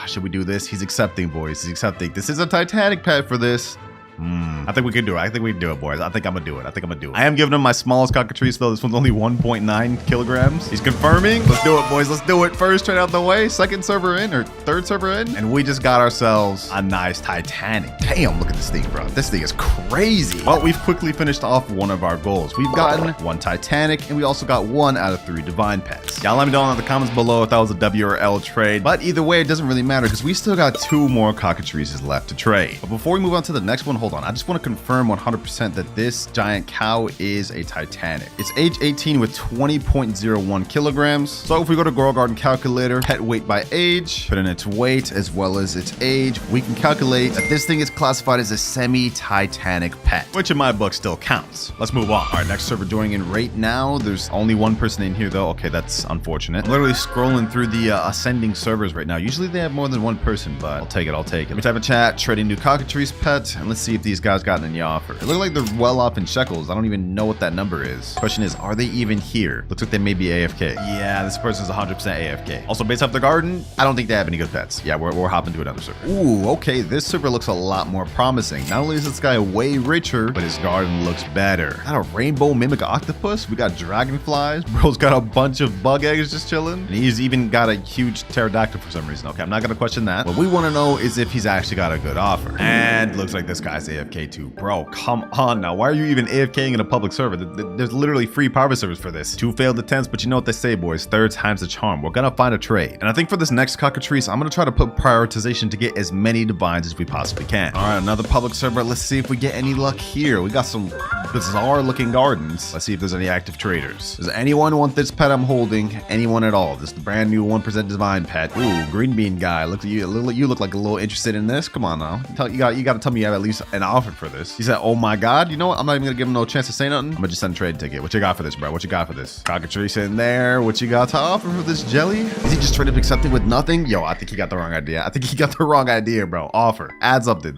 Should we do this? He's accepting, boys. He's accepting. This is a Titanic pet for this. I think we can do it. I think we can do it, boys. I think I'm gonna do it. I am giving him my smallest Cockatrice, though. This one's only 1.9 kilograms. He's confirming. Let's do it, boys. Let's do it. First trade out the way. Second server in, or third server in. And we just got ourselves a nice Titanic. Damn, look at this thing, bro. This thing is crazy. Well, we've quickly finished off one of our goals. We've gotten one Titanic, and we also got 1 out of 3 Divine pets. Y'all let me know in the comments below if that was a W or L trade. But either way, it doesn't really matter because we still got 2 more Cockatrices left to trade. But before we move on to the next one, hold on. I just want to confirm 100% that this giant cow is a Titanic. It's age 18 with 20.01 kilograms. So if we go to Grow Garden Calculator, pet weight by age, put in its weight as well as its age, we can calculate that this thing is classified as a semi-Titanic pet, which in my book still counts. Let's move on. All right, next server joining in right now. There's only 1 person in here though. Okay, that's unfortunate. I'm literally scrolling through the ascending servers right now. Usually they have more than 1 person, but I'll take it. Let me type in chat, trading new Cockatrice pet, and let's see if these guys got any offer. It looks like they're well off in shekels. I don't even know what that number is. Question is, are they even here? Looks like they may be AFK. Yeah, this person's 100% AFK. Also, based off their garden, I don't think they have any good pets. Yeah, we're hopping to another server. Ooh, okay, this server looks a lot more promising. Not only is this guy way richer, but his garden looks better. Got a rainbow mimic octopus. We got dragonflies. Bro's got a bunch of bug eggs just chilling. And he's even got a huge pterodactyl for some reason. Okay, I'm not gonna question that. What we want to know is if he's actually got a good offer. And looks like this guy's AFK too. Bro, come on now. Why are you even AFKing in a public server? There's literally free private servers for this. 2 failed attempts, but you know what they say, boys. Third time's the charm. We're gonna find a trade. And I think for this next Cockatrice, I'm gonna try to put prioritization to get as many divines as we possibly can. All right, another public server. Let's see if we get any luck here. We got some bizarre looking gardens. Let's see if there's any active traders. Does anyone want this pet I'm holding? Anyone at all? This is the brand new 1% divine pet. Ooh, green bean guy. Look at you. You look like a little interested in this. Come on now. You got to tell me you have at least an offer for this. He said, oh my god. You know what? I'm not even gonna give him no chance to say nothing. I'm gonna just send a trade ticket. What you got for this, bro? What you got for this? Cockatrice in there. What you got to offer for this jelly? Is he just straight up accepting with nothing? Yo, I think he got the wrong idea. Bro. Offer. Add something.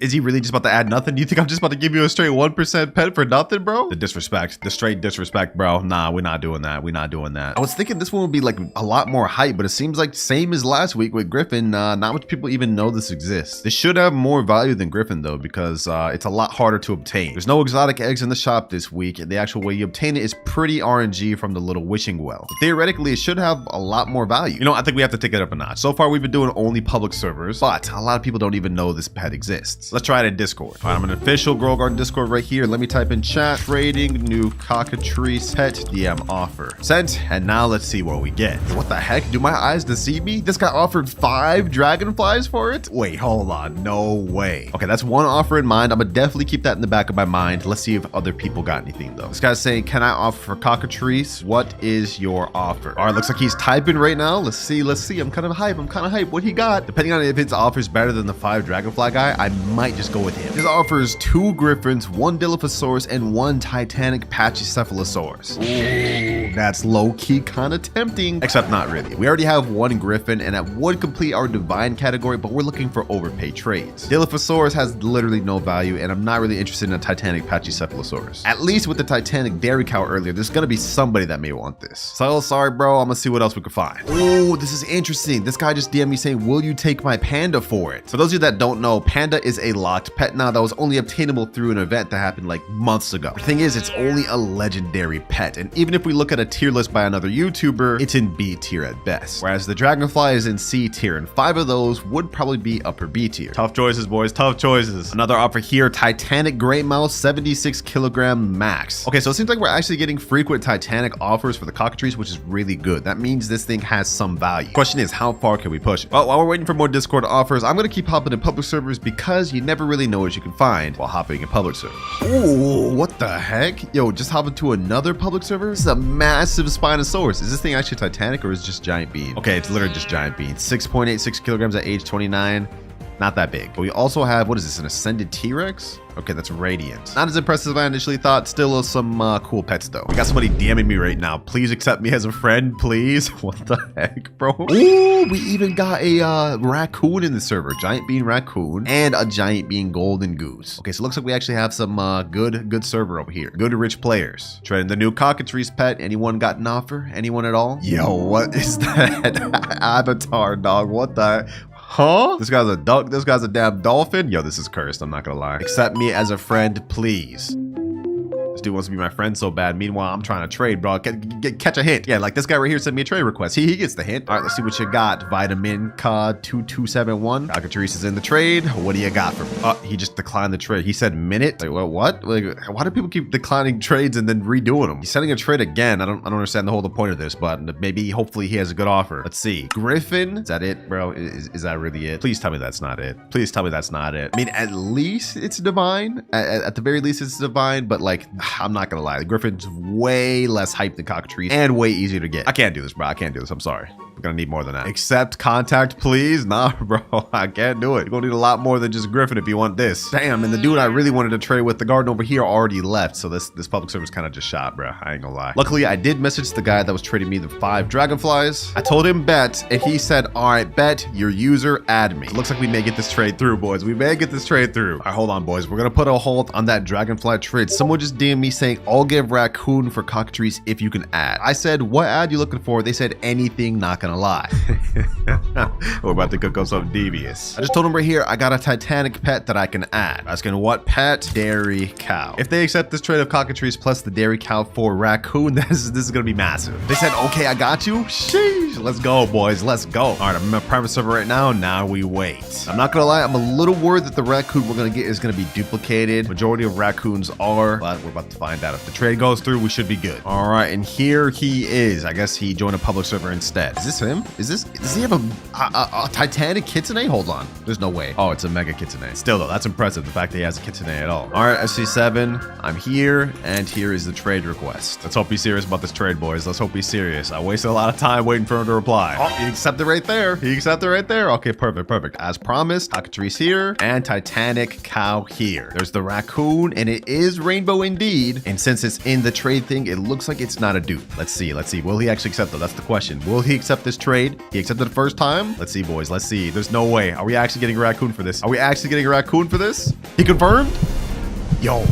Is he really just about to add nothing? Do you think I'm just about to give you a straight 1% pet for nothing, bro? The disrespect, the straight disrespect, bro. Nah, we're not doing that. I was thinking this one would be like a lot more hype, but it seems like same as last week with Griffin. Not much people even know this exists. This should have more value than Griffin though, because it's a lot harder to obtain. There's no exotic eggs in the shop this week, and the actual way you obtain it is pretty RNG from the little wishing well. But theoretically, it should have a lot more value. You know, I think we have to take it up a notch. So far, we've been doing only public servers, but a lot of people don't even know this pet exists. Let's try it in Discord. All right, I'm an official Grow Garden Discord right here. Let me type in chat, trading new Cockatrice pet DM offer. Sent, and now let's see what we get. What the heck? Do my eyes deceive me? This guy offered 5 dragonflies for it? Wait, hold on. No way. Okay, that's one offer in mind. I'm gonna definitely keep that in the back of my mind. Let's see if other people got anything though. This guy's saying, can I offer for Cockatrice? What is your offer? All right, looks like he's typing right now. Let's see. I'm kind of hype. What he got? Depending on if his offer is better than the 5 dragonfly guy, I might just go with him. His offer is 2 griffins, 1 dilophosaurus, and 1 titanic pachycephalosaurus. Ooh, that's low-key kind of tempting, except not really. We already have 1 griffin, and that would complete our divine category, but we're looking for overpay trades. Dilophosaurus has literally no value, and I'm not really interested in a titanic pachycephalosaurus. At least with the titanic dairy cow earlier, there's gonna be somebody that may want this. So sorry, bro. I'm gonna see what else we can find. Oh, this is interesting. This guy just DM'd me saying, will you take my panda for it? For those of you that don't know, panda is a locked pet now that was only obtainable through an event that happened like months ago. The thing is, it's only a legendary pet, and even if we look at a tier list by another YouTuber, it's in B tier at best. Whereas the dragonfly is in C tier, and 5 of those would probably be upper B tier. Tough choices, boys, tough choices. Another offer here, Titanic Gray Mouse, 76 kilogram max. Okay, so it seems like we're actually getting frequent Titanic offers for the Cockatrice, which is really good. That means this thing has some value. Question is, how far can we push it? Well, while we're waiting for more Discord offers, I'm gonna keep hopping in public servers because you never really know what you can find while hopping in public servers. Ooh, what the heck? Yo, just hop into another public server? This is a massive Spinosaurus. Is this thing actually Titanic or is it just giant bean? Okay, it's literally just giant bean. 6.86 kilograms at age 29. Not that big. But we also have, what is this, an ascended T-Rex? Okay, that's Radiant. Not as impressive as I initially thought. Still some cool pets though. We got somebody DMing me right now. Please accept me as a friend, please. What the heck, bro? Ooh, we even got a raccoon in the server. Giant bean raccoon and a giant bean golden goose. Okay, so it looks like we actually have some good server over here. Good rich players. Trading the new Cockatrice pet. Anyone got an offer? Anyone at all? Yo, what is that? Avatar, dog. What the? Huh? This guy's a duck. This guy's a damn dolphin. Yo, this is cursed. I'm not gonna lie. Accept me as a friend, please. This dude wants to be my friend so bad. Meanwhile, I'm trying to trade, bro. Catch a hint. Yeah, like this guy right here sent me a trade request. He gets the hint. All right, let's see what you got. Vitamin Cod 2271. Cockatrice is in the trade. What do you got for me? Oh, he just declined the trade. He said minute. Like, what? Like, why do people keep declining trades and then redoing them? He's sending a trade again. I don't understand the whole point of this, but maybe hopefully he has a good offer. Let's see. Griffin. Is that it, bro? Is that really it? Please tell me that's not it. Please tell me that's not it. I mean, at least it's divine. At the very least, it's divine, but like, I'm not gonna lie, the Griffin's way less hype than Cockatrice and way easier to get. I can't do this, bro. I can't do this. I'm sorry. We're gonna need more than that. Accept contact, please. Nah, bro. I can't do it. You're gonna need a lot more than just Griffin if you want this. Damn, and the dude I really wanted to trade with, the garden over here, already left. So this public server's kind of just shot, bro. I ain't gonna lie. Luckily, I did message the guy that was trading me the 5 dragonflies. I told him bet, and he said, all right, bet your user add me. It looks like we may get this trade through, boys. We may get this trade through. All right, hold on, boys. We're gonna put a hold on that dragonfly trade. Someone just DM'd me saying, I'll give Raccoon for Cockatrice if you can add. I said, what ad you looking for? They said anything, not gonna lie. We're about to cook up something devious. I just told him right here, I got a Titanic pet that I can add. Asking what pet? Dairy cow. If they accept this trade of Cockatrice plus the dairy cow for Raccoon, this is gonna be massive. They said, okay, I got you. Sheesh. Let's go, boys. Let's go. All right, I'm in my private server right now. Now we wait. I'm not gonna lie, I'm a little worried that the raccoon we're gonna get is gonna be duplicated. Majority of raccoons are, but we're about to find out. If the trade goes through, we should be good. All right, and here he is. I guess he joined a public server instead. Is this him? Does he have a Titanic Kitsune? Hold on. There's no way. Oh, it's a mega Kitsune. Still though, that's impressive. The fact that he has a Kitsune at all. All right, SC7. I'm here, and here is the trade request. Let's hope he's serious about this trade, boys. Let's hope he's serious. I wasted a lot of time waiting for him to reply. Oh, he accepted right there. He accepted right there. Okay, perfect, perfect. As promised, Cockatrice here, and Titanic cow here. There's the raccoon, and it is rainbow indeed. And since it's in the trade thing, it looks like it's not a dupe. Let's see. Let's see. Will he actually accept though? That's the question. Will he accept this trade? He accepted the first time. Let's see, boys. Let's see. There's no way. Are we actually getting a raccoon for this? Are we actually getting a raccoon for this? He confirmed? Yo,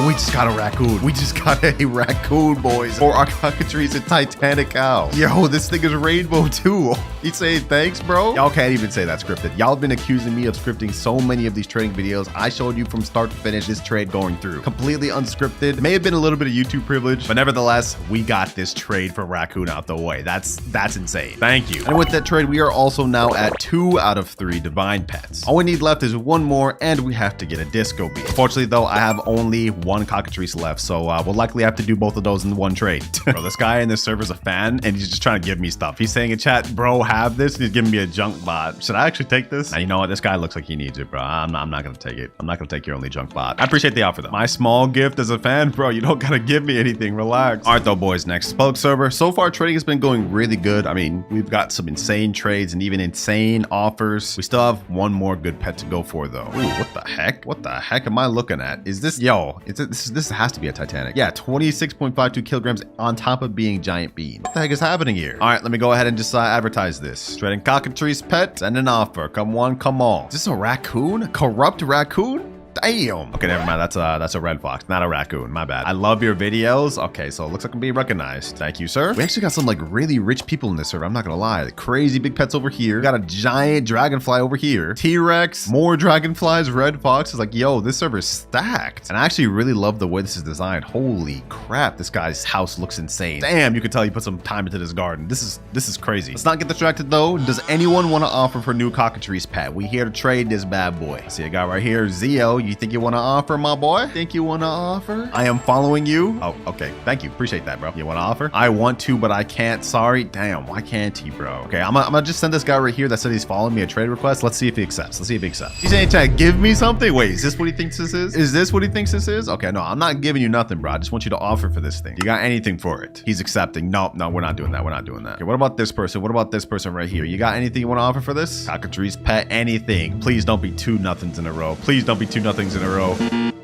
we just got a raccoon. We just got a raccoon, boys. For our Cockatrice and Titanic cow. Yo, this thing is rainbow too. He's saying thanks, bro. Y'all can't even say that's scripted. Y'all have been accusing me of scripting so many of these trading videos. I showed you from start to finish this trade going through. Completely unscripted. May have been a little bit of YouTube privilege, but nevertheless, we got this trade for Raccoon out the way. That's insane. Thank you. And with that trade, we are also now at 2 out of 3 divine pets. All we need left is 1 more, and we have to get a disco beat. Unfortunately, though, I have only 1 Cockatrice left, so we'll likely have to do both of those in 1 trade. Bro, this guy in this server's a fan, and he's just trying to give me stuff. He's saying in chat, bro, have this, and he's giving me a junk bot. Should I actually take this? Now, you know what? This guy looks like he needs it, bro. I'm not gonna take it. I'm not gonna take your only junk bot. I appreciate the offer, though. My small gift as a fan, bro, you don't gotta give me anything. Relax. All right, though, boys. Next public server. So far, trading has been going really good. I mean, we've got some insane trades and even insane offers. We still have 1 more good pet to go for, though. Ooh, what the heck? What the heck am I looking at? Is this, yo, this has to be a Titanic. Yeah, 26.52 kilograms on top of being giant bean. What the heck is happening here? All right, let me go ahead and just advertise this. Trading Cockatrice pet and an offer. Come on, come on. Is this a raccoon? A corrupt raccoon? Damn. Okay, never mind. That's a red fox, not a raccoon. My bad. I love your videos. Okay, so it looks like I'm being recognized. Thank you, sir. We actually got some like really rich people in this server. I'm not gonna lie. Crazy big pets over here. We got a giant dragonfly over here. T-Rex, more dragonflies, red foxes. Like, yo, this server is stacked. And I actually really love the way this is designed. Holy crap, this guy's house looks insane. Damn, you can tell you put some time into this garden. This is crazy. Let's not get distracted though. Does anyone want to offer for new Cockatrice pet? We here to trade this bad boy. I see a guy right here, Zio. You think you want to offer, my boy? Think you want to offer? I am following you. Oh, okay. Thank you. Appreciate that, bro. You want to offer? I want to, but I can't. Sorry. Damn, why can't he, bro? Okay, I'm gonna just send this guy right here that said he's following me a trade request. Let's see if he accepts. Let's see if he accepts. He's saying, chat, give me something. Wait, is this what he thinks this is? Is this what he thinks this is? Okay, no, I'm not giving you nothing, bro. I just want you to offer for this thing. You got anything for it? He's accepting. No, we're not doing that. We're not doing that. Okay, what about this person? What about this person right here? You got anything you want to offer for this? Cockatrice pet, anything. Please don't be 2 nothings in a row. Please don't be 2 nothings in a row.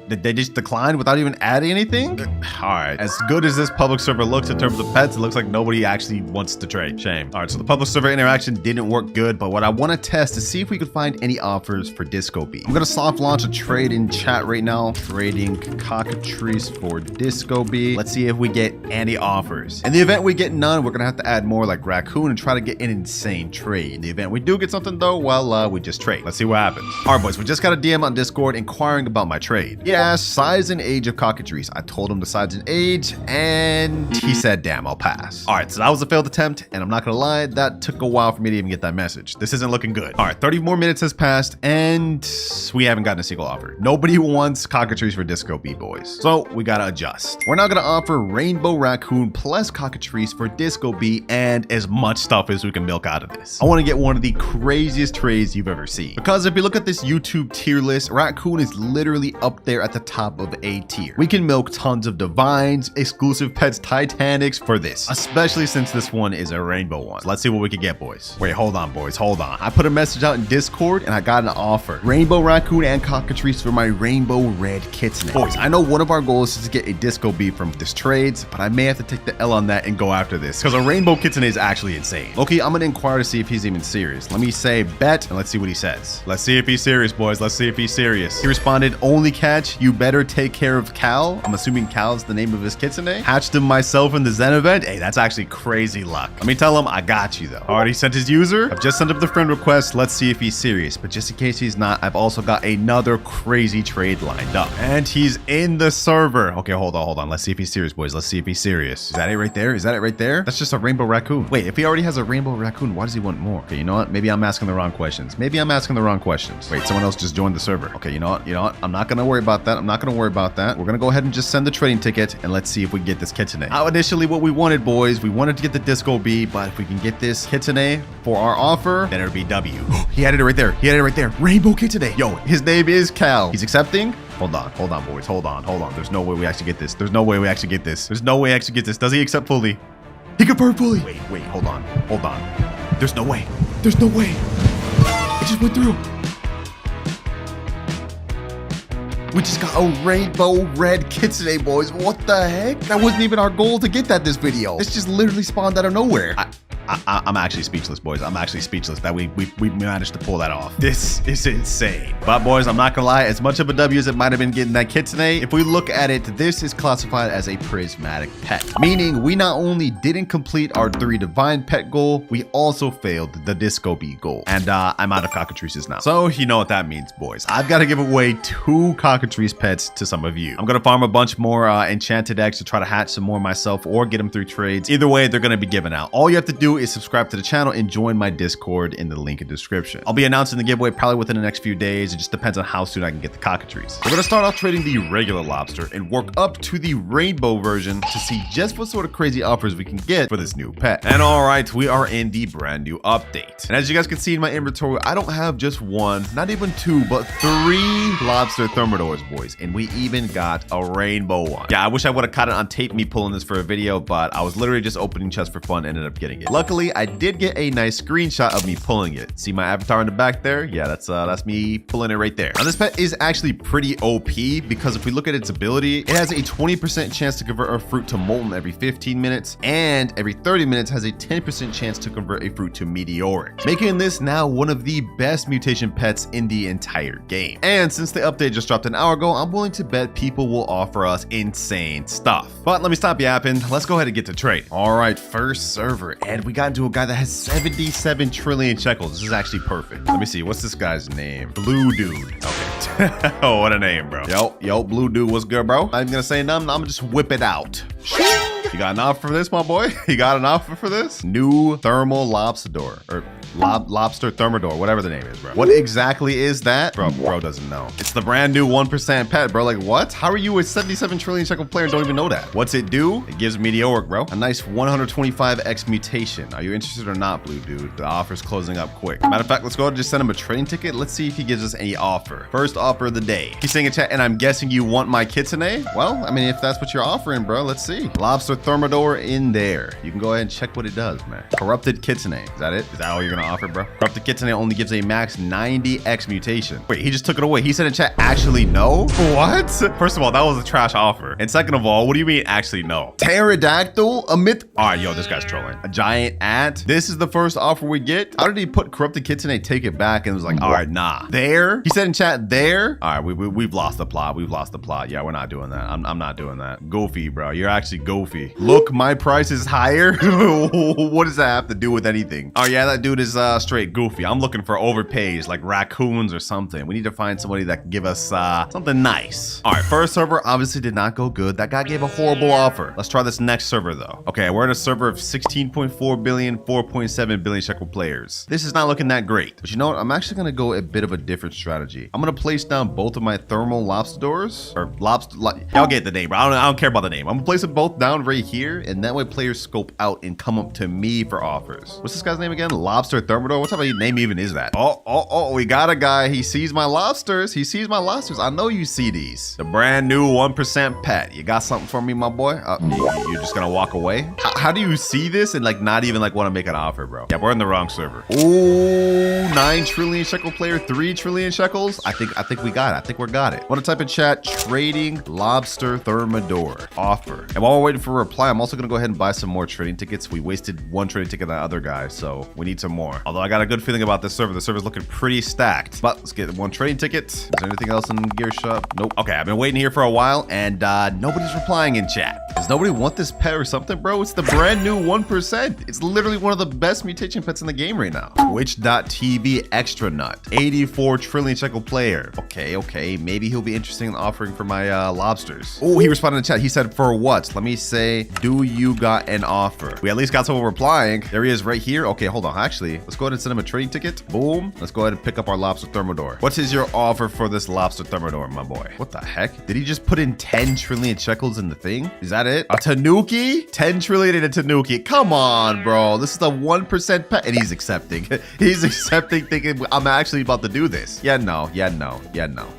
Did they just decline without even adding anything? All right. As good as this public server looks in terms of pets, it looks like nobody actually wants to trade. Shame. All right, so the public server interaction didn't work good, but what I want to test is see if we could find any offers for Disco Bee. I'm going to soft launch a trade in chat right now. Trading Cockatrice for Disco Bee. Let's see if we get any offers. In the event we get none, we're going to have to add more like Raccoon and try to get an insane trade. In the event we do get something though, well, we just trade. Let's see what happens. All right, boys, we just got a DM on Discord inquiring about my trade. Yeah. Size and age of Cockatrice. I told him the size and age, and he said, damn, I'll pass. All right, so that was a failed attempt, and I'm not gonna lie, that took a while for me to even get that message. This isn't looking good. All right, 30 more minutes has passed, and we haven't gotten a single offer. Nobody wants Cockatrice for Disco Bee, boys. So we gotta adjust. We're now gonna offer Rainbow Raccoon plus Cockatrice for Disco Bee and as much stuff as we can milk out of this. I wanna get one of the craziest trades you've ever seen. Because if you look at this YouTube tier list, Raccoon is literally up there at the top of A tier. We can milk tons of divines, exclusive pets, Titanics for this, especially since this one is a rainbow one. So let's see what we can get, boys. Wait, hold on, boys, hold on. I put a message out in Discord and I got an offer. Rainbow Raccoon and Cockatrice for my rainbow red Kitsune. Boys, I know one of our goals is to get a Disco Bee from this trades, but I may have to take the L on that and go after this because a rainbow Kitsune is actually insane. Okay, I'm gonna inquire to see if he's even serious. Let me say bet and let's see what he says. Let's see if he's serious, boys. Let's see if he's serious. He responded, only catch, you better take care of Cal. I'm assuming Cal's the name of his Kitsune. Hatched him myself in the Zen event. Hey, that's actually crazy luck. Let me tell him I got you though. Already sent his user. I've just sent up the friend request. Let's see if he's serious. But just in case he's not, I've also got another crazy trade lined up. And he's in the server. Okay, hold on. Let's see if he's serious, boys. Let's see if he's serious. Is that it right there? Is that it right there? That's just a rainbow raccoon. Wait, if he already has a rainbow raccoon, why does he want more? Okay, you know what? Maybe I'm asking the wrong questions. Wait, someone else just joined the server. Okay, you know what? I'm not gonna worry about that. We're gonna go ahead and just send the trading ticket and let's see if we can get this Kitsune. Now, initially what we wanted, boys, we wanted to get the Disco Bee, but if we can get this Kitsune for our offer, then it'll be W. He had it right there. Rainbow Kitsune. Yo, his name is Cal. He's accepting. Hold on, boys. Hold on. There's no way we actually get this. Does he accept fully? He confirmed fully. Wait, hold on. There's no way. It just went through. We just got a rainbow red Kitsune, boys. What the heck? That wasn't even our goal to get that this video. This just literally spawned out of nowhere. I'm actually speechless, boys. I'm actually speechless that we managed to pull that off. This is insane. But boys, I'm not gonna lie, as much of a W as it might have been getting that Kitsune, if we look at it, this is classified as a prismatic pet. Meaning we not only didn't complete our 3 divine pet goal, we also failed the Disco Bee goal. And I'm out of Cockatrices now. So you know what that means, boys. I've got to give away 2 Cockatrice pets to some of you. I'm gonna farm a bunch more enchanted eggs to try to hatch some more myself or get them through trades. Either way, they're gonna be given out. All you have to do is subscribe to the channel and join my Discord in the link in the description. I'll be announcing the giveaway probably within the next few days. It just depends on how soon I can get the Cockatrice. We're gonna start off trading the regular lobster and work up to the rainbow version to see just what sort of crazy offers we can get for this new pet. And all right, we are in the brand new update. And as you guys can see in my inventory, I don't have just 1, not even 2, but 3 lobster thermodors, boys. And we even got a rainbow one. Yeah, I wish I would have caught it on tape me pulling this for a video, but I was literally just opening chests for fun, ended up getting it. luckily I did get a nice screenshot of me pulling it. See my avatar in the back there? Yeah, that's me pulling it right there. Now this pet is actually pretty OP because if we look at its ability, it has a 20% chance to convert a fruit to molten every 15 minutes, and every 30 minutes has a 10% chance to convert a fruit to meteoric, making this now one of the best mutation pets in the entire game. And since the update just dropped an hour ago, I'm willing to bet people will offer us insane stuff. But let me stop yapping. Let's go ahead and get to trade. All right, first server, and we got into a guy that has 77 trillion shekels. This is actually perfect. Let me see, what's this guy's name? Blue Dude. Okay. Oh, what a name, bro. Yo, Blue Dude, what's good, bro? I'm gonna say nothing. I'm gonna just whip it out. You got an offer for this, my boy? You got an offer for this? New thermal lobster, or lobster thermodor, whatever the name is, bro. What exactly is that? Bro doesn't know. It's the brand new 1% pet, bro. Like, what? How are you a 77 trillion shekel player and don't even know that? What's it do? It gives meteoric, bro. A nice 125x mutation. Are you interested or not, Blue Dude? The offer's closing up quick. Matter of fact, let's go ahead and just send him a trading ticket. Let's see if he gives us any offer. First offer of the day. He's saying in chat, and I'm guessing you want my Kitsune? Well, I mean, if that's what you're offering, bro, let's see. Lobster thermodor in there. You can go ahead and check what it does, man. Corrupted Kitsune. Is that it? Is that all you're gonna offer, bro? Corrupted Kitsune only gives a max 90x mutation. Wait, he just took it away. He said in chat, actually no? What? First of all, that was a trash offer. And second of all, what do you mean actually no? Pterodactyl? A myth? All right, yo, this guy's trolling. A giant ant? This is the first offer we get? How did he put Corrupted Kitsune, take it back, and was like, all right, nah. There? He said in chat, there? All right, we've lost the plot. We've lost the plot. Yeah, we're not doing that. I'm not doing that. Goofy, bro. You're actually goofy. Look, my price is higher. What does that have to do with anything? Oh yeah, that dude is straight goofy. I'm looking for overpays like raccoons or something. We need to find somebody that can give us something nice. All right, first server obviously did not go good. That guy gave a horrible offer. Let's try this next server though. Okay, we're in a server of 16.4 billion, 4.7 billion shekel players. This is not looking that great. But you know what? I'm actually gonna go a bit of a different strategy. I'm gonna place down both of my thermal lobster doors, or lobster. Y'all get the name, bro. I don't care about the name. I'm gonna place them both down right here, and that way players scope out and come up to me for offers. What's this guy's name again? Lobster thermodor? What type of name even is that? Oh, we got a guy. He sees my lobsters. He sees my lobsters. I know you see these. The brand new 1% pet. You got something for me, my boy? You're just gonna walk away? How do you see this and like not even like want to make an offer, bro? Yeah, we're in the wrong server. Ooh, 9 trillion shekel player, 3 trillion shekels. I think we got it. I think we got it. Want to type in chat, trading lobster thermodor offer. And while we're waiting for a reply, I'm also gonna go ahead and buy some more trading tickets. We wasted one trading ticket on the other guy, so we need some more. Although I got a good feeling about this server. The server's looking pretty stacked. But let's get one trading ticket. Is there anything else in the gear shop? Nope. Okay, I've been waiting here for a while, and nobody's replying in chat. Does nobody want this pet or something, bro? It's the brand new 1%. It's literally one of the best mutation pets in the game right now. Twitch.tv extra nut. 84 trillion shekel player. Okay. Maybe he'll be interested in offering for my lobsters. Oh, he responded in chat. He said, for what? Let me say, do you got an offer? We at least got someone replying. There he is right here. Okay, hold on. Actually, let's go ahead and send him a trading ticket. Boom. Let's go ahead and pick up our lobster thermodor. What is your offer for this lobster thermodor, my boy? What the heck? Did he just put in 10 trillion shekels in the thing? Is that it? A tanuki? 10 trillion in a tanuki. Come on, bro. This is the 1% pet. And he's accepting. He's accepting, thinking I'm actually about to do this. Yeah, no.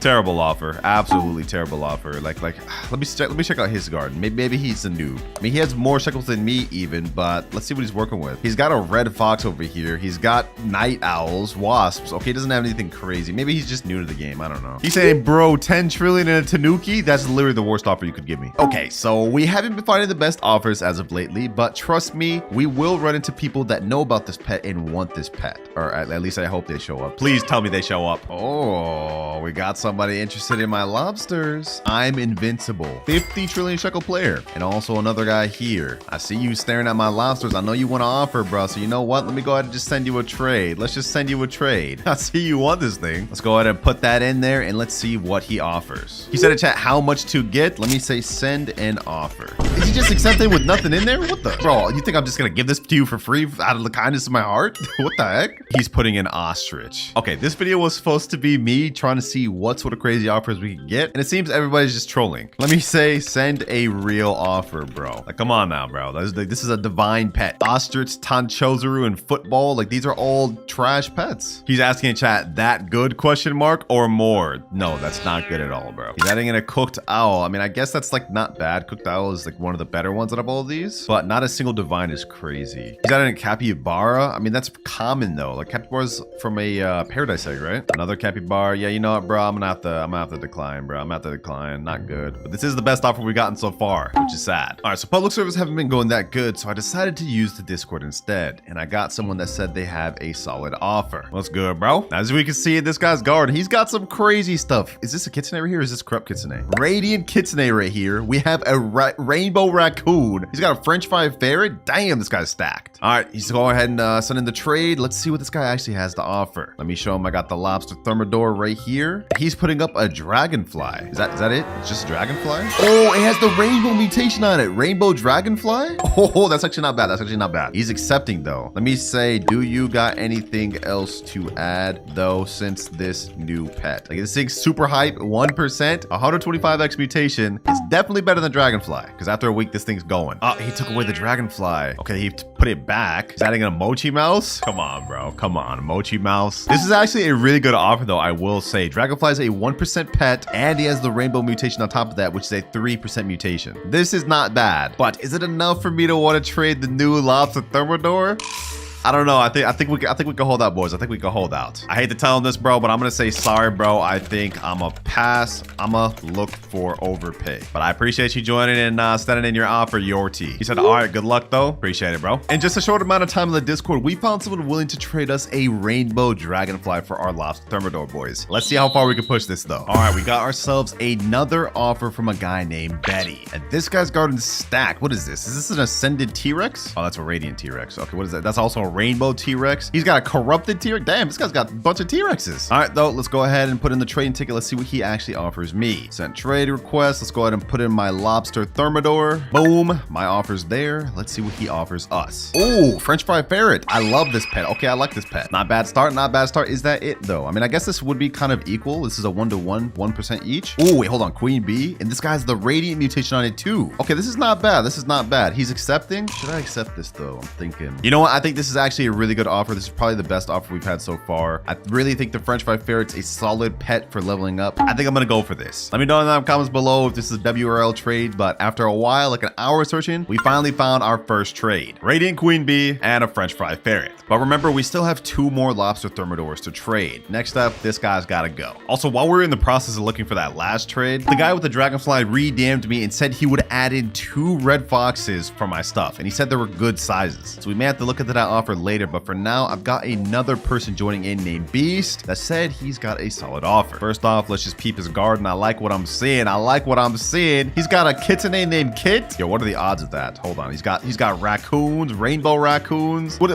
Terrible offer. Absolutely terrible offer. Like, let me check out his garden. Maybe he's a noob. I mean, he has more shekels than me even, but let's see what he's working with. He's got a red fox over here. He's got night owls, wasps. Okay, he doesn't have anything crazy. Maybe he's just new to the game. I don't know. He's saying, bro, 10 trillion in a tanuki? That's literally the worst offer you could give me. Okay, so we haven't been finding the best offers as of lately, but trust me, we will run into people that know about this pet and want this pet. Or at least I hope they show up. Please tell me they show up. Oh, we got somebody interested in my lobsters. I'm invincible. 50 trillion shekel player. And also another guy here. I see you staring at my lobsters. I know you want to offer, bro. So you know what? Let me go ahead and just send you a trade. Let's just send you a trade. I see you want this thing. Let's go ahead and put that in there and let's see what he offers. He said in chat, how much to get? Let me say send an offer. Is he just accepting with nothing in there? What the? Bro, you think I'm just going to give this to you for free out of the kindness of my heart? What the heck? He's putting in ostrich. Okay, this video was supposed to be me trying to see what sort of crazy offers we could get. And it seems everybody's just trolling. Let me say send a real offer, bro. Like, come on now, bro. This is a divine pet. Ostrich, Tanchozaru, and football. Like, these are all trash pets. He's asking in chat, that good question mark or more? No, that's not good at all, bro. He's adding in a cooked owl. I mean, I guess that's like not bad. Cooked owl is like one of the better ones out of all of these, but not a single divine is crazy. He's adding a capybara. I mean, that's common though. Like capybara's from a paradise egg, right? Another capybara. Yeah, you know what, bro? I'm gonna have to decline, bro. I'm gonna have to decline. Not good. But this is the best offer we've gotten so far, which is sad. All right, so public service haven't been going that good, so I decided to use the Discord instead, and I got someone that said they have a solid offer. What's good, bro? As we can see in this guy's garden, he's got some crazy stuff. Is this a Kitsune right here, or is this corrupt Kitsune? Radiant Kitsune right here. We have a rainbow raccoon. He's got a French fry ferret. Damn, this guy's stacked. All right, he's going ahead and send in the trade. Let's see what this guy actually has to offer. Let me show him. I got the lobster thermodor right here. He's putting up a dragonfly. Is that it? It's just a dragonfly? Oh, it has the rainbow mutation on it. Rainbow dragonfly? Oh, that's actually not bad. That's actually not bad. He's accepting though. Let me say, do you got anything else to add though since this new pet? Like this thing's super hype, 1%, 125x mutation. It's definitely better than dragonfly because after a week, this thing's going. Oh, he took away the dragonfly. Okay, he put it back. He's adding a mochi mouse. Come on, bro. Come on, mochi mouse. This is actually a really good offer though, I will say. Dragonfly is a 1% pet and he has the rainbow mutation on top of that, which is a 3% mutation. This is not bad, but is it enough for me to want to trade the new lobster thermodor? I don't know. I think we can hold out, boys. I think we can hold out. I hate to tell him this, bro, but I'm gonna say sorry, bro. I think I'm a pass. I'm a look for overpay. But I appreciate you joining and sending in your offer, Yorty. He said, all right, good luck though. Appreciate it, bro. In just a short amount of time in the Discord, we found someone willing to trade us a rainbow dragonfly for our lobster thermodor, boys. Let's see how far we can push this though. All right, we got ourselves another offer from a guy named Betty, and this guy's garden's stacked. What is this? Is this an ascended T-Rex? Oh, that's a radiant T-Rex. Okay, what is that? That's also a rainbow T-Rex. He's got a corrupted T-Rex. Damn, this guy's got a bunch of T-Rexes. All right, though, let's go ahead and put in the trading ticket. Let's see what he actually offers me. Sent trade request. Let's go ahead and put in my lobster thermodor. Boom, my offer's there. Let's see what he offers us. Oh, French fry ferret. I love this pet. Okay, I like this pet. Not bad start, not bad start. Is that it though? I mean, I guess this would be kind of equal. This is a 1-to-1, 1% each. Oh, wait, hold on. Queen bee. And this guy's the radiant mutation on it too. Okay, this is not bad. This is not bad. He's accepting. Should I accept this though? I'm thinking. You know what? I think this is actually a really good offer. This is probably the best offer we've had so far. I really think the French fry ferret's a solid pet for leveling up. I think I'm gonna go for this. Let me know in the comments below if this is a WRL trade, but after a while, like an hour searching, we finally found our first trade. Radiant queen bee and a French fry ferret. But remember, we still have 2 more lobster thermodors to trade. Next up, this guy's gotta go. Also, while we're in the process of looking for that last trade, the guy with the dragonfly re-DM'd me and said he would add in 2 red foxes for my stuff, and he said they were good sizes. So we may have to look into that offer later, but for now, I've got another person joining in named Beast that said he's got a solid offer. First off, let's just peep his garden. I like what I'm seeing. I like what I'm seeing. He's got a kitsune named Kit. Yo, what are the odds of that? Hold on. He's got raccoons, rainbow raccoons. What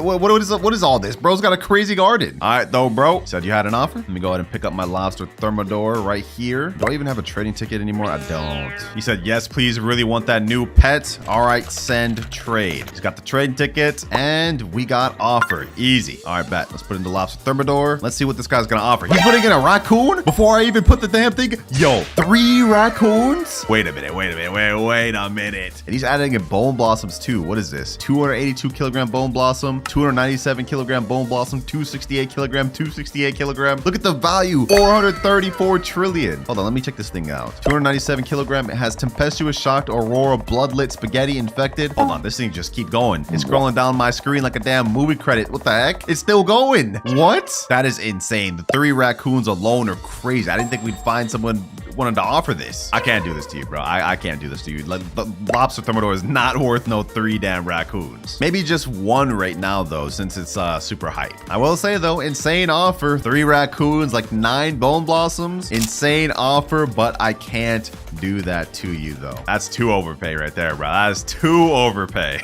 is all this? Bro's got a crazy garden. All right, though, bro. Said you had an offer. Let me go ahead and pick up my lobster thermodor right here. Do I even have a trading ticket anymore? I don't. He said, yes, please. Really want that new pet. All right, send trade. He's got the trading ticket and we got offer. Easy. All right, bet. Let's put in the lobster thermodor. Let's see what this guy's gonna offer. He's putting in a raccoon before I even put the damn thing. Yo, 3 raccoons? Wait a minute. Wait a minute. And he's adding in bone blossoms too. What is this? 282 kilogram bone blossom, 297 kilogram bone blossom, 268 kilogram, 268 kilogram. Look at the value, 434 trillion. Hold on, let me check this thing out. 297 kilogram. It has tempestuous, shocked, aurora, bloodlit, spaghetti, infected. Hold on, this thing just keep going. It's scrolling down my screen like a damn movie credit. What the heck? It's still going. What? That is insane. The 3 raccoons alone are crazy. I didn't think we'd find someone wanted to offer this. I can't do this to you, bro. I can't do this to you. The lobster thermodor is not worth no 3 damn raccoons. Maybe just 1 right now though, since it's super hype. I will say though, insane offer. 3 raccoons, like 9 bone blossoms. Insane offer, but I can't do that to you though. That's too overpay right there, bro. That is too overpay.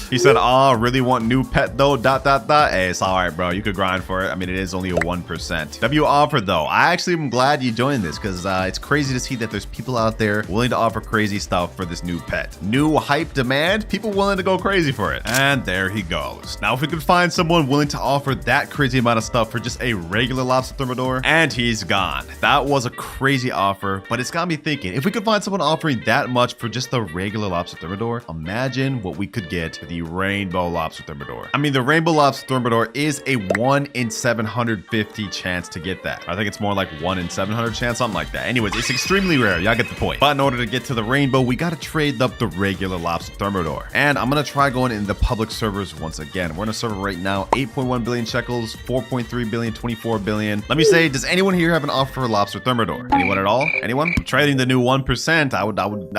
He said, oh, really want new pet though, ... Hey, it's all right, bro. You could grind for it. I mean, it is only a 1%. W offer though. I actually am glad you joined this because It's crazy to see that there's people out there willing to offer crazy stuff for this new pet. New hype demand, people willing to go crazy for it. And there he goes. Now, if we could find someone willing to offer that crazy amount of stuff for just a regular lobster thermodor, and he's gone. That was a crazy offer, but it's got me thinking, if we could find someone offering that much for just the regular lobster thermodor, imagine what we could get for the rainbow lobster thermodor. I mean, the rainbow lobster thermodor is a 1 in 750 chance to get that. I think it's more like 1 in 700 chance, something like that. Anyways, it's extremely rare. Y'all get the point. But in order to get to the rainbow, we got to trade up the regular lobster thermodor. And I'm going to try going in the public servers once again. We're in a server right now, 8.1 billion shekels, 4.3 billion, 24 billion. Let me say, does anyone here have an offer for lobster thermodor? Anyone at all? Anyone? I'm trading the new 1%. I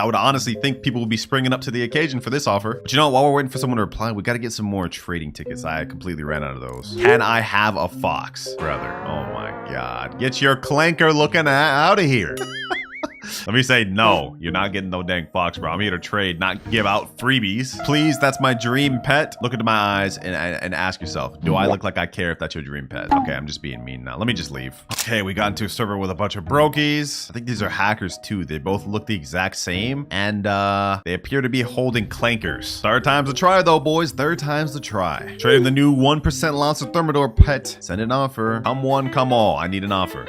would honestly think people would be springing up to the occasion for this offer. But you know what? While we're waiting for someone to reply, we got to get some more trading tickets. I completely ran out of those. Can I have a fox? Brother, oh my God. Get your clanker looking out of here. Let me say, no, you're not getting no dang fox, bro. I'm here to trade, not give out freebies. Please, that's my dream pet. Look into my eyes and ask yourself, do I look like I care if that's your dream pet? Okay, I'm just being mean now. Let me just leave. Okay, we got into a server with a bunch of brokies. I think these are hackers too. They both look the exact same, and they appear to be holding clankers. Third time's the try though, boys. Third time's the try. Trading the new 1% lobster thermodor pet. Send an offer. Come one, come all. I need an offer.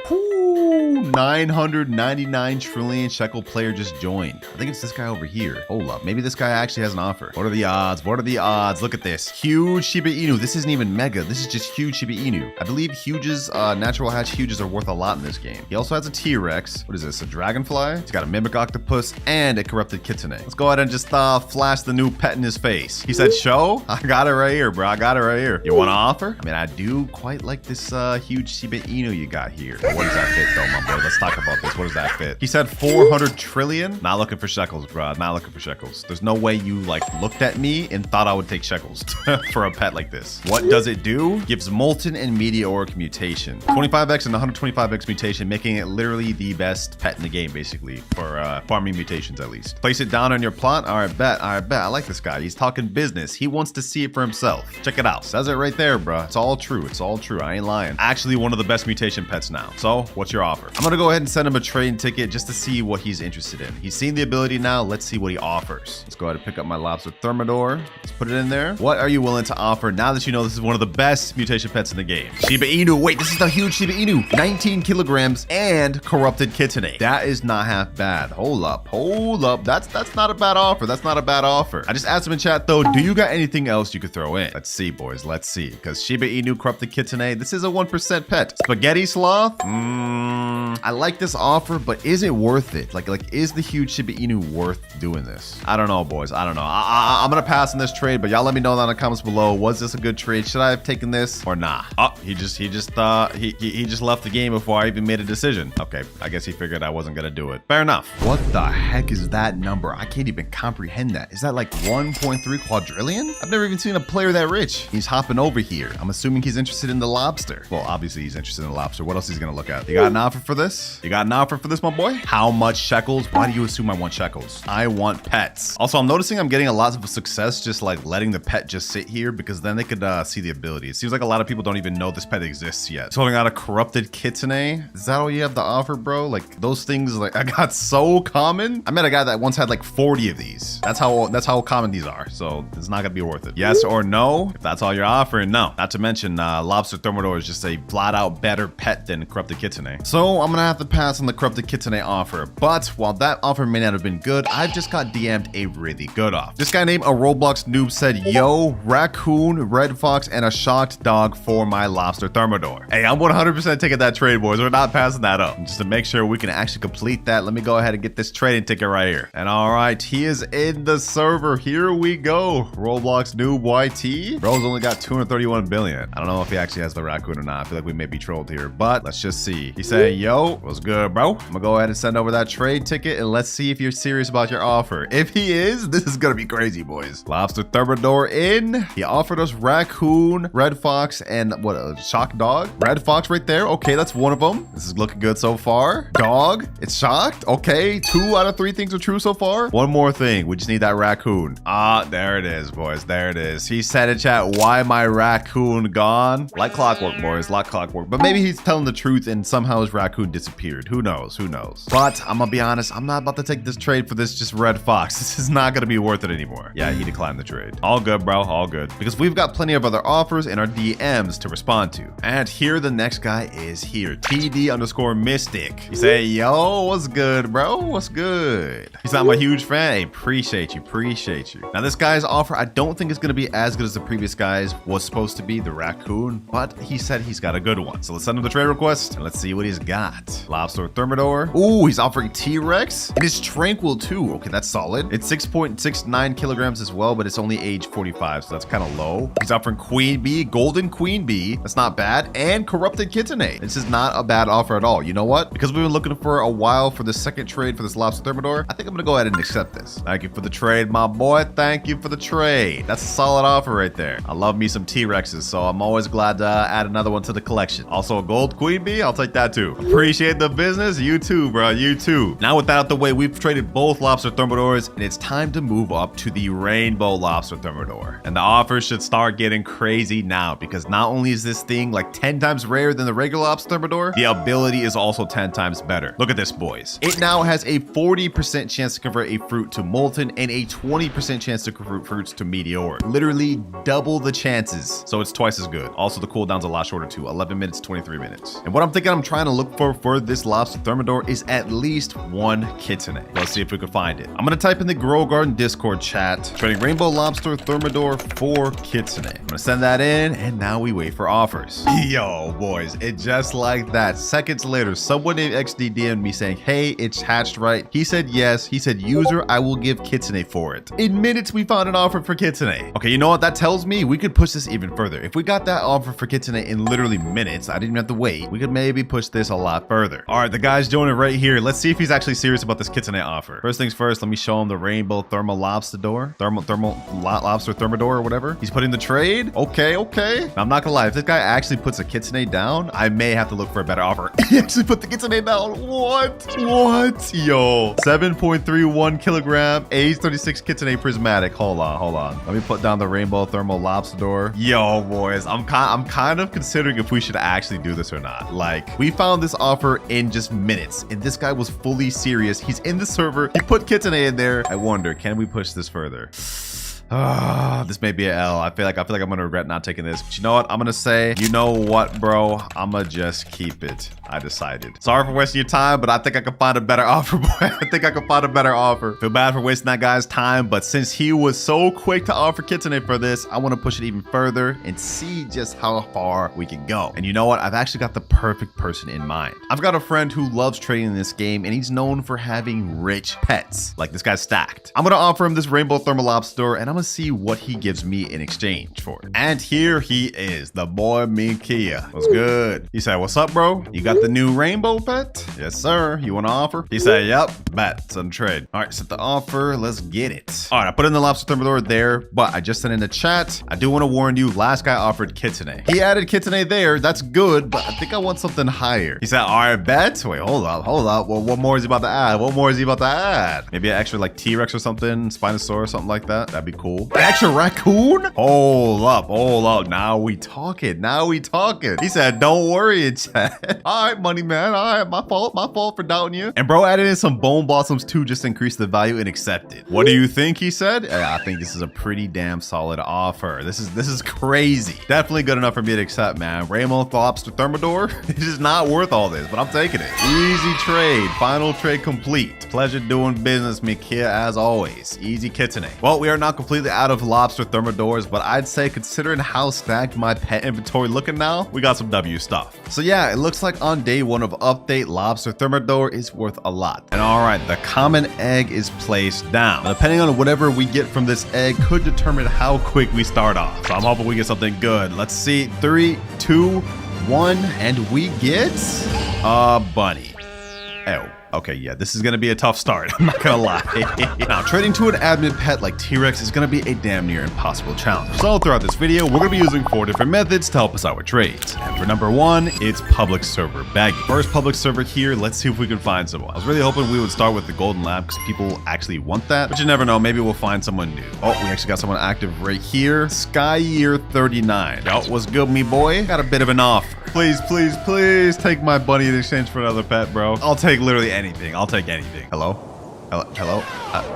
999 trillion shekel player just joined. I think it's this guy over here. Hold up. Maybe this guy actually has an offer. What are the odds? What are the odds? Look at this. Huge Shiba Inu. This isn't even mega. This is just huge Shiba Inu. I believe huges, natural hatch huges are worth a lot in this game. He also has a T-Rex. What is this? A dragonfly? He's got a mimic octopus and a corrupted kitsune. Let's go ahead and just flash the new pet in his face. He said, show? I got it right here, bro. I got it right here. You want to offer? I mean, I do quite like this huge Shiba Inu you got here. What does that fit though, my boy? Let's talk about this. What does that fit? He said 400 trillion. Not looking for shekels, bro. Not looking for shekels. There's no way you like looked at me and thought I would take shekels for a pet like this. What does it do? Gives molten and meteoric mutation. 25x and 125x mutation, making it literally the best pet in the game, basically, for farming mutations at least. Place it down on your plot. All right, bet. All right, bet. I like this guy. He's talking business. He wants to see it for himself. Check it out. Says it right there, bro. It's all true. It's all true. I ain't lying. Actually, one of the best mutation pets now. So, what's your offer? I'm gonna go ahead and send him a trading ticket just to see what he's interested in. He's seen the ability now. Let's see what he offers. Let's go ahead and pick up my lobster thermodor. Let's put it in there. What are you willing to offer now that you know this is one of the best mutation pets in the game? Shiba Inu. Wait, this is the huge Shiba Inu. 19 kilograms and corrupted kitsune. That is not half bad. Hold up. Hold up. That's not a bad offer. That's not a bad offer. I just asked him in chat though, do you got anything else you could throw in? Let's see, boys. Let's see. Because Shiba Inu, corrupted kitsune, this is a 1% pet. Spaghetti sloth? I like this offer, but is it worth it? Like, is the huge Shiba Inu worth doing this? I don't know, boys. I don't know. I'm gonna pass on this trade, but y'all let me know down in the comments below. Was this a good trade? Should I have taken this or not? Oh, he just left the game before I even made a decision. Okay, I guess he figured I wasn't gonna do it. Fair enough. What the heck is that number? I can't even comprehend that. Is that like 1.3 quadrillion? I've never even seen a player that rich. He's hopping over here. I'm assuming he's interested in the lobster. Well, obviously he's interested in the lobster. What else is he gonna look at? You got an offer for this? You got an offer for this, my boy? How much shekels? Why do you assume I want shekels? I want pets. Also, I'm noticing I'm getting a lot of success just like letting the pet just sit here because then they could see the ability. It seems like a lot of people don't even know this pet exists yet. So I got a corrupted kitsune. Is that all you have to offer, bro? Like those things, like I got so common. I met a guy that once had like 40 of these. That's how common these are. So it's not gonna be worth it. Yes or no? If that's all you're offering, no. Not to mention lobster thermodor is just a flat out better pet than corrupted kitsune. So I'm gonna have to pass on the corrupted kitsune offer. But while that offer may not have been good, I've just got DM'd a really good offer. This guy named a Roblox noob said, yo, raccoon, red fox, and a shocked dog for my lobster thermodor. Hey, I'm 100% taking that trade, boys. We're not passing that up. Just to make sure we can actually complete that, let me go ahead and get this trading ticket right here. And all right, he is in the server. Here we go. Roblox noob YT. Bro's only got 231 billion. I don't know if he actually has the raccoon or not. I feel like we may be trolled here, but let's just see. He said, yo, what's good, bro? I'm gonna go ahead and send over that trade ticket and let's see if you're serious about your offer. If he is, this is gonna be crazy, boys. Lobster thermodor in. He offered us raccoon, red fox, and what, a shocked dog? Red fox right there. Okay, that's one of them. This is looking good so far. Dog, it's shocked. Okay, 2 out of 3 things are true so far. One more thing. We just need that raccoon. Ah, there it is, boys. There it is. He said in chat, why my raccoon gone? Like clockwork, boys. Like clockwork. But maybe he's telling the truth and somehow his raccoon Raccoon disappeared. Who knows? Who knows? But I'm gonna be honest, I'm not about to take this trade for this just red fox. This is not gonna be worth it anymore. Yeah, he declined the trade. All good, bro. All good. Because we've got plenty of other offers in our DMs to respond to. And here the next guy is here. TD_Mystic. He say, yo, what's good, bro? What's good? He's not my huge fan. Hey, appreciate you. Appreciate you. Now, this guy's offer, I don't think it's gonna be as good as the previous guy's was supposed to be, the Raccoon, but he said he's got a good one. So let's send him the trade request and let's see what he's got. Lobster thermodor. Ooh, he's offering T-Rex. It is tranquil too. Okay, that's solid. It's 6.69 kilograms as well, but it's only age 45, so that's kind of low. He's offering queen bee, golden queen bee. That's not bad. And corrupted kitsune. This is not a bad offer at all. You know what? Because we've been looking for a while for the second trade for this lobster thermodor, I think I'm gonna go ahead and accept this. Thank you for the trade, my boy. Thank you for the trade. That's a solid offer right there. I love me some T-Rexes, so I'm always glad to add another one to the collection. Also a gold queen bee, I'll take that too. Appreciate the business. You too, bro. You too. Now with that out the way, we've traded both lobster thermodors, and it's time to move up to the rainbow lobster thermodor. And the offers should start getting crazy now, because not only is this thing like 10 times rarer than the regular lobster thermodor, the ability is also 10 times better. Look at this, boys. It now has a 40% chance to convert a fruit to molten and a 20% chance to convert fruits to meteoric. Literally double the chances. So it's twice as good. Also, the cooldown's a lot shorter too, 11 minutes, 23 minutes. And what I'm thinking I'm trying to look for this lobster thermodor is at least one kitsune. Let's see if we can find it. I'm gonna type in the Grow Garden Discord chat, trading rainbow lobster thermodor for kitsune. I'm gonna send that in, and now we wait for offers. Yo, boys, it just like that. Seconds later, someone named XD DM'd me saying, hey, it's hatched right. He said yes. He said, user, I will give kitsune for it. In minutes, we found an offer for kitsune. Okay, you know what that tells me? We could push this even further. If we got that offer for kitsune in literally minutes, I didn't even have to wait, we could maybe push this a lot further. All right, the guy's joining right here. Let's see if he's actually serious about this kitsune offer. First things first, let me show him the rainbow thermal lobster door. Lobster thermodor or whatever. He's putting the trade. Okay. Now, I'm not gonna lie. If this guy actually puts a kitsune down, I may have to look for a better offer. He actually put the kitsune down. What? Yo. 7.31 kilogram, age 36 kitsune prismatic. Hold on. Let me put down the rainbow thermal lobster door. Yo, boys, I'm kind of considering if we should actually do this or not. Like, we found this offer in just minutes, and this guy was fully serious. He's in the server. He put kitsune in there. I wonder, can we push this further? This may be an L. I feel like I'm gonna regret not taking this. But you know what? I'm gonna say, you know what, bro? I'ma just keep it. I decided. Sorry for wasting your time, but I think I can find a better offer, boy. I think I can find a better offer. Feel bad for wasting that guy's time, but since he was so quick to offer kitsune for this, I want to push it even further and see just how far we can go. And you know what? I've actually got the perfect person in mind. I've got a friend who loves trading in this game, and he's known for having rich pets. Like this guy's stacked. I'm gonna offer him this rainbow thermal lobster, and I'm gonna see what he gives me in exchange for it. And here he is, the boy Minkia. What's good? He said, what's up, bro? You got the new rainbow pet? Yes, sir. You want to offer? He said, yep. Bet. Send trade. All right, set the offer. Let's get it. All right, I put in the lobster thermodor there, but I just sent in the chat. I do want to warn you, last guy offered kitsune. He added kitsune there. That's good, but I think I want something higher. He said, all right, bet. Wait, hold up. Well, what more is he about to add? Maybe an extra like T-Rex or something, Spinosaurus, something like that. That'd be cool. An extra raccoon? Hold up. Now we talking. He said, don't worry, in chat. All right, money man. All right, my fault for doubting you. And bro added in some bone blossoms too, just to increase the value and accepted. What do you think? He said. Yeah, I think this is a pretty damn solid offer. This is crazy. Definitely good enough for me to accept, man. Rainbow lobster thermodor. It is not worth all this, but I'm taking it. Easy trade. Final trade complete. Pleasure doing business, Mikia, as always. Easy kitsune. Well, we are not completely out of lobster thermodors, but I'd say considering how stacked my pet inventory looking now, we got some W stuff. So yeah, it looks like on day one of update, lobster thermodor is worth a lot. And all right, the common egg is placed down. Depending on whatever we get from this egg could determine how quick we start off. So I'm hoping we get something good. Let's see. 3, 2, 1, and we get a bunny. Oh. Okay, yeah, this is gonna be a tough start. I'm not gonna lie. Now, trading to an admin pet like T-Rex is gonna be a damn near impossible challenge. So throughout this video, we're gonna be using 4 different methods to help us out with trades. And for number 1, it's public server bagging. First public server here, let's see if we can find someone. I was really hoping we would start with the golden lab because people actually want that, but you never know, maybe we'll find someone new. Oh, we actually got someone active right here. Sky Year 39. Yo, what's good, me boy? Got a bit of an offer. Please, please, please take my bunny in exchange for another pet, bro. I'll take literally anything. I'll take anything. Hello? Hello?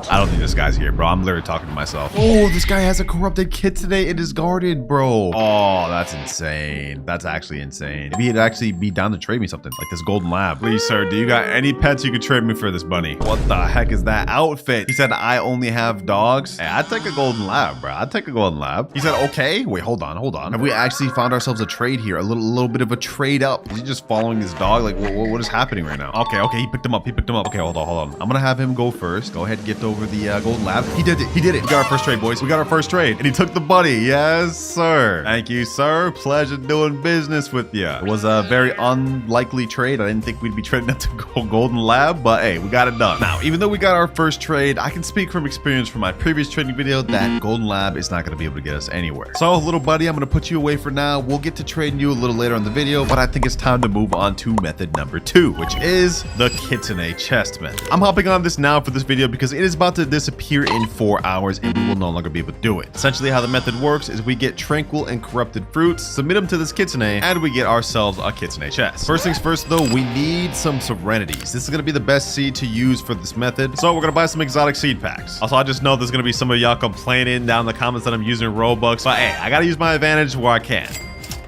I don't think this guy's here, bro. I'm literally talking to myself. Oh, this guy has a corrupted kitsune in his garden, bro. Oh, that's insane. That's actually insane. Maybe he'd actually be down to trade me something like this golden lab. Please, sir, do you got any pets you could trade me for this bunny? What the heck is that outfit? He said, I only have dogs. Hey, I'd take a golden lab, bro. I'd take a golden lab. He said, okay. Wait, hold on. Have we actually found ourselves a trade here? A little bit of a trade up. Is he just following his dog? Like, what is happening right now? Okay, he picked him up. Okay, hold on. I'm gonna have him go first. Go ahead, gift over the golden lab. He did it. We got our first trade, boys. We got our first trade. And he took the bunny. Yes, sir. Thank you, sir. Pleasure doing business with you. It was a very unlikely trade. I didn't think we'd be trading up to golden lab, but hey, we got it done. Now, even though we got our first trade, I can speak from experience from my previous trading video that golden lab is not going to be able to get us anywhere. So, little buddy, I'm going to put you away for now. We'll get to trading you a little later in the video, but I think it's time to move on to method number 2, which is the kitsune chest method. I'm hopping on this now for this video because it is about to disappear in 4 hours and we will no longer be able to do it. Essentially, how the method works is we get tranquil and corrupted fruits, submit them to this kitsune, and we get ourselves a kitsune chest. First things first, though, we need some serenities. This is going to be the best seed to use for this method, so we're going to buy some exotic seed packs. Also, I just know there's going to be some of y'all complaining down in the comments that I'm using Robux, but hey, I got to use my advantage where I can.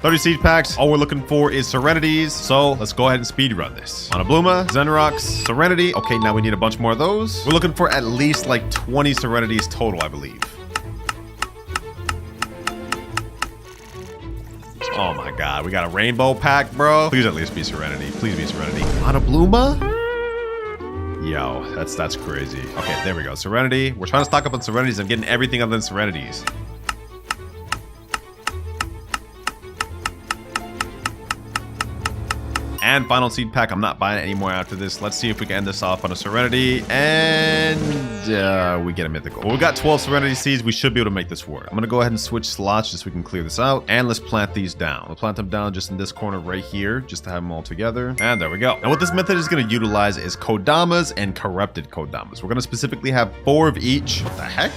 30 seed packs. All we're looking for is serenities. So let's go ahead and speed run this. Monobluma, Zenrox, Serenity. Okay, now we need a bunch more of those. We're looking for at least like 20 serenities total, I believe. Oh my god, we got a rainbow pack, bro. Please at least be Serenity. Please be Serenity. Monobluma? Yo, that's crazy. Okay, there we go. Serenity. We're trying to stock up on serenities. I'm getting everything other than serenities. And final seed pack. I'm not buying it anymore after this. Let's see if we can end this off on a serenity. And we get a mythical. Well, we got 12 serenity seeds. We should be able to make this work. I'm going to go ahead and switch slots just so we can clear this out. And let's plant these down. We'll plant them down just in this corner right here, just to have them all together. And there we go. Now what this method is going to utilize is kodamas and corrupted kodamas. We're going to specifically have 4 of each. What the heck?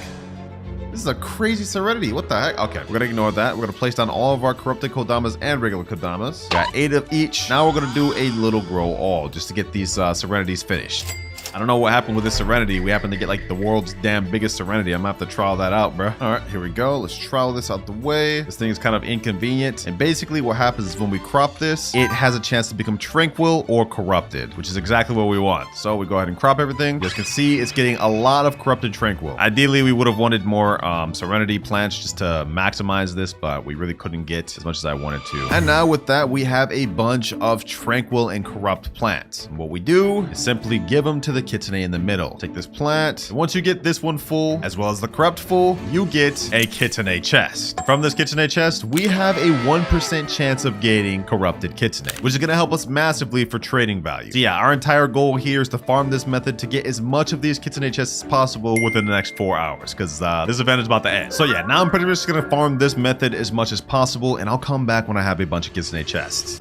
This is a crazy serenity. What the heck? Okay, we're gonna ignore that. We're gonna place down all of our corrupted kodamas and regular kodamas. Got 8 of each. Now we're gonna do a little grow all just to get these serenities finished. I don't know what happened with this serenity. We happen to get like the world's damn biggest serenity. I'm gonna have to trial that out, bro. All right, here we go. Let's trial this out the way. This thing is kind of inconvenient. And basically what happens is when we crop this, it has a chance to become tranquil or corrupted, which is exactly what we want. So we go ahead and crop everything. You guys can see it's getting a lot of corrupted tranquil. Ideally, we would have wanted more serenity plants just to maximize this, but we really couldn't get as much as I wanted to. And now with that, we have a bunch of tranquil and corrupt plants. And what we do is simply give them to the kitsune in the middle. Take this plant. And once you get this one full, as well as the corrupt full, you get a kitsune chest. From this kitsune chest, we have a 1% chance of getting corrupted kitsune, which is going to help us massively for trading value. So yeah, our entire goal here is to farm this method to get as much of these kitsune chests as possible within the next 4 hours, because this event is about to end. So yeah, now I'm pretty much just going to farm this method as much as possible, and I'll come back when I have a bunch of kitsune chests.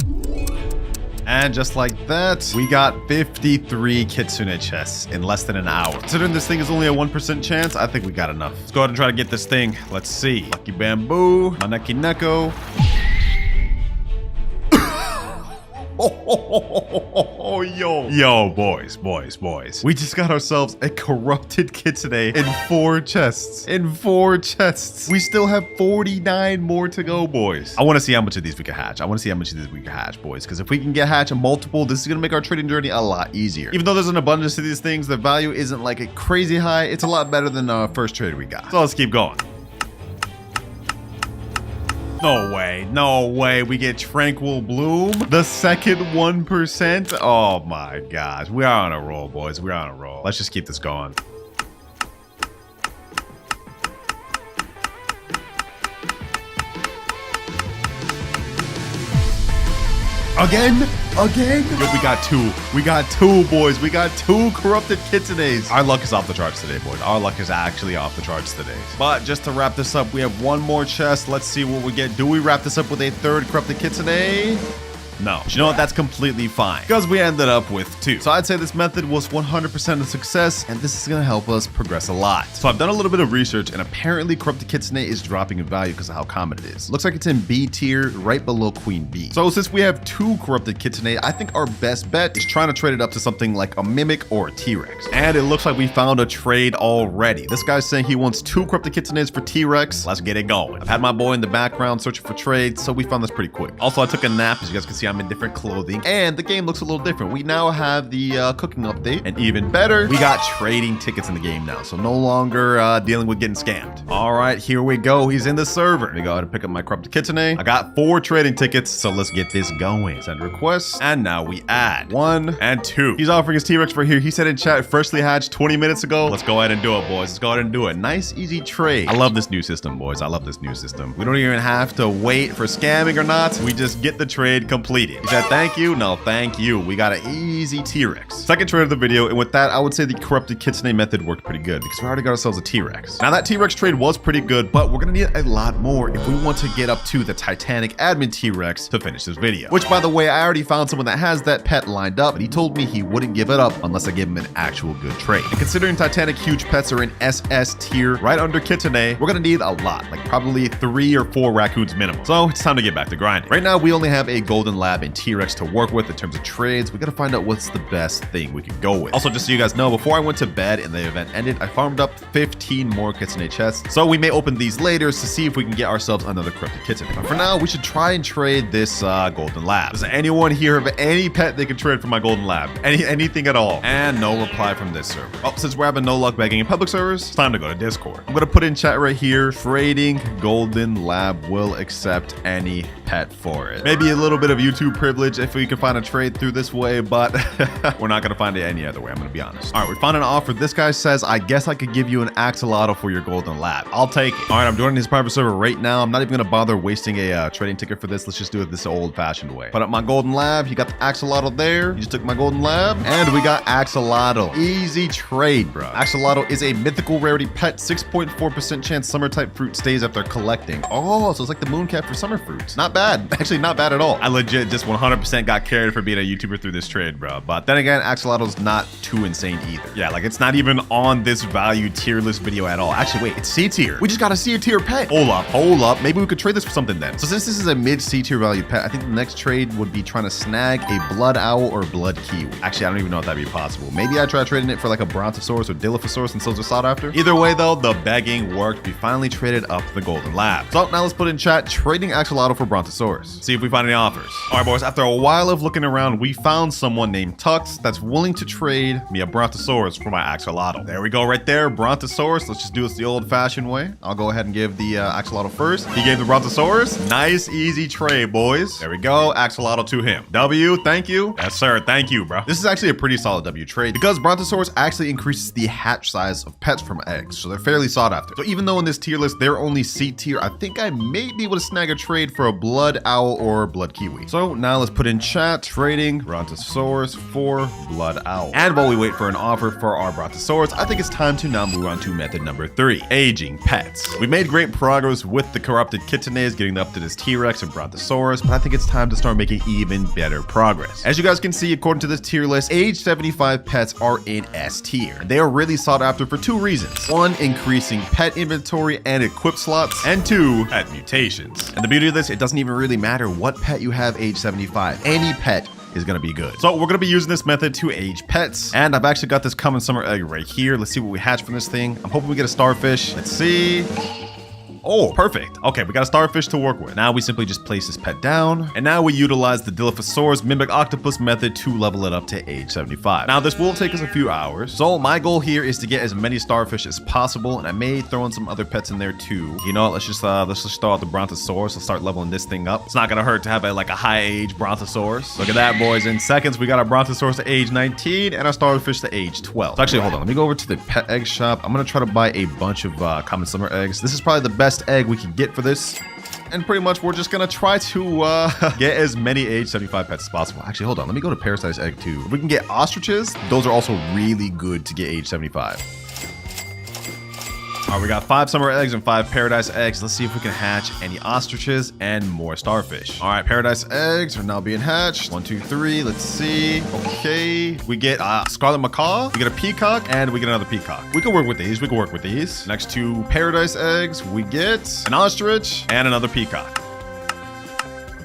And just like that, we got 53 kitsune chests in less than an hour. Considering this thing is only a 1% chance, I think we got enough. Let's go ahead and try to get this thing. Let's see. Lucky Bamboo, Maneki Neko. Oh, yo, boys. We just got ourselves a corrupted kitsune in 4 chests. We still have 49 more to go, boys. I want to see how much of these we can hatch. Boys. Because if we can get hatch a multiple, this is going to make our trading journey a lot easier. Even though there's an abundance of these things, the value isn't like a crazy high. It's a lot better than the first trade we got. So let's keep going. No way. We get Tranquil Bloom, the second 1%. Oh my gosh. We are on a roll, boys. We're on a roll. Let's just keep this going. Again? Yo, we got two, boys. We got 2 corrupted kitsunes. Our luck is off the charts today, boys. Our luck is actually off the charts today. But just to wrap this up, we have 1 more chest. Let's see what we get. Do we wrap this up with a 3rd corrupted kitsune? No. But you know what? That's completely fine because we ended up with 2. So I'd say this method was 100% a success, and this is going to help us progress a lot. So I've done a little bit of research, and apparently corrupted Kitsune is dropping in value because of how common it is. Looks like it's in B tier, right below Queen Bee. So since we have 2 corrupted Kitsune, I think our best bet is trying to trade it up to something like a Mimic or a T-Rex. And it looks like we found a trade already. This guy's saying he wants 2 corrupted Kitsunes for T-Rex. Let's get it going. I've had my boy in the background searching for trades, so we found this pretty quick. Also, I took a nap. As you guys can see, I'm in different clothing, and the game looks a little different. We now have the cooking update, and even better, we got trading tickets in the game now, so no longer dealing with getting scammed. All right, here we go. He's in the server. Let me go ahead and pick up my corrupted Kitsune. I got 4 trading tickets, so let's get this going. Send requests, and now we add 1 and 2. He's offering his T-Rex for here. He said in chat, freshly hatched 20 minutes ago. Let's go ahead and do it, boys. Let's go ahead and do it. Nice, easy trade. I love this new system, boys. I love this new system. We don't even have to wait for scamming or not. We just get the trade completed. He said, thank you. No, thank you. We got an easy T-Rex. Second trade of the video, and with that, I would say the corrupted Kitsune method worked pretty good because we already got ourselves a T-Rex. Now that T-Rex trade was pretty good, but we're gonna need a lot more if we want to get up to the Titanic admin T-Rex to finish this video. Which, by the way, I already found someone that has that pet lined up, and he told me he wouldn't give it up unless I give him an actual good trade. And considering Titanic huge pets are in SS tier, right under Kitsune, we're gonna need a lot, like probably 3 or 4 raccoons minimum. So it's time to get back to grinding. Right now, we only have a golden lab and T-Rex to work with in terms of trades. We gotta find out what's the best thing we can go with. Also, just so you guys know, before I went to bed and the event ended, I farmed up 15 more Kitsune chests. So we may open these later to see if we can get ourselves another corrupted Kitsune. But for now, we should try and trade this golden lab. Does anyone here have any pet they can trade for my golden lab? Anything at all? And no reply from this server. Well, since we're having no luck begging in public servers, it's time to go to Discord. I'm gonna put in chat right here, trading golden lab will accept any pet for it. Maybe a little bit of YouTube privilege if we can find a trade through this way, but we're not gonna find it any other way, I'm gonna be honest. All right, we found an offer. This guy says, I guess I could give you an axolotl for your golden lab. I'll take it. All right, I'm joining his private server right now. I'm not even gonna bother wasting a trading ticket for this. Let's just do it this old-fashioned way. Put up my golden lab. You got the axolotl there. You just took my golden lab, and we got axolotl. Easy trade, bro. Axolotl is a mythical rarity pet. 6.4% chance summer type fruit stays after collecting. Oh, so it's like the mooncat for summer fruits. Not bad. Actually, not bad at all. I legit just 100% got carried for being a YouTuber through this trade, bro. But then again, axolotl's not too insane either. Yeah, like it's not even on this value tier list video at all. Actually, wait, it's C tier. We just got a C tier pet. Hold up. Maybe we could trade this for something then. So since this is a mid C tier value pet, I think the next trade would be trying to snag a blood owl or blood kiwi. Actually, I don't even know if that'd be possible. Maybe I try trading it for like a brontosaurus or dilophosaurus and those are sought after. Either way though, the begging worked. We finally traded up the golden lab. So now let's put in chat, trading axolotl for brontosaurus. See if we find any offers. All right, boys, after a while of looking around, we found someone named Tux that's willing to trade me a brontosaurus for my axolotl. There we go right there, brontosaurus. Let's just do this the old fashioned way. I'll go ahead and give the axolotl first. He gave the brontosaurus. Nice, easy trade, boys. There we go, axolotl to him. W, thank you. Yes, sir, thank you, bro. This is actually a pretty solid W trade because brontosaurus actually increases the hatch size of pets from eggs, so they're fairly sought after. So even though in this tier list, they're only C tier, I think I may be able to snag a trade for a blood owl or blood kiwi. So now let's put in chat, trading brontosaurus for blood owl. And while we wait for an offer for our brontosaurus, I think it's time to now move on to method number 3, aging pets. We made great progress with the corrupted kitsunes, getting up to this T-Rex and brontosaurus, but I think it's time to start making even better progress. As you guys can see, according to this tier list, age 75 pets are in S tier. And they are really sought after for 2 reasons. 1, increasing pet inventory and equip slots, and 2, pet mutations. And the beauty of this, it doesn't even really matter what pet you have age 75. Any pet is gonna be good. So we're gonna be using this method to age pets, and I've actually got this common summer egg right here. Let's see what we hatch from this thing. I'm hoping we get a starfish. Let's see. Oh, perfect. Okay, we got a starfish to work with. Now we simply just place this pet down, and now we utilize the Dilophosaurus Mimic Octopus method to level it up to age 75. Now this will take us a few hours, so my goal here is to get as many starfish as possible, and I may throw in some other pets in there too. You know what, let's just throw out the Brontosaurus. Let's start leveling this thing up. It's not gonna hurt to have a high age Brontosaurus. Look at that, boys. In seconds, we got our Brontosaurus to age 19 and our starfish to age 12. So actually, hold on. Let me go over to the pet egg shop. I'm gonna try to buy a bunch of common summer eggs. This is probably the best egg we can get for this. And pretty much we're just gonna try to get as many age 75 pets as possible. Actually, hold on. Let me go to Parasite's egg too. If we can get ostriches, those are also really good to get age 75. All right, we got 5 summer eggs and 5 paradise eggs. Let's see if we can hatch any ostriches and more starfish. All right, paradise eggs are now being hatched. 1, 2, 3. Let's see. Okay, we get scarlet macaw. We get a peacock and we get another peacock. We can work with these. We can work with these. Next to paradise eggs, we get an ostrich and another peacock.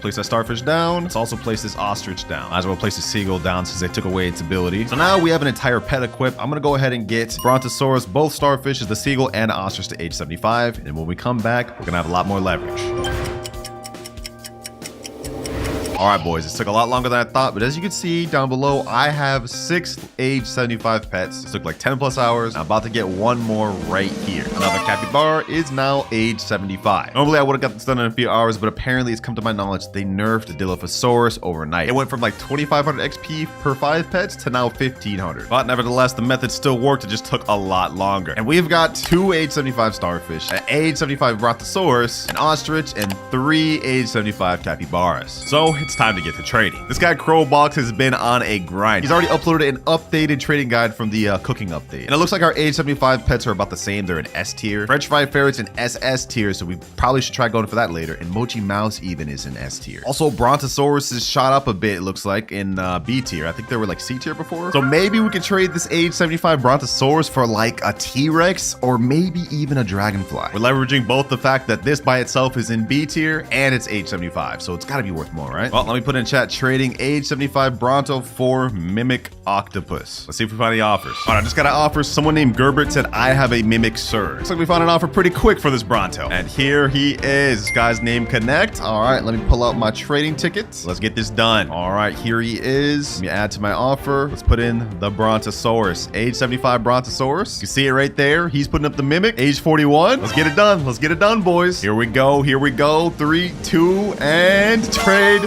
Place that starfish down. Let's also place this ostrich down. Might as well place the seagull down since they took away its ability. So now we have an entire pet equipped. I'm gonna go ahead and get Brontosaurus, both starfishes, the seagull, and ostrich to age 75. And when we come back, we're gonna have a lot more leverage. All right, boys, it took a lot longer than I thought, but as you can see down below, I have 6 age 75 pets. It took like 10 plus hours. I'm about to get one more right here. Another capybara is now age 75. Normally, I would have got this done in a few hours, but apparently it's come to my knowledge they nerfed the Dilophosaurus overnight. It went from like 2,500 XP per 5 pets to now 1,500. But nevertheless, the method still worked. It just took a lot longer. And we've got 2 age 75 starfish, an age 75 Brontosaurus, an ostrich, and 3 age 75 capybaras. So it's time to get to trading. This guy Crowbox has been on a grind. He's already uploaded an updated trading guide from the cooking update. And it looks like our age 75 pets are about the same. They're in S tier. French fried ferrets in SS tier, so we probably should try going for that later. And Mochi Mouse even is in S tier. Also, Brontosaurus is shot up a bit, it looks like, in B tier. I think they were like C tier before. So maybe we could trade this age 75 Brontosaurus for like a T-Rex or maybe even a dragonfly. We're leveraging both the fact that this by itself is in B tier and it's age 75, so it's gotta be worth more, right? Well, let me put in chat trading age 75 Bronto for mimic octopus. Let's see if we find any offers. All right, I just got an offer. Someone named Gerbert said I have a mimic sir. Looks like we found an offer pretty quick for this Bronto. And here he is. This guy's name Connect. All right, let me pull out my trading tickets. Let's get this done. All right, here he is. Let me add to my offer. Let's put in the Brontosaurus. Age 75 Brontosaurus. You can see it right there. He's putting up the mimic. Age 41. Let's get it done. Let's get it done, boys. Here we go. Here we go. 3, 2, and trade.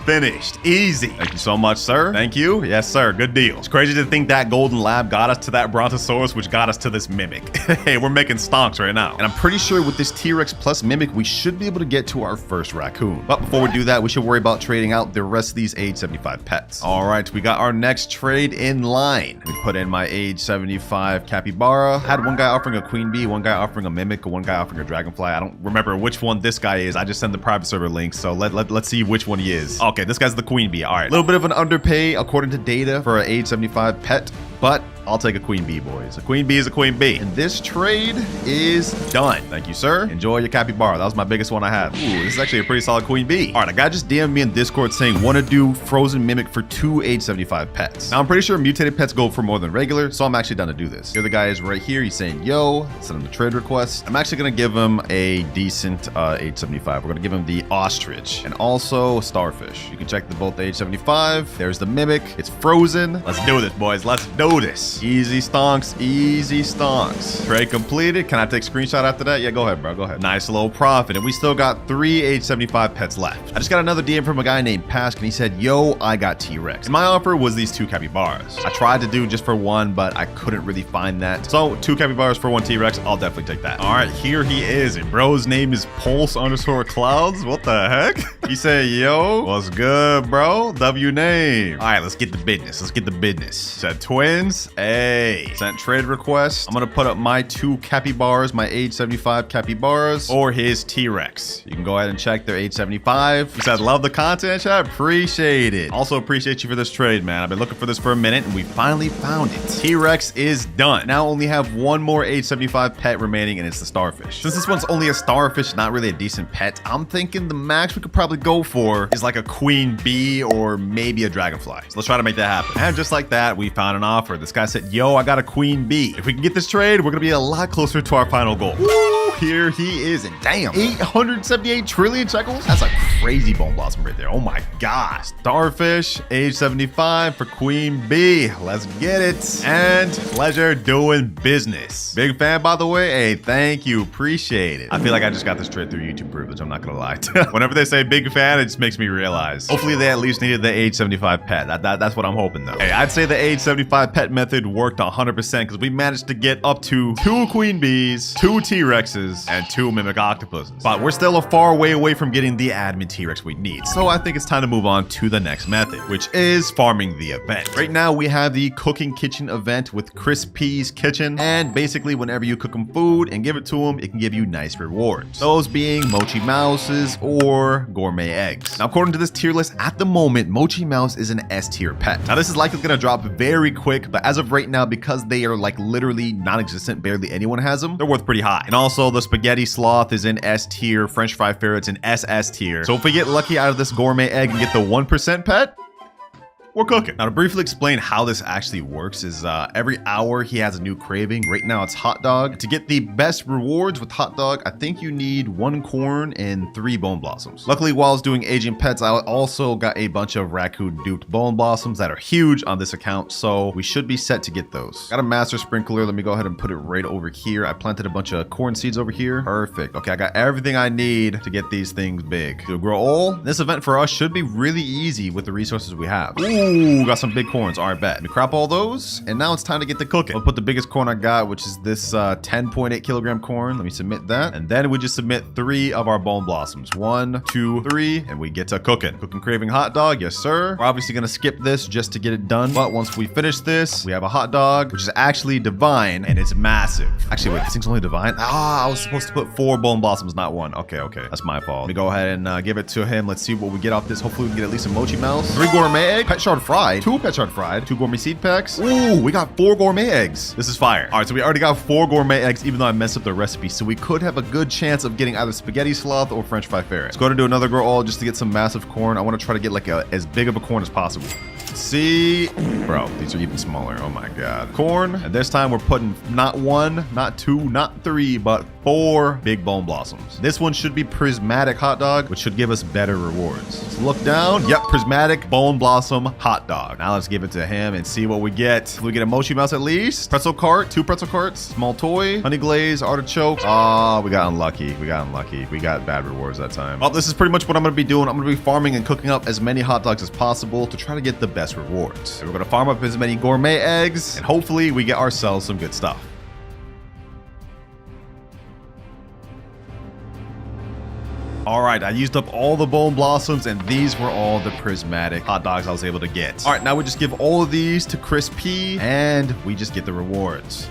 Finished. Easy. Thank you so much, sir. Thank you. Yes, sir. Good deal. It's crazy to think that golden lab got us to that Brontosaurus, which got us to this mimic. Hey, we're making stonks right now. And I'm pretty sure with this T-Rex plus mimic, we should be able to get to our first raccoon. But before we do that, we should worry about trading out the rest of these age 75 pets. All right, we got our next trade in line. We put in my age 75 capybara. Had one guy offering a queen bee, one guy offering a mimic, one guy offering a dragonfly. I don't remember which one this guy is. I just sent the private server link, so let's see which one he is. Okay, this guy's the queen bee. All right, a little bit of an underpay according to data for an age 75 pet, but I'll take a queen bee, boys. A queen bee is a queen bee. And this trade is done. Thank you, sir. Enjoy your capybara. That was my biggest one I had. Ooh, this is actually a pretty solid queen bee. All right, a guy just DM'd me in Discord saying, want to do frozen mimic for 2 age 75 pets. Now, I'm pretty sure mutated pets go for more than regular, so I'm actually down to do this. Here the guy is right here. He's saying, yo, send him a trade request. I'm actually going to give him a decent age 75. We're going to give him the ostrich and also starfish. You can check the both age 75. There's the mimic. It's frozen. Let's do this, boys. Let's do this. Easy stonks, easy stonks. Trade completed. Can I take a screenshot after that? Yeah, go ahead, bro. Go ahead. Nice low profit. And we still got 3 age 75 pets left. I just got another DM from a guy named Pask, and he said, yo, I got T-Rex. And my offer was these 2 capybaras. I tried to do just for 1, but I couldn't really find that. So 2 capybaras for 1 T-Rex. I'll definitely take that. All right, here he is. And bro's name is Pulse_Clouds. What the heck? He said, yo, what's good, bro? W name. All right, let's get the business. Let's get the business. Said twins. Hey, sent trade request. I'm gonna put up my 2 capybaras, my age 75 capybaras, or his T-Rex. You can go ahead and check their age 75. He said, love the content, chat. Appreciate it. Also appreciate you for this trade, man. I've been looking for this for a minute, and we finally found it. T-Rex is done. Now only have 1 more age 75 pet remaining, and it's the starfish. Since this one's only a starfish, not really a decent pet, I'm thinking the max we could probably go for is like a queen bee or maybe a dragonfly. So let's try to make that happen. And just like that, we found an offer. This guy said, yo, I got a queen bee. If we can get this trade, we're gonna be a lot closer to our final goal. Woo, here he is. And damn, 878 trillion shekels. That's a crazy bone blossom right there. Oh my gosh. Starfish, age 75 for queen bee. Let's get it. And pleasure doing business. Big fan, by the way. Hey, thank you. Appreciate it. I feel like I just got this trade through YouTube privilege. I'm not gonna lie. Whenever they say big fan, it just makes me realize. Hopefully they at least needed the age 75 pet. That's what I'm hoping though. Hey, I'd say the age 75 pet method worked 100% because we managed to get up to 2 queen bees, 2 T-Rexes, T-Rexes and 2 mimic octopuses. But we're still a far way away from getting the admin T-Rex we need. So I think it's time to move on to the next method, which is farming the event. Right now we have the cooking kitchen event with Chris P's kitchen. And basically whenever you cook him food and give it to him, it can give you nice rewards. Those being Mochi Mouses or gourmet eggs. Now according to this tier list at the moment, Mochi Mouse is an S tier pet. Now this is likely gonna drop very quick, but as of right now, because they are like literally non-existent, barely anyone has them, they're worth pretty high. And also the spaghetti sloth is in S tier, French fry ferret's in SS tier. So if we get lucky out of this gourmet egg and get the 1% pet, we're cooking. Now to briefly explain how this actually works is every hour he has a new craving. Right now it's hot dog. To get the best rewards with hot dog, I think you need 1 corn and 3 bone blossoms. Luckily while I was doing aging pets, I also got a bunch of raccoon duped bone blossoms that are huge on this account. So we should be set to get those. Got a master sprinkler. Let me go ahead and put it right over here. I planted a bunch of corn seeds over here. Perfect. Okay, I got everything I need to get these things big. To grow all. This event for us should be really easy with the resources we have. Ooh, got some big corns. All right, bet. Let me crop all those. And now it's time to get the cooking. I'll put the biggest corn I got, which is this 10.8 kilogram corn. Let me submit that. And then we just submit 3 of our bone blossoms. 1, 2, 3, and we get to cooking. Cooking craving hot dog. Yes, sir. We're obviously going to skip this just to get it done. But once we finish this, we have a hot dog, which is actually divine, and it's massive. Actually, wait, this thing's only divine? Ah, I was supposed to put 4 bone blossoms, not 1. Okay. That's my fault. Let me go ahead and give it to him. Let's see what we get off this. Hopefully we can get at least a mochi mouse. 3 gourmet egg, pet shard fried, 2 pet shard fried, 2 gourmet seed packs. Ooh, we got 4 gourmet eggs. This is fire. All right, so we already got 4 gourmet eggs, even though I messed up the recipe. So we could have a good chance of getting either spaghetti sloth or French fry ferret. Let's go ahead and do another grow all just to get some massive corn. I want to try to get like as big of a corn as possible. See, bro, these are even smaller. Oh my god. Corn, and this time we're putting not 1, not 2, not 3, but 4 big bone blossoms. This one should be prismatic hot dog, which should give us better rewards. Let's look down. Yep, prismatic bone blossom hot dog. Now let's give it to him and see what we get. We get a mochi mouse at least. Pretzel cart, 2 pretzel carts, small toy, honey glaze, artichoke. Oh, we got unlucky. We got bad rewards that time. Well, this is pretty much what I'm gonna be doing. I'm gonna be farming and cooking up as many hot dogs as possible to try to get the best rewards. And we're gonna farm up as many gourmet eggs, and hopefully we get ourselves some good stuff. All right, I used up all the bone blossoms, and these were all the prismatic hot dogs I was able to get. All right, now we just give all of these to Chris P, and we just get the rewards.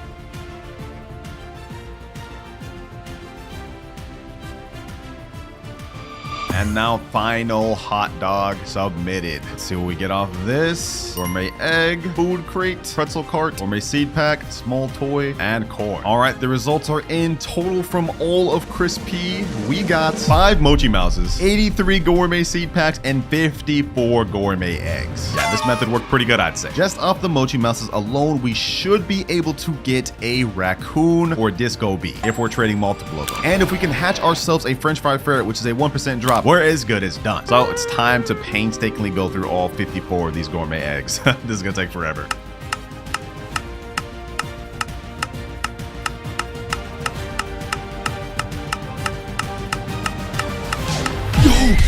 And now final hot dog submitted. Let's see what we get off of this. Gourmet egg, food crate, pretzel cart, gourmet seed pack, small toy, and corn. All right, the results are in. Total from all of Chris P, we got 5 mochi mouses, 83 gourmet seed packs, and 54 gourmet eggs. Yeah, this method worked pretty good, I'd say. Just off the mochi mouses alone, we should be able to get a raccoon or disco bee if we're trading multiple of them. And if we can hatch ourselves a French fry ferret, which is a 1% drop, we're as good as done. So it's time to painstakingly go through all 54 of these gourmet eggs. This is gonna take forever.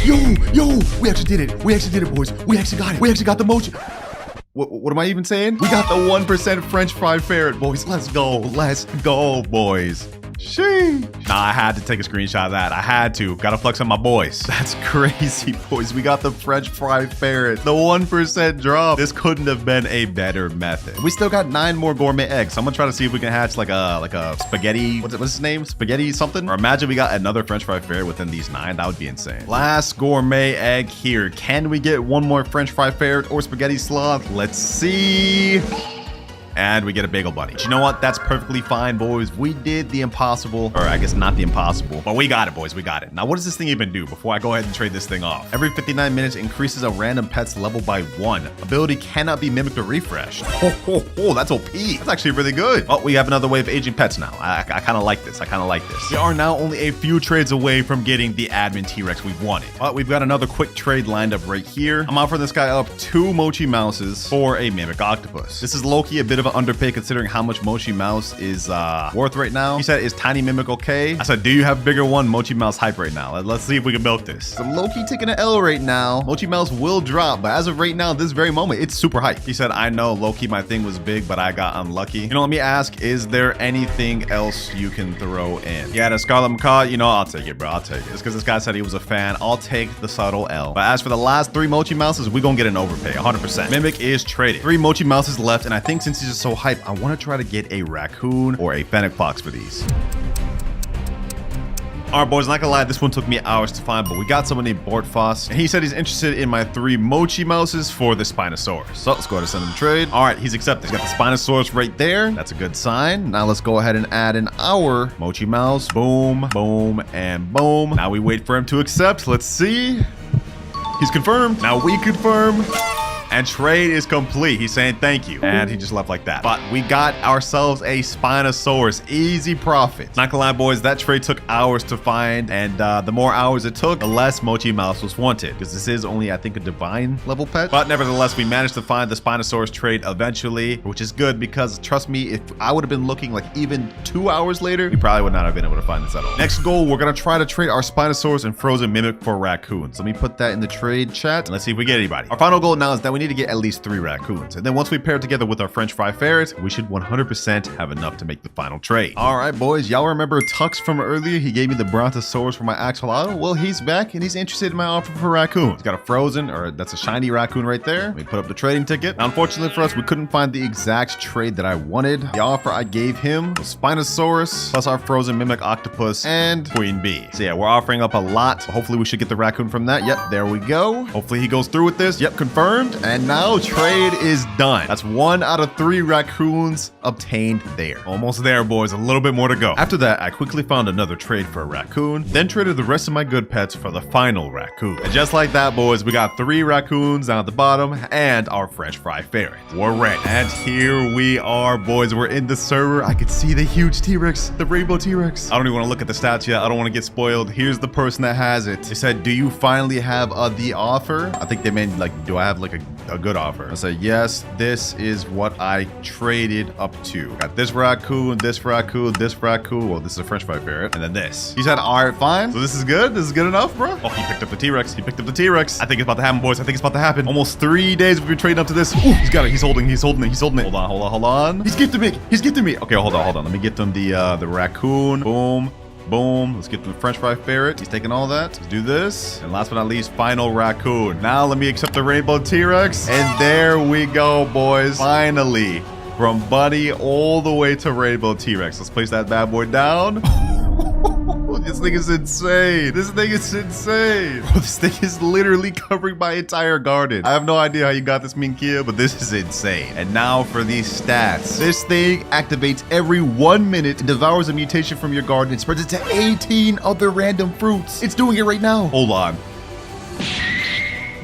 Yo, we actually did it. We actually did it, boys. We actually got it. We actually got the mochi. What am I even saying? We got the 1% French fry ferret, boys. Let's go, boys. Sheesh. Nah, I had to take a screenshot of that. I had to. Gotta flex on my boys. That's crazy, boys. We got the French fry ferret. The 1% drop. This couldn't have been a better method. We still got 9 more gourmet eggs. So I'm gonna try to see if we can hatch like a spaghetti. What's his name? Spaghetti something? Or imagine we got another French fry ferret within these 9. That would be insane. Last gourmet egg here. Can we get one more French fry ferret or spaghetti sloth? Let's see. And we get a bagel bunny. But you know what? That's perfectly fine, boys. We did the impossible, or I guess not the impossible, but we got it, boys. We got it. Now, what does this thing even do before I go ahead and trade this thing off? Every 59 minutes increases a random pet's level by 1. Ability cannot be mimicked or refreshed. Oh, that's OP. That's actually really good. Oh, we have another wave of aging pets now. I kind of like this. We are now only a few trades away from getting the admin T-Rex we've wanted. But we've got another quick trade lined up right here. I'm offering this guy up 2 mochi mouses for a mimic octopus. This is low-key a bit of of an underpay considering how much Mochi Mouse is worth right now. He said, is Tiny Mimic okay? I said, do you have bigger one? Mochi Mouse hype right now. Let's see if we can milk this. So low-key taking an L right now. Mochi Mouse will drop, but as of right now, this very moment, it's super hype. He said, I know low-key my thing was big, but I got unlucky. You know, let me ask, is there anything else you can throw in? Yeah, the Scarlet macaw, you know, I'll take it, bro. I'll take it. It's because this guy said he was a fan. I'll take the subtle L. But as for the last 3 Mochi Mouses, we're gonna get an overpay, 100%. Mimic is traded. 3 Mochi Mouses left, and I think since he's just so hype, I want to try to get a Raccoon or a Fennec Fox for these. Alright boys, not gonna lie, this one took me hours to find, but we got someone named Bortfoss, and he said he's interested in my 3 Mochi Mouses for the Spinosaurus. So let's go ahead and send him a trade. Alright, he's accepted. He's got the Spinosaurus right there. That's a good sign. Now let's go ahead and add in our Mochi Mouse. Boom, boom, and boom. Now we wait for him to accept. Let's see. He's confirmed. Now we confirm. And trade is complete. He's saying thank you. And he just left like that. But we got ourselves a Spinosaurus. Easy profit. Not gonna lie, boys, that trade took hours to find. And the more hours it took, the less Mochi Mouse was wanted. Because this is only, I think, a divine level pet. But nevertheless, we managed to find the Spinosaurus trade eventually, which is good because trust me, if I would have been looking like even 2 hours later, we probably would not have been able to find this at all. Next goal, we're gonna try to trade our Spinosaurus and Frozen Mimic for Raccoons. Let me put that in the trade chat. And let's see if we get anybody. Our final goal now is that we need to get at least 3 raccoons. And then once we pair together with our French fry ferret, we should 100% have enough to make the final trade. All right, boys, y'all remember Tux from earlier? He gave me the Brontosaurus for my axolotl. Well, he's back and he's interested in my offer for raccoon. He's got a frozen, or that's a shiny raccoon right there. Let me put up the trading ticket. Now, unfortunately for us, we couldn't find the exact trade that I wanted. The offer I gave him was Spinosaurus plus our frozen mimic octopus and Queen Bee. So yeah, we're offering up a lot. So hopefully we should get the raccoon from that. Yep, there we go. Hopefully he goes through with this. Yep, confirmed. And now trade is done. That's 1 out of 3 raccoons obtained there. Almost there, boys. A little bit more to go. After that, I quickly found another trade for a raccoon, then traded the rest of my good pets for the final raccoon. And just like that, boys, we got 3 raccoons down at the bottom and our French fry ferret. We're ready. And here we are, boys. We're in the server. I can see the huge T-Rex, the rainbow T-Rex. I don't even want to look at the stats yet. I don't want to get spoiled. Here's the person that has it. They said, do you finally have the offer? I think they meant like, do I have like a good offer? I said, yes, this is what I traded up to. Got this raccoon, this raccoon, this raccoon. Well, this is a French fry ferret. And then this. He said, all right, fine. So this is good. This is good enough, bro. Oh, he picked up the T-Rex. He picked up the T-Rex. I think it's about to happen, boys. I think it's about to happen. Almost 3 days we've been trading up to this. Ooh, he's got it. He's holding it. He's holding it. He's holding it. Hold on, hold on, hold on. He's gifting me. He's gifting me. Okay, hold on, hold on. Let me get them the raccoon. Boom. Boom. Let's get the French fry ferret. He's taking all that. Let's do this. And last but not least, final raccoon. Now let me accept the rainbow T-Rex. And there we go, boys. Finally, from Buddy all the way to rainbow T-Rex. Let's place that bad boy down. This thing is insane. This thing is insane. Bro, this thing is literally covering my entire garden. I have no idea how you got this, Minkia, but this is insane. And now for these stats. This thing activates every 1 minute and devours a mutation from your garden and spreads it to 18 other random fruits. It's doing it right now. Hold on.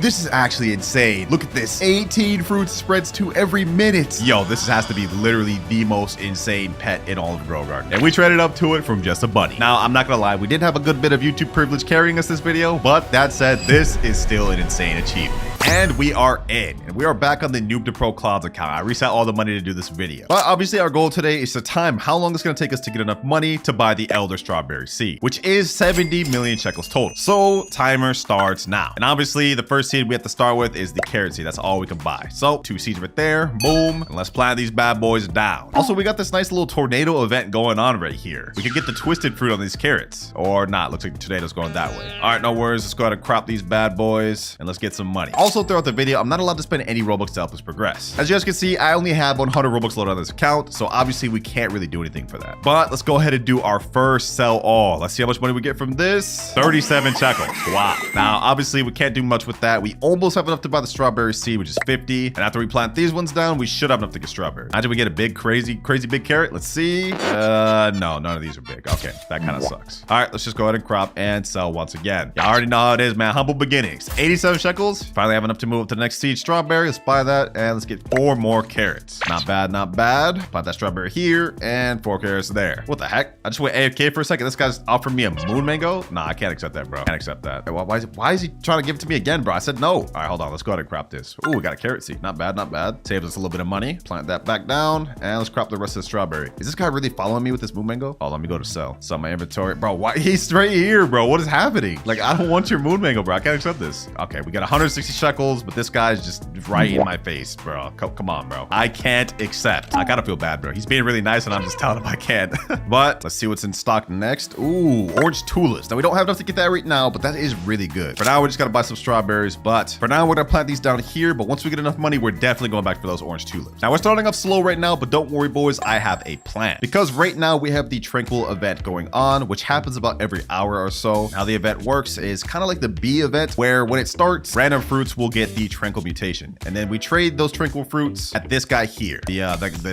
This is actually insane. Look at this. 18 fruits spreads to every minute. Yo, this has to be literally the most insane pet in all of Grow Garden. And we traded up to it from just a bunny. Now, I'm not gonna lie, we did have a good bit of YouTube privilege carrying us this video, but that said, this is still an insane achievement. And we are in. And we are back on the Noob to Pro Clouds account. I reset all the money to do this video. But obviously our goal today is to time how long it's gonna take us to get enough money to buy the Elder Strawberry Seed, which is 70 million shekels total. So timer starts now. And obviously the first seed we have to start with is the carrot seed. That's all we can buy. So 2 seeds right there. Boom. And let's plant these bad boys down. Also, we got this nice little tornado event going on right here. We could get the twisted fruit on these carrots or not. Looks like the tornado's going that way. All right, no worries. Let's go ahead and crop these bad boys and let's get some money. Also, throughout the video, I'm not allowed to spend any Robux to help us progress. As you guys can see, I only have 100 Robux loaded on this account. So obviously we can't really do anything for that. But let's go ahead and do our first sell all. Let's see how much money we get from this. 37 shekels. Wow. Now, obviously we can't do much with that. We almost have enough to buy the strawberry seed, which is 50. And after we plant these ones down, we should have enough to get strawberry. Imagine we get a big, crazy big carrot. Let's see. No, none of these are big. Okay, that kind of sucks. All right, let's just go ahead and crop and sell once again. You already know how it is, man. Humble beginnings. 87 shekels. Finally have enough to move up to the next seed strawberry. Let's buy that, and let's get 4 more carrots. Not bad, not bad. Plant that strawberry here, and 4 carrots there. What the heck? I just went AFK for a second. This guy's offering me a moon mango? Nah, I can't accept that, bro. Can't accept that. Why is he trying to give it to me again, bro? I said no. All right, hold on. Let's go ahead and crop this. Ooh, we got a carrot seed. Not bad, not bad. Saves us a little bit of money. Plant that back down, and let's crop the rest of the strawberry. Is this guy really following me with this moon mango? Oh, let me go to sell. Sell my inventory. Bro, why? He's straight here, bro. What is happening? Like, I don't want your moon mango, bro. I can't accept this. Okay, we got 160 shekels, but this guy's just right in my face, bro. Come on, bro. I can't accept. I gotta feel bad, bro. He's being really nice, and I'm just telling him I can't. But let's see what's in stock next. Ooh, orange tulips. Now, we don't have enough to get that right now, but that is really good. For now, we just gotta buy some strawberries, but for now, we're gonna plant these down here, but once we get enough money, we're definitely going back for those orange tulips. Now, we're starting off slow right now, but don't worry, boys. I have a plan. Because right now, we have the Tranquil event going on, which happens about every hour or so. How the event works is kind of like the bee event, where when it starts, random fruits will get the Tranquil mutation. And then we trade those Tranquil fruits at this guy here. The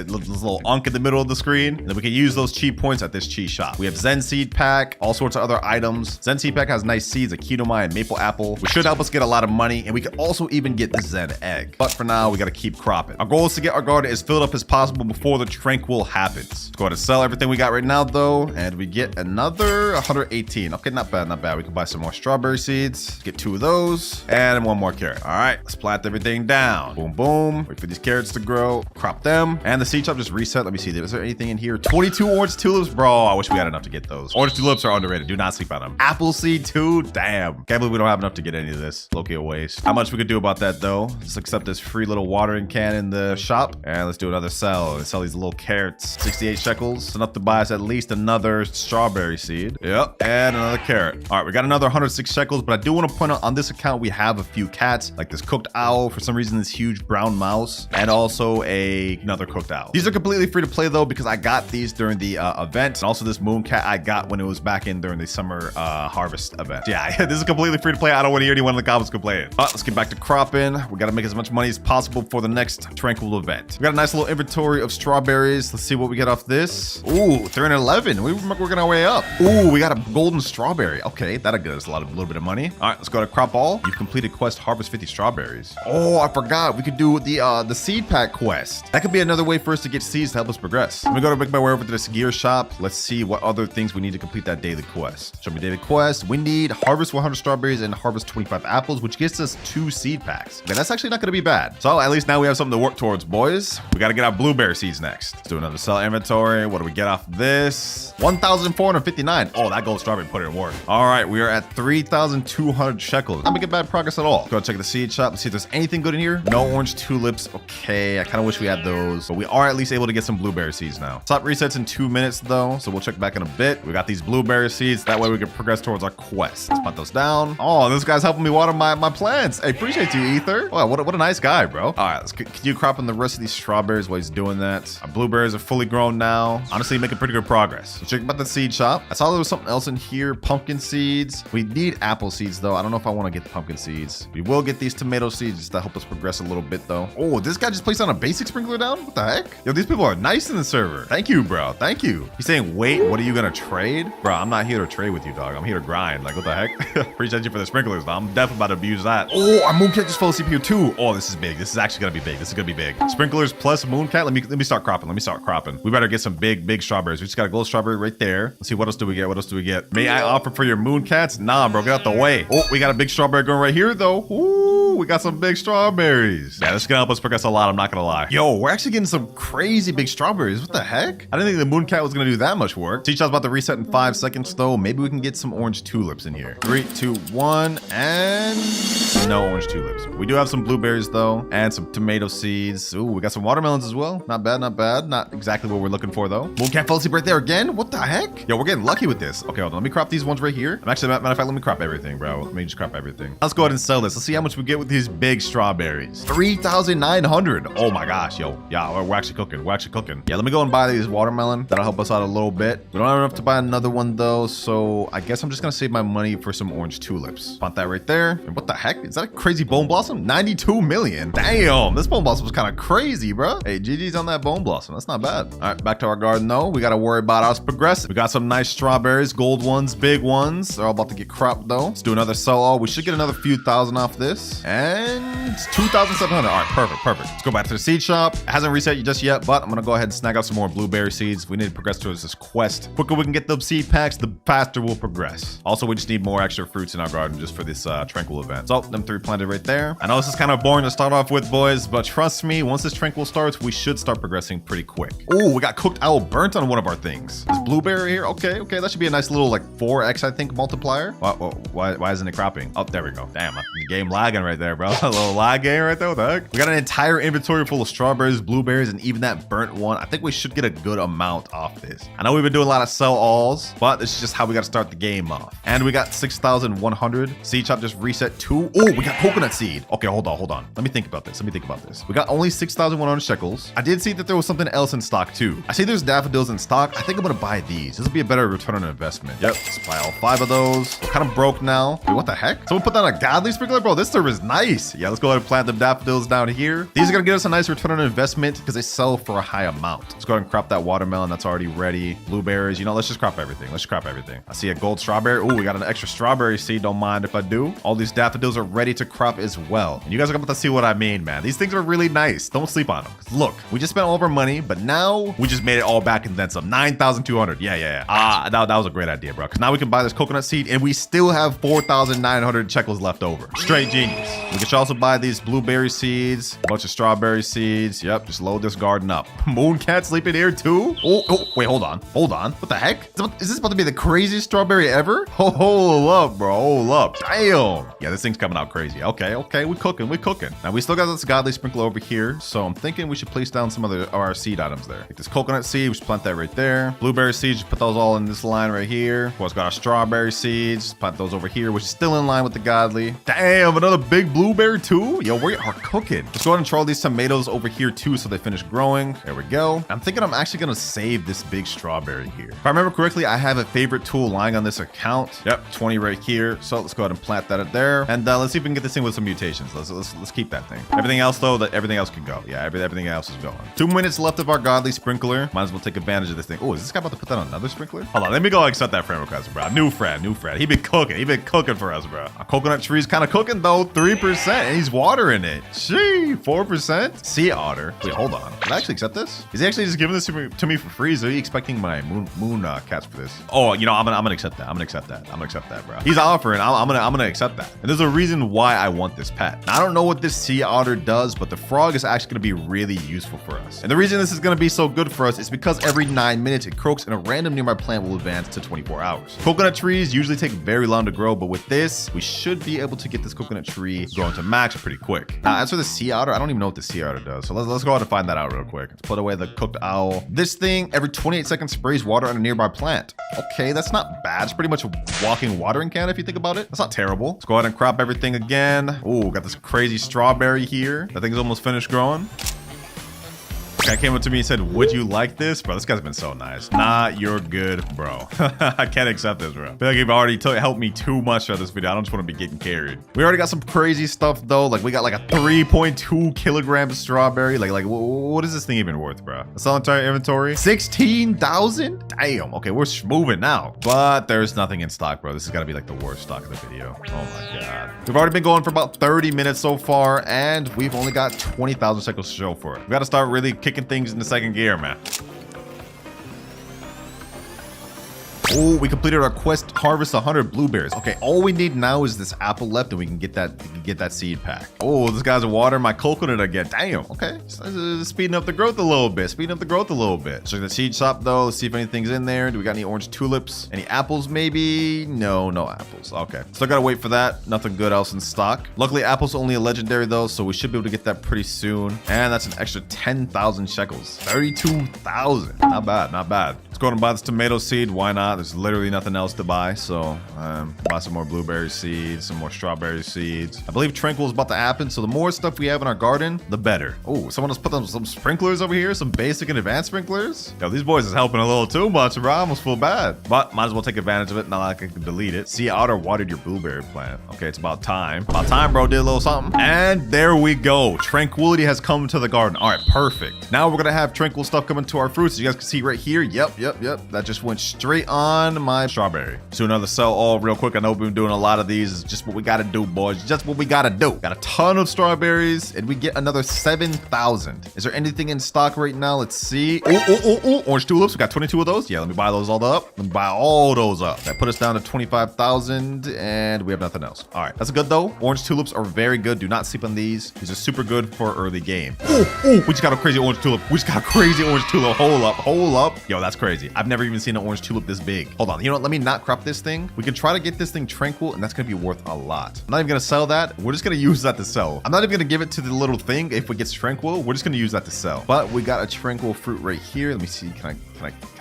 little unk in the middle of the screen. And then we can use those chi points at this chi shop. We have Zen Seed Pack, all sorts of other items. Zen Seed Pack has nice seeds, a Kinomai and Maple Apple, which should help us get a lot of money. And we can also even get the Zen Egg. But for now, we got to keep cropping. Our goal is to get our garden as filled up as possible before the Tranquil happens. Let's go ahead and sell everything we got right now, though. And we get another 118. Okay, not bad, not bad. We can buy some more strawberry seeds. Get 2 of those. And 1 more carrot. All right, let's plant everything down. Boom, boom. Wait for these carrots to grow. Crop them. And the seed shop just reset. Let me see. Is there anything in here? 22 orange tulips. Bro, I wish we had enough to get those. Orange tulips are underrated. Do not sleep on them. Apple seed too. Damn. Can't believe we don't have enough to get any of this. Low-key a waste. How much we could do about that, though? Let's accept this free little watering can in the shop. And let's do another sell. Let's sell these little carrots. 68 shekels. It's enough to buy us at least another strawberry seed. Yep. And another carrot. All right, we got another 106 shekels, but I do want to point out on this account, we have a few cats, like this cooked owl, for some reason, this huge brown mouse, and also another cooked owl. These are completely free to play, though, because I got these during the event, and also this moon cat I got when it was back in during the summer harvest event. Yeah, this is completely free to play. I don't want to hear anyone in the comments complain. But let's get back to cropping. We got to make as much money as possible for the next Tranquil event. We got a nice little inventory of strawberries. Let's see what we get off this. Ooh, 311. We're working our way up. Ooh, we got a golden strawberry. Okay, that'll get us a little bit of money. All right, let's go to crop all. You've completed quest harvest 50 strawberries. Oh, I forgot. We could do the seed pack quest. That could be another way for us to get seeds to help us progress. Let me go to make my way over to this gear shop. Let's see what other things we need to complete that daily quest. Show me daily quest. We need harvest 100 strawberries and harvest 25 apples, which gets us 2 seed packs. Okay, that's actually not going to be bad. So at least now we have something to work towards, boys. We got to get our blueberry seeds next. Let's do another sell inventory. What do we get off this? 1,459. Oh, that gold strawberry put it in work. All right, we are at 3,200 shekels. Not making bad progress at all. Go check the seed shop and see if there's anything good in here. No orange tulips. Okay, I kind of wish we had those, but we are at least able to get some blueberry seeds now. Top resets in 2 minutes though, so we'll check back in a bit. We got these blueberry seeds. That way we can progress towards our quest. Let's put those down. Oh, this guy's helping me water my plants. I appreciate you, Ether. Wow, what a nice guy, bro. All right, let's continue cropping the rest of these strawberries while he's doing that. Our blueberries are fully grown now. Honestly, making pretty good progress. Let's check about the seed shop. I saw there was something else in here. Pumpkin seeds. We need apple seeds though. I don't know if I want to get the pumpkin seeds. We will get these tomato seeds just to help us progress a little bit though. Oh, this guy just placed on a basic sprinkler down? What the heck? Yo, these people are nice in the server. Thank you, bro. Thank you. He's saying, wait, what are you gonna trade? Bro, I'm not here to trade with you, dog. I'm here to grind. Like, what the heck? Appreciate you for the sprinklers, though. I'm definitely about to abuse that. Oh, our mooncat just fell asleep here too. Oh, this is big. This is actually gonna be big. This is gonna be big. Sprinklers plus mooncat. Let me start cropping. Let me start cropping. We better get some big strawberries. We just got a gold strawberry right there. Let's see, what else do we get? What else do we get? May I offer for your mooncats? Nah, bro, get out the way. Oh, we got a big strawberry going right here though. Ooh, we got some big strawberries. Yeah, this is gonna help us progress a lot. I'm not gonna lie. Yo, we're actually getting some crazy big strawberries. What the heck? I didn't think the mooncat was gonna do that much work. Teach us about to reset in 5 seconds though. Maybe we can get some orange tulips in here. 3, 2, 1, and no orange tulips. We do have some blueberries though, and some tomato seeds. Ooh, we got some watermelons as well. Not bad, not bad. Not exactly what we're looking for though. Mooncat fell asleep right there again. What the heck? Yo, we're getting lucky with this. Okay, hold on. Let me crop these ones right here. I'm actually, matter of fact, let me crop everything, bro. Let me just crop everything. Let's go ahead and sell this. Let's see how much we get with these big strawberries. 3,900. Oh my gosh, yo. Yeah, we're actually cooking. We're actually cooking. Yeah, let me go and buy these watermelon. That'll help us out a little bit. We don't have enough to buy another one though, so I guess I'm just gonna save my money for some orange tulips. Want that right there. And what the heck? Is that a crazy bone blossom? 92 million. Damn, this bone blossom was kind of crazy, bro. Hey, GG's on that bone blossom. That's not bad. All right, back to our garden though. We got to worry about us progressing. We got some nice strawberries, gold ones, big ones. They're all about to get cropped though. Let's do another sell all. We should get another few thousand off this. And 2,700. All right, perfect. Let's go back to the seed shop. It hasn't reset just yet, but I'm going to go ahead and snag out some more blueberry seeds. We need to progress towards this quest. The quicker we can get those seed packs, the faster we'll progress. Also, we just need more extra fruits in our garden just for this tranquil event. So them 3 planted right there. I know this is kind of boring to start off with, boys, but trust me, once this tranquil starts, we should start progressing pretty quick. Oh, we got cooked owl burnt on one of our things. This blueberry here. Okay, that should be a nice little like 4x, I think, multiplier. Why isn't it cropping? Oh, there we go. Damn, the game lagging right there, bro. A little lag game right there. What the heck? We got an entire inventory full of strawberries, blueberries, and even that burnt one. I think we should get a good amount off this. I know we've been doing a lot of sell alls, but this is just how we got to start the game off. And we got 6,100. Seed shop just reset 2. Oh, we got coconut seed. Okay, hold on. Let me think about this. We got only 6,100 shekels. I did see that there was something else in stock too. I see there's daffodils in stock. I think I'm gonna buy these. This will be a better return on investment. Yep, let's buy all 5 of those. We're kind of broke now. Wait, what the heck? Someone put down a godly sprinkler? Bro, this server is nice. Yeah, let's go ahead and plant the daffodils down here. These are gonna give us a nice return on investment because they sell for a high amount. Let's go ahead and crop that watermelon that's already ready. Blueberries, let's just crop everything. I see a gold strawberry. Oh, we got an extra strawberry seed. Don't mind if I do. All these daffodils are ready to crop as well. And you guys are about to see what I mean, man. These things are really nice. Don't sleep on them. Look, we just spent all of our money, but now we just made it all back and then some. 9,200. Yeah. That was a great idea, bro. Because now we can buy this coconut seed and we still have 4,900 shekels left over. Straight genius. We can also buy these blueberry seeds, a bunch of strawberry seeds. Yep, just load this garden up. Mooncat sleeping here too? Oh, wait, hold on. What the heck? Is this about to be the craziest strawberry ever? Hold up, bro. Hold up. Damn. Yeah, this thing's coming out crazy. Okay. We cooking. Now we still got this godly sprinkler over here, so I'm thinking we should place down some of our seed items there. Like this coconut seed, we should plant that right there. Blueberry seeds, just put those all in this line right here. Of course, got our strawberry seeds, plant those over here, which is still in line with the godly. Damn, another big blueberry too. Yo, we are cooking. Let's go ahead and try all these tomatoes over here too, so they finish growing. There we go. I'm thinking I'm actually gonna save this big strawberry here. If I remember correctly, I have a favorite tool lying on this account. Yep, 20 right here. So let's go ahead and plant that there. And let's see if we can get this thing with some mutations. Let's keep that thing. Everything else though, everything else can go. Yeah, everything else is going. 2 minutes left of our godly sprinkler. Might as well take advantage of this thing. Oh, is this guy about to put that on another sprinkler? Hold on, let me go accept that friend request, bro. New friend. He been cooking for us, bro. Our coconut tree's kind of cooking though. 3%, and he's watering it. Gee, 4%. Sea otter. Wait, hold on. Did I actually accept this? Is he actually just giving this to me for free? Is he expecting my moon cats for this? Oh, I'm gonna accept that. I'm gonna accept that, bro. He's offering. I'm gonna accept that. And there's a reason why I want this pet. Now, I don't know what this sea otter does, but the frog is actually gonna be really useful for us. And the reason this is gonna be so good for us is because every 9 minutes it croaks and a random nearby plant will advance to 24 hours. Coconut trees usually take very long to grow, but with this, we should be able to get this coconut tree growing to max pretty quick. Now, as for the sea otter, I don't even know what the sea otter does. So let's go ahead and find that out real quick. Let's put away the cooked owl. This thing every 28 seconds sprays water on a nearby plant. Okay, that's not bad. It's pretty much a walking watering can if you think about it. That's not terrible. Let's go ahead and crop everything again. Oh, got this crazy strawberry here. That thing's almost finished growing. Guy came up to me and said, would you like this? Bro, this guy's been so nice. Nah, you're good, bro. I can't accept this, bro. I feel like you've already helped me too much for this video. I don't just want to be getting carried. We already got some crazy stuff though. Like we got like a 3.2 kilogram strawberry. Like what is this thing even worth, bro? That's all entire inventory. 16,000? Damn. Okay, we're moving now. But there's nothing in stock, bro. This has got to be like the worst stock of the video. Oh my God. We've already been going for about 30 minutes so far, and we've only got 20,000 shekels to show for it. We got to start really kicking things into second gear, man. Oh, we completed our quest, harvest 100 blueberries. Okay, all we need now is this apple left, and we can get that seed pack. Oh, this guy's watering my coconut again. Damn. Okay, speeding up the growth a little bit. Check the seed shop though. Let's see if anything's in there. Do we got any orange tulips? Any apples? Maybe. No apples. Okay, still gotta wait for that. Nothing good else in stock. Luckily, apples only a legendary though, so we should be able to get that pretty soon. And that's an extra 10,000 shekels. 32,000. Not bad. Let's go ahead and buy this tomato seed. Why not? There's literally nothing else to buy. So buy some more blueberry seeds, some more strawberry seeds. I believe Tranquil is about to happen. So the more stuff we have in our garden, the better. Oh, someone else put some sprinklers over here. Some basic and advanced sprinklers. Yo, these boys is helping a little too much, bro. I almost feel bad. But might as well take advantage of it. Not like I can delete it. See, I oughta watered your blueberry plant. Okay, it's about time. About time, bro. Did a little something. And there we go. Tranquility has come to the garden. All right, perfect. Now we're gonna have tranquil stuff coming to our fruits. As you guys can see right here. Yep. That just went straight on my strawberry. So another sell all real quick. I know we've been doing a lot of these. It's just what we gotta do, boys. Just what we gotta do. Got a ton of strawberries, and we get another 7,000. Is there anything in stock right now? Let's see. Oh, orange tulips. We got 22 of those. Yeah, let me buy those all up. Let me buy all those up. That put us down to 25,000, and we have nothing else. All right, that's good though. Orange tulips are very good. Do not sleep on these. These are super good for early game. We just got a crazy orange tulip. Hold up. Yo, that's crazy. I've never even seen an orange tulip this big. Hold on. You know what? Let me not crop this thing. We can try to get this thing tranquil, and that's gonna be worth a lot. I'm not even gonna sell that. We're just gonna use that to sell. I'm not even gonna give it to the little thing if it gets tranquil. We're just gonna use that to sell. But we got a tranquil fruit right here. Let me see. Can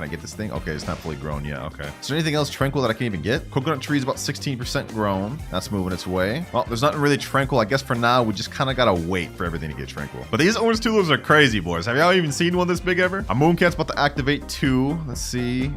I get this thing? Okay, it's not fully grown yet. Okay. Is there anything else tranquil that I can even get? Coconut tree is about 16% grown. That's moving its way. Well, there's nothing really tranquil. I guess for now, we just kind of gotta wait for everything to get tranquil. But these orange tulips are crazy, boys. Have y'all even seen one this big ever? Our mooncat's about to activate too. Let's see.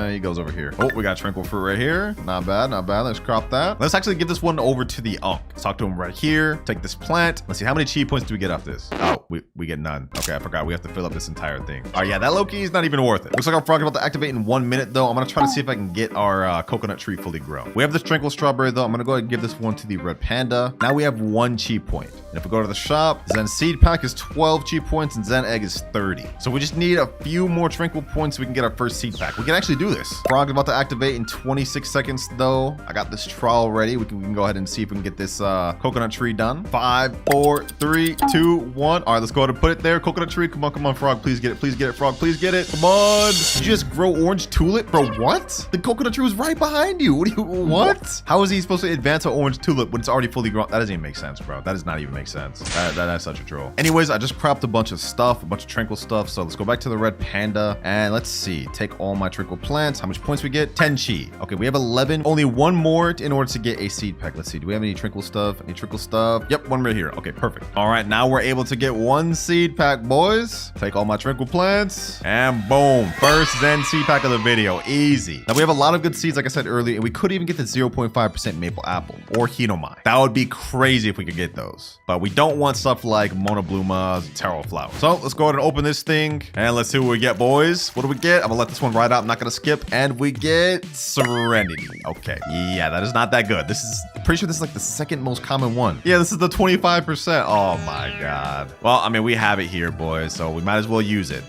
He goes over here. Oh, we got tranquil fruit right here. Not bad. Let's crop that. Let's actually give this one over to the Unk. Let's talk to him right here. Take this plant. Let's see. How many chi points do we get off this? Oh, we get none. Okay, I forgot. We have to fill up this entire thing. All right, yeah, that low-key is not even worth it. Looks like our frog is about to activate in 1 minute though. I'm gonna try to see if I can get our coconut tree fully grown. We have this tranquil strawberry though. I'm gonna go ahead and give this one to the red panda. Now we have 1 chi point. And if we go to the shop, Zen seed pack is 12 chi points and Zen egg is 30. So we just need a few more tranquil points so we can get our first seed pack. We can actually do this. Frog is about to activate in 26 seconds though. I got this trowel ready. We can go ahead and see if we can get this coconut tree done. 5, 4, 3, 2, 1. All right, let's go ahead and put it there. Coconut tree. Come on, frog. Please get it, frog. Please get it. Come on. Did you just grow orange tulip? Bro, what? The coconut tree was right behind you. What? How is he supposed to advance an orange tulip when it's already fully grown? That doesn't even make sense, bro. That does not even make sense. That's such a troll. Anyways, I just cropped a bunch of stuff, a bunch of tranquil stuff. So let's go back to the red panda and let's see. Take all my tranquil plants. How much points we get? 10 chi. Okay, we have 11. Only one more in order to get a seed pack. Let's see. Do we have any tranquil stuff? Any tranquil stuff? Yep, one right here. Okay, perfect. All right, now we're able to get 1 seed pack, boys. Take all my tranquil plants and boom. First Zen seed pack of the video. Easy. Now we have a lot of good seeds, like I said earlier, and we could even get the 0.5% maple apple or Hinomai. That would be crazy if we could get those. But we don't want stuff like Monoblumas, taro flower. So let's go ahead and open this thing and let's see what we get, boys. What do we get? I'm gonna let this one ride out. I'm not gonna skip. And we get Serenity. Okay. Yeah, that is not that good. This is pretty sure this is like the second most common one. Yeah, this is the 25%. Oh my God. Well, I mean, we have it here, boys, so we might as well use it.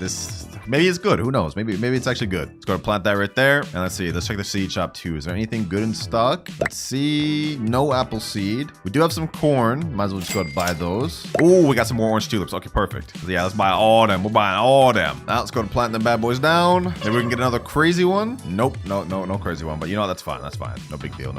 Maybe it's good. Who knows? Maybe it's actually good. Let's go and plant that right there. And let's see. Let's check the seed shop too. Is there anything good in stock? Let's see. No apple seed. We do have some corn. Might as well just go and buy those. Oh, we got some more orange tulips. Okay, perfect. So yeah, let's buy all them. We're buying all them. Now let's go and plant them bad boys down. Maybe we can get another crazy one. Nope. No crazy one. But you know what? That's fine. That's fine. No big deal.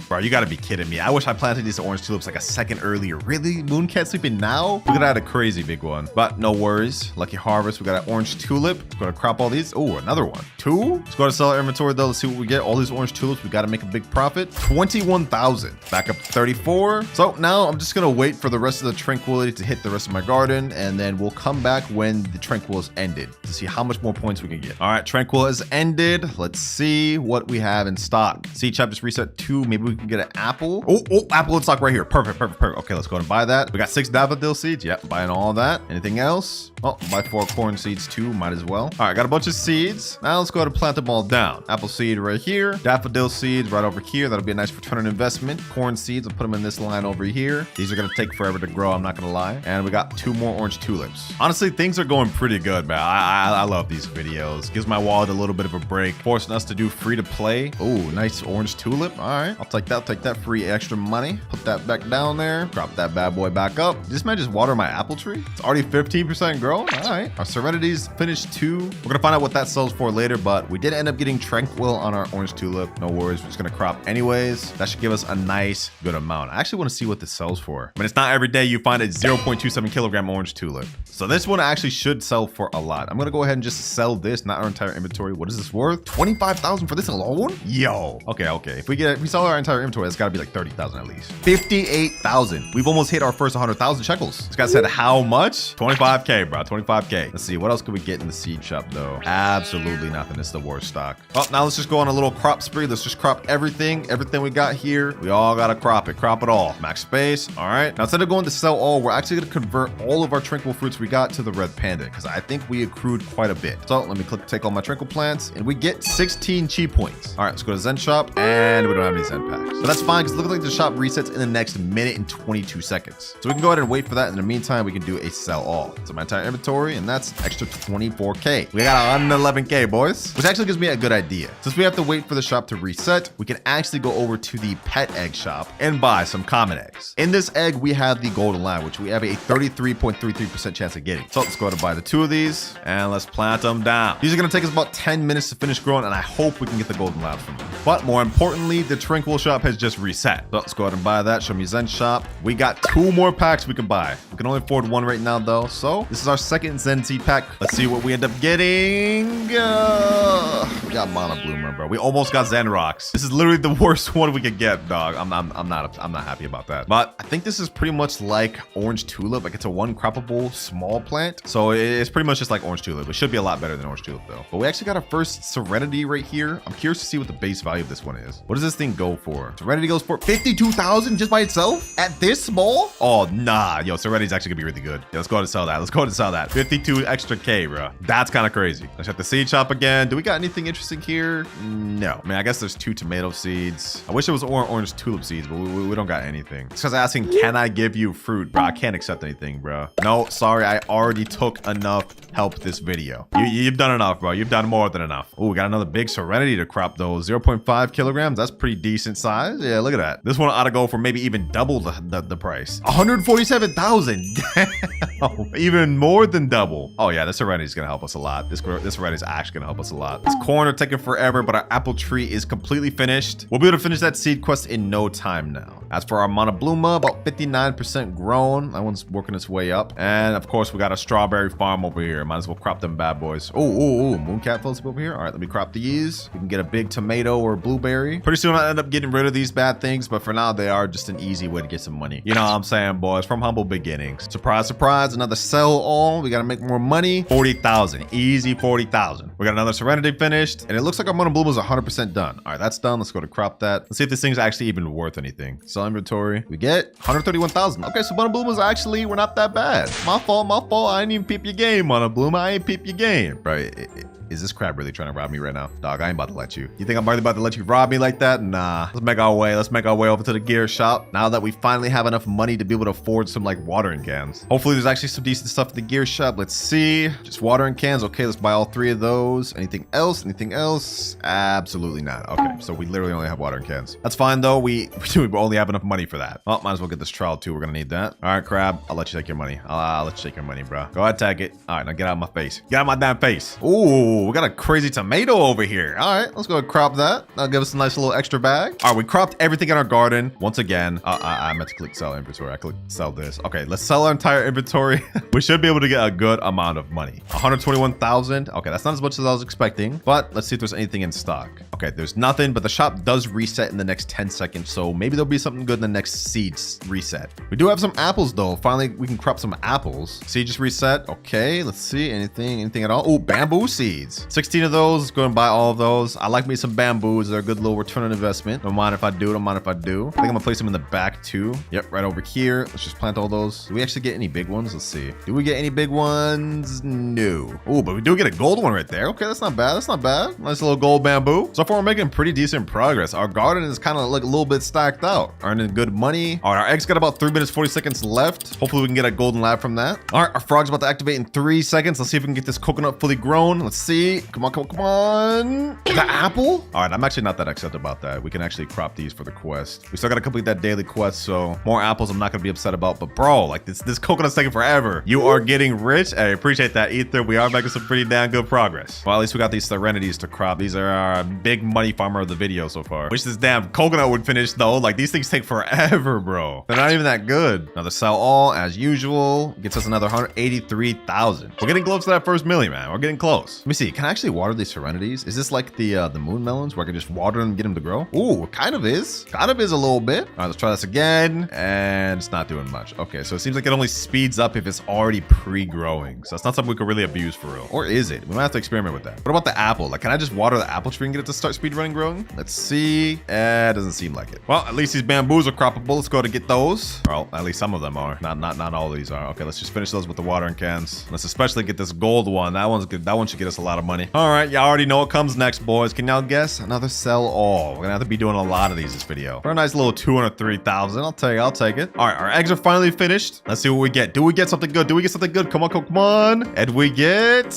Bro, you gotta be kidding me. I wish I planted these orange tulips like a second earlier. Really? Mooncat sleeping now? We could have had a crazy big one. But no worries. Lucky harvest. We got an orange tulip. Gonna crop all these. Oh, another one. 2. Let's go to sell our inventory though. Let's see what we get. All these orange tulips. We got to make a big profit. 21,000. Back up to 34. So now I'm just gonna wait for the rest of the tranquility to hit the rest of my garden, and then we'll come back when the tranquil is ended to see how much more points we can get. All right, tranquil has ended. Let's see what we have in stock. Seed shop just reset 2. Maybe we can get an apple. Oh, apple in stock right here. Perfect. Okay, let's go and buy that. We got 6 daffodil seeds. Yep, buying all that. Anything else? Oh, buy 4 corn seeds too. Might as well. All right, got a bunch of seeds. Now let's go ahead and plant them all down. Apple seed right here. Daffodil seeds right over here. That'll be a nice return on investment. Corn seeds, I'll put them in this line over here. These are gonna take forever to grow, I'm not gonna lie. And we got 2 more orange tulips. Honestly, things are going pretty good, man. I love these videos. Gives my wallet a little bit of a break, forcing us to do free to play. Oh, nice orange tulip. All right, I'll take that. I'll take that free extra money. Put that back down there. Drop that bad boy back up. Did this man just water my apple tree? It's already 15% grown. grow. All right. Our Serenity's finished 2. We're going to find out what that sells for later, but we did end up getting Tranquil on our orange tulip. No worries. We're just going to crop anyways. That should give us a nice, good amount. I actually want to see what this sells for. I mean, it's not every day you find a 0.27 kilogram orange tulip. So this one actually should sell for a lot. I'm going to go ahead and just sell this, not our entire inventory. What is this worth? 25,000 for this alone? Yo. Okay. If we sell our entire inventory, that's got to be like 30,000 at least. 58,000. We've almost hit our first 100,000 shekels. This guy said how much? 25K, bro. 25K. Let's see. What else could we get in the seed shop, though? Absolutely nothing. It's the worst stock. Oh, now let's just go on a little crop spree. Let's just crop everything we got here. We all got to crop it all. Max space. All right. Now, instead of going to sell all, we're actually going to convert all of our tranquil fruits we got to the red panda because I think we accrued quite a bit. So let me take all my tranquil plants and we get 16 chi points. All right, let's go to Zen shop and we don't have any Zen packs. But that's fine because it looks like the shop resets in the next minute and 22 seconds. So we can go ahead and wait for that. In the meantime, we can do a sell all. So my entire inventory and that's extra 24K. We got 111K, boys, which actually gives me a good idea. Since we have to wait for the shop to reset, we can actually go over to the pet egg shop and buy some common eggs. In this egg, we have the golden line, which we have a 33.33% chance of getting. So let's go ahead and buy the 2 of these and let's plant them down. These are going to take us about 10 minutes to finish growing and I hope we can get the golden labs from them. But more importantly, the tranquil shop has just reset. So let's go ahead and buy that. Show me Zen shop. We got 2 more packs we can buy. We can only afford 1 right now though. So this is our second Zen seed pack. Let's see what we end up getting. We got Mana Bloomer, bro. We almost got Zen rocks. This is literally the worst one we could get, dog. I'm not happy about that. But I think this is pretty much like orange tulip. Like it's a 1 croppable small plant. So it's pretty much just like orange tulip. It should be a lot better than orange tulip though. But we actually got our first Serenity right here. I'm curious to see what the base value of this one is. What does this thing go for? Serenity goes for 52,000 just by itself at this small? Oh, nah. Yo, Serenity's actually gonna be really good. Yeah, let's go ahead and sell that. Let's go ahead and sell that. 52 extra K, bro. That's kind of crazy. Let's check the seed shop again. Do we got anything interesting here? No. I mean, I guess there's 2 tomato seeds. I wish it was orange tulip seeds, but we don't got anything. It's because asking, can I give you fruit, bro? I can't accept anything, bro. No, sorry. I already took enough help this video. You've done enough, bro. You've done more than enough. Oh, we got another big Serenity to crop though. 0.5 kilograms. That's pretty decent size. Yeah, look at that. This one ought to go for maybe even double the price. 147,000. Damn. Even more than double. Oh yeah, this Serenity is gonna help us a lot. This Serenity is actually gonna help us a lot. This corn are taking forever, but our apple tree is completely finished. We'll be able to finish that seed quest in no time now. As for our Mana Bluma, about 59% grown. That one's working its way up. And of course, we got a strawberry farm over here. Might as well crop them bad boys. Oh, Mooncat floats over here. All right, let me crop these. We can get a big tomato or blueberry. Pretty soon I'll end up getting rid of these bad things, but for now they are just an easy way to get some money. You know what I'm saying, boys? From humble beginnings. Surprise, surprise, another sell all. We gotta make more money. 40,000, easy 40,000. We got another Serenity finished, and it looks like our Mana Bloom is 100% done. All right, that's done. Let's go to crop that. Let's see if this thing's actually even worth anything. Sell inventory. We get 131,000. Okay, so Mana Bloom is actually, we're not that bad. My fault. I didn't even peep your game, Mana Bloom. I ain't peep your game. Right. Is this crab really trying to rob me right now? Dog, I ain't about to let you. You think I'm really about to let you rob me like that? Nah. Let's make our way. Let's make our way over to the gear shop. Now that we finally have enough money to be able to afford some like watering cans. Hopefully there's actually some decent stuff in the gear shop. Let's see. Just watering cans. Okay, let's buy all 3 of those. Anything else? Anything else? Absolutely not. Okay, so we literally only have watering cans. That's fine though. We only have enough money for that. Oh, might as well get this trowel too. We're gonna need that. All right, crab. I'll let you take your money. I'll let you take your money, bro. Go ahead, take it. All right, now get out of my face. Get out of my damn face. Ooh, we got a crazy tomato over here. All right, let's go and crop that. That'll give us a nice little extra bag. All right, we cropped everything in our garden. Once again, I meant to click sell inventory. I clicked sell this. Okay, let's sell our entire inventory. We should be able to get a good amount of money. 121,000. Okay, that's not as much as I was expecting, but let's see if there's anything in stock. Okay, there's nothing, but the shop does reset in the next 10 seconds, so maybe there'll be something good in the next seeds reset. We do have some apples though. Finally, we can crop some apples. Seed just reset. Okay, let's see. Anything at all? Oh, bamboo seeds. 16 of those. Let's go and buy all of those. I like me some bamboos. They're a good little return on investment. Don't mind if I do. I think I'm gonna place them in the back too. Yep, right over here. Let's just plant all those. Do we actually get any big ones? Let's see. Do we get any big ones? No. Oh, but we do get a gold one right there. Okay, that's not bad. Nice little gold bamboo. So far, we're making pretty decent progress. Our garden is kind of like a little bit stacked out. Earning good money. All right, our eggs got about 3 minutes, 40 seconds left. Hopefully we can get a golden lab from that. All right, our frog's about to activate in 3 seconds. Let's see if we can get this coconut fully grown. Let's see. see. Come on, come on, come on. The apple? All right, I'm actually not that excited about that. We can actually crop these for the quest. We still got to complete that daily quest, so more apples I'm not going to be upset about. But bro, like this coconut's taking forever. You are getting rich. I appreciate that, Ether. We are making some pretty damn good progress. Well, at least we got these serenities to crop. These are our big money farmer of the video so far. Wish this damn coconut would finish though. Like these things take forever, bro. They're not even that good. Another sell all as usual. Gets us another 183,000. We're getting close to that first million, man. We're getting close. Let me see. Can I actually water these serenities? Is this like the moon melons where I can just water them and get them to grow? Ooh, kind of is. Kind of is a little bit. All right, let's try this again. And it's not doing much. Okay, so it seems like it only speeds up if it's already pre-growing. So it's not something we could really abuse for real. Or is it? We might have to experiment with that. What about the apple? Like, can I just water the apple tree and get it to start speed running growing? Let's see. It doesn't seem like it. Well, at least these bamboos are croppable. Let's go to get those. Well, at least some of them are. Not all of these are. Okay, let's just finish those with the watering cans. Let's especially get this gold one. That one's good. That one should get us a lot of money. All right, y'all already know what comes next, boys. Can y'all guess? Another sell all. We're gonna have to be doing a lot of these this video. For a nice little 203,000. I'll take it. All right, our eggs are finally finished. Let's see what we get. Do we get something good? Do we get something good? Come on, come on. And we get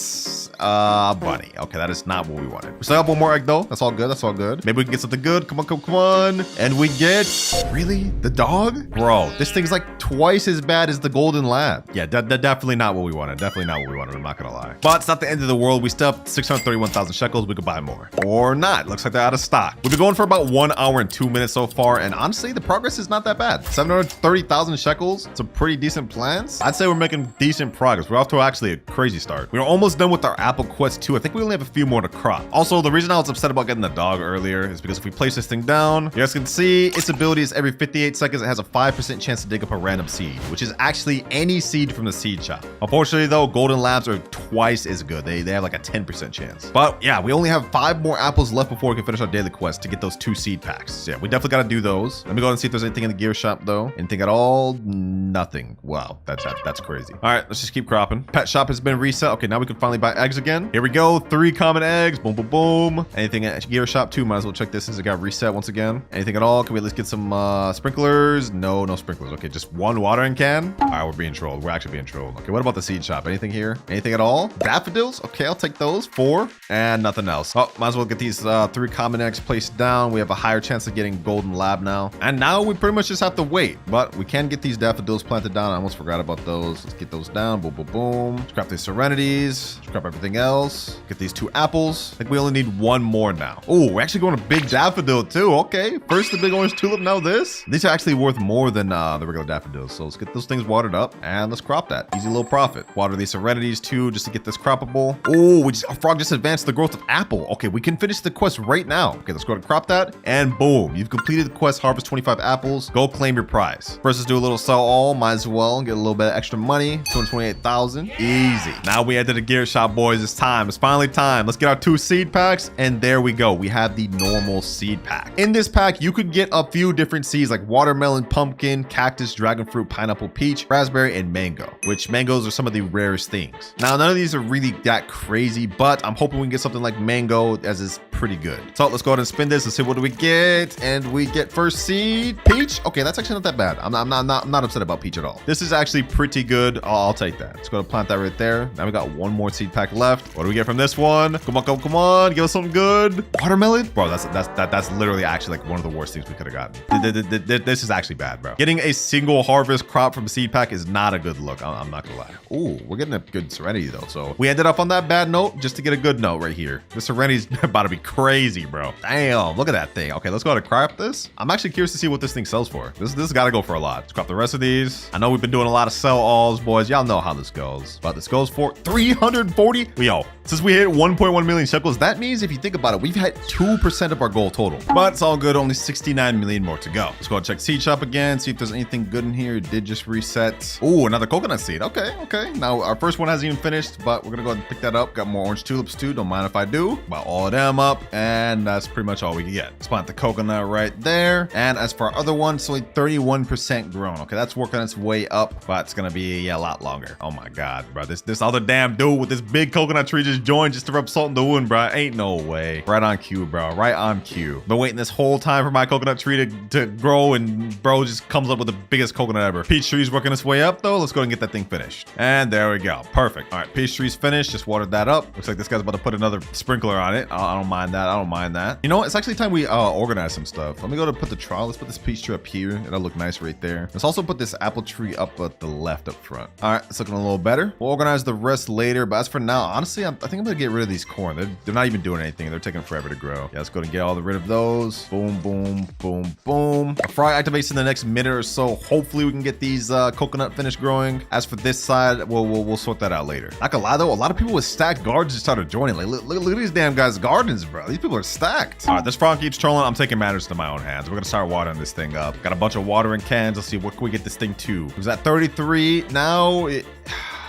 bunny. Okay, that is not what we wanted. We still have one more egg though. That's all good. That's all good. Maybe we can get something good. Come on, come on. And we get really the dog, bro. This thing's like twice as bad as the golden lab. Yeah, definitely not what we wanted. Definitely not what we wanted. I'm not gonna lie. But it's not the end of the world. We still have 631,000 shekels. We could buy more or not. Looks like they're out of stock. We've been going for about 1 hour and 2 minutes so far, and honestly, the progress is not that bad. 730,000 shekels. Some pretty decent plans. I'd say we're making decent progress. We're off to actually a crazy start. We're almost done with our apple quest too. I think we only have a few more to crop. Also, the reason I was upset about getting the dog earlier is because if we place this thing down, you guys can see its ability is every 58 seconds. It has a 5% chance to dig up a random seed, which is actually any seed from the seed shop. Unfortunately though, golden labs are twice as good. They have like a 10% chance. But yeah, we only have 5 more apples left before we can finish our daily quest to get those 2 seed packs. So yeah, we definitely got to do those. Let me go and see if there's anything in the gear shop though. Anything at all? Nothing. Wow, that's crazy. All right, let's just keep cropping. Pet shop has been reset. Okay, now we can finally buy eggs again. Here we go. 3 common eggs. Boom, boom, boom. Anything at gear shop too? Might as well check this since it got reset once again. Anything at all? Can we at least get some sprinklers? No sprinklers. Okay, just 1 watering can. All right, we're being trolled. We're actually being trolled. Okay, what about the seed shop? Anything here? Anything at all? Daffodils? Okay, I'll take those. 4 and nothing else. Oh, might as well get these 3 common eggs placed down. We have a higher chance of getting golden lab now. And now we pretty much just have to wait, but we can get these daffodils planted down. I almost forgot about those. Let's get those down. Boom, boom, boom. Scrap these serenities. Scrap everything else. Get these 2 apples. I think we only need 1 more now. Oh, we're actually going to big daffodil too. Okay, first the big orange tulip, now this. These are actually worth more than the regular daffodils. So let's get those things watered up and let's crop that. Easy little profit. Water these serenities too, just to get this croppable. Oh, our frog just advanced the growth of apple. Okay, we can finish the quest right now. Okay, let's go to crop that and boom, you've completed the quest. Harvest 25 apples. Go claim your prize. First, let's do a little sell all. Might as well get a little bit of extra money. 228,000. Easy. Now we head to the gear shop, boys. It's time. It's finally time. Let's get our 2 seed packs. And there we go. We have the normal seed pack. In this pack, you could get a few different seeds like watermelon, pumpkin, cactus, dragon fruit, pineapple, peach, raspberry, and mango, which mangoes are some of the rarest things. Now, none of these are really that crazy, but I'm hoping we can get something like mango, as is pretty good. So let's go ahead and spin this. Let's see what do we get. And we get first seed peach. Okay, that's actually not that bad. I'm not upset about peach at all. This is actually pretty good. I'll take that. Let's go to plant that right there. Now we got 1 more seed pack left. What do we get from this one? Come on, come on. Give us something good. Watermelon? Bro, that's literally actually like one of the worst things we could have gotten. This is actually bad, bro. Getting a single harvest crop from a seed pack is not a good look. I'm not gonna lie. Ooh, we're getting a good serenity though. So we ended up on that bad note just to get a good note right here. The serenity's about to be crazy, bro. Damn, look at that thing. Okay, let's go ahead and crop this. I'm actually curious to see what this thing sells for. This has got to go for a lot. Let's crop the rest of these. I know we've been doing a lot of sell alls, boys. Y'all know how this goes. But this goes for 340. Yo, since we hit 1.1 million shekels, that means if you think about it, we've had 2% of our goal total. But it's all good. Only 69 million more to go. Let's go and check seed shop again. See if there's anything good in here. It did just reset. Oh, another coconut seed. Okay. Now our first one hasn't even finished, but we're gonna go ahead and pick that up. Got more orange tulips too. Don't mind if I do. Buy all of them up, and that's pretty much all we can get. Let's plant the coconut right there. And as for our other one, it's only 31% grown. Okay, that's working its way up, but it's gonna be a lot longer. Oh my god, bro. This other damn dude with this big coconut coconut tree just joined just to rub salt in the wound, bro. Ain't no way. Right on cue, bro. Right on cue. Been waiting this whole time for my coconut tree to grow, and bro just comes up with the biggest coconut ever. Peach tree's working its way up, though. Let's go ahead and get that thing finished. And there we go. Perfect. All right, peach tree's finished. Just watered that up. Looks like this guy's about to put another sprinkler on it. I don't mind that. I don't mind that. You know what? It's actually time we organize some stuff. Let me go to put the trial. Let's put this peach tree up here. It'll look nice right there. Let's also put this apple tree up at the left up front. All right, it's looking a little better. We'll organize the rest later, but as for now, honestly, I think I'm gonna get rid of these corn. They're not even doing anything. They're taking forever to grow. Yeah, let's go and get all rid of those. Boom, boom, boom, boom. Our fry activates in the next minute or so. Hopefully we can get these coconut finished growing. As for this side, we'll sort that out later. Not gonna lie though, a lot of people with stacked gardens just started joining. Like, look at these damn guys' gardens, bro. These people are stacked. All right, this frog keeps trolling. I'm taking matters into my own hands. We're gonna start watering this thing up. Got a bunch of watering cans. Let's see, what can we get this thing to? It was at 33. Now it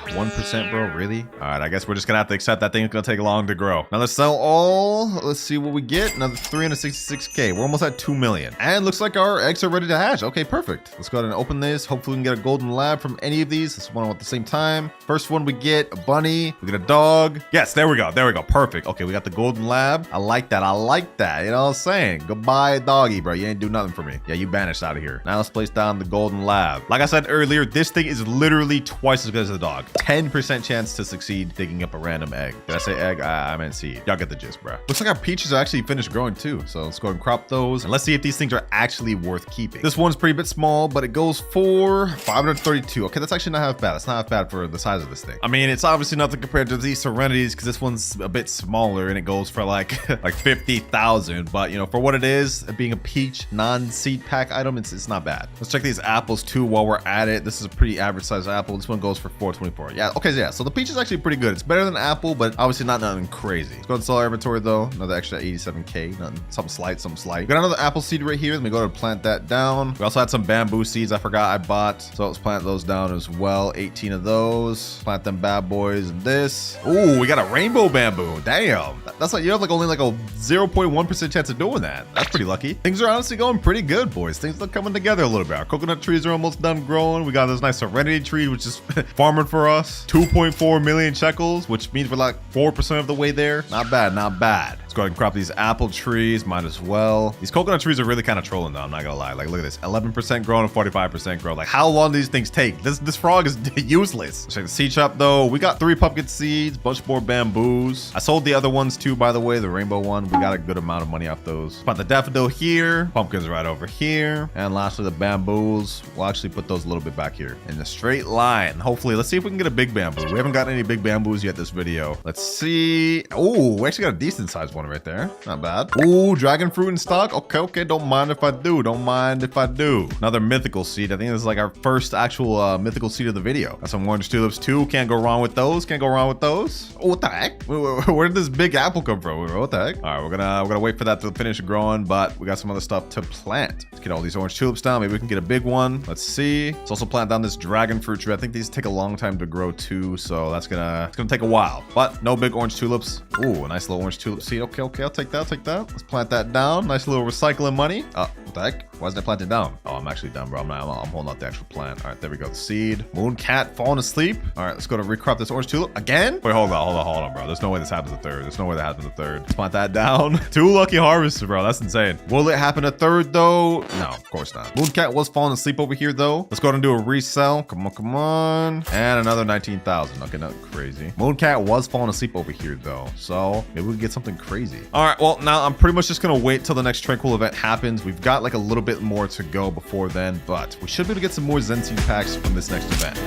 1%, bro, really? All right, I guess we're just gonna have to accept that thing's gonna take long to grow. Now let's sell all. Let's see what we get. Another 366K. We're almost at 2 million. And looks like our eggs are ready to hatch. Okay, perfect. Let's go ahead and open this. Hopefully we can get a golden lab from any of these. Let's one at the same time. First one we get a bunny. We get a dog. Yes, there we go. There we go. Perfect. Okay, we got the golden lab. I like that. I like that. You know what I'm saying? Goodbye, doggy, bro. You ain't do nothing for me. Yeah, you banished out of here. Now let's place down the golden lab. Like I said earlier, this thing is literally twice as good as the dog. 10% chance to succeed digging up a random egg. Did I say egg? I meant seed. Y'all get the gist, bro. Looks like our peaches are actually finished growing too. So let's go ahead and crop those. And let's see if these things are actually worth keeping. This one's pretty bit small, but it goes for 532. Okay, that's actually not half bad. That's not half bad for the size of this thing. I mean, it's obviously nothing compared to these Serenities because this one's a bit smaller and it goes for like 50,000. But you know, for what it is, being a peach non-seed pack item, it's not bad. Let's check these apples too while we're at it. This is a pretty average size apple. This one goes for 424. Yeah, okay, yeah. So the peach is actually pretty good. It's better than apple, but obviously not nothing crazy. Let's go and sell our inventory though. Another extra 87K. Nothing, something slight. Got another apple seed right here. Let me go to plant that down. We also had some bamboo seeds I forgot I bought. So let's plant those down as well. 18 of those. Plant them bad boys in this. Ooh, we got a rainbow bamboo. Damn. That's like, you have like only like a 0.1% chance of doing that. That's pretty lucky. Things are honestly going pretty good, boys. Things are coming together a little bit. Our coconut trees are almost done growing. We got this nice Serenity tree, which is farming for us. 2.4 million shekels, which means we're like 4% of the way there. Not bad, not bad. Let's go ahead and crop these apple trees. Might as well. These coconut trees are really kind of trolling though. I'm not gonna lie. Like, look at this. 11% grow and 45% grow. Like, how long do these things take? This frog is useless. Check the seed shop though. We got 3 pumpkin seeds, bunch more bamboos. I sold the other ones too, by the way. The rainbow one. We got a good amount of money off those. Plant the daffodil here. Pumpkins right over here. And lastly, the bamboos. We'll actually put those a little bit back here in a straight line. Hopefully, let's see if we can get a big bamboo. We haven't gotten any big bamboos yet this video. Let's see. Oh, we actually got a decent sized one right there. Not bad. Ooh, dragon fruit in stock. Okay. Don't mind if I do. Don't mind if I do. Another mythical seed. I think this is like our first actual mythical seed of the video. Got some orange tulips too. Can't go wrong with those. Can't go wrong with those. Oh, what the heck? Where did this big apple come from? What the heck? All right, we're gonna wait for that to finish growing, but we got some other stuff to plant. Let's get all these orange tulips down. Maybe we can get a big one. Let's see. Let's also plant down this dragon fruit tree. I think these take a long time to grow too, so it's gonna take a while. But no big orange tulips. Ooh, a nice little orange tulip seed. Okay, I'll take that. Let's plant that down. Nice little recycling money. What the heck? Why isn't it planted down? Oh, I'm actually done, bro. I'm holding out the actual plant. All right, there we go. The seed. Moon cat falling asleep. All right, let's go to recrop this orange tulip again. Wait, hold on, bro. There's no way this happens a third. There's no way that happens a third. Let's plant that down. 2 lucky harvests, bro. That's insane. Will it happen a third though? No, of course not. Moon cat was falling asleep over here though. Let's go ahead and do a resell. Come on. And another 19,000. Okay, nothing crazy. Moon cat was falling asleep over here though, so maybe we can get something crazy. All right, well now I'm pretty much just gonna wait till the next tranquil event happens. We've got like a little bit more to go before then, but we should be able to get some more Zen Seed packs from this next event.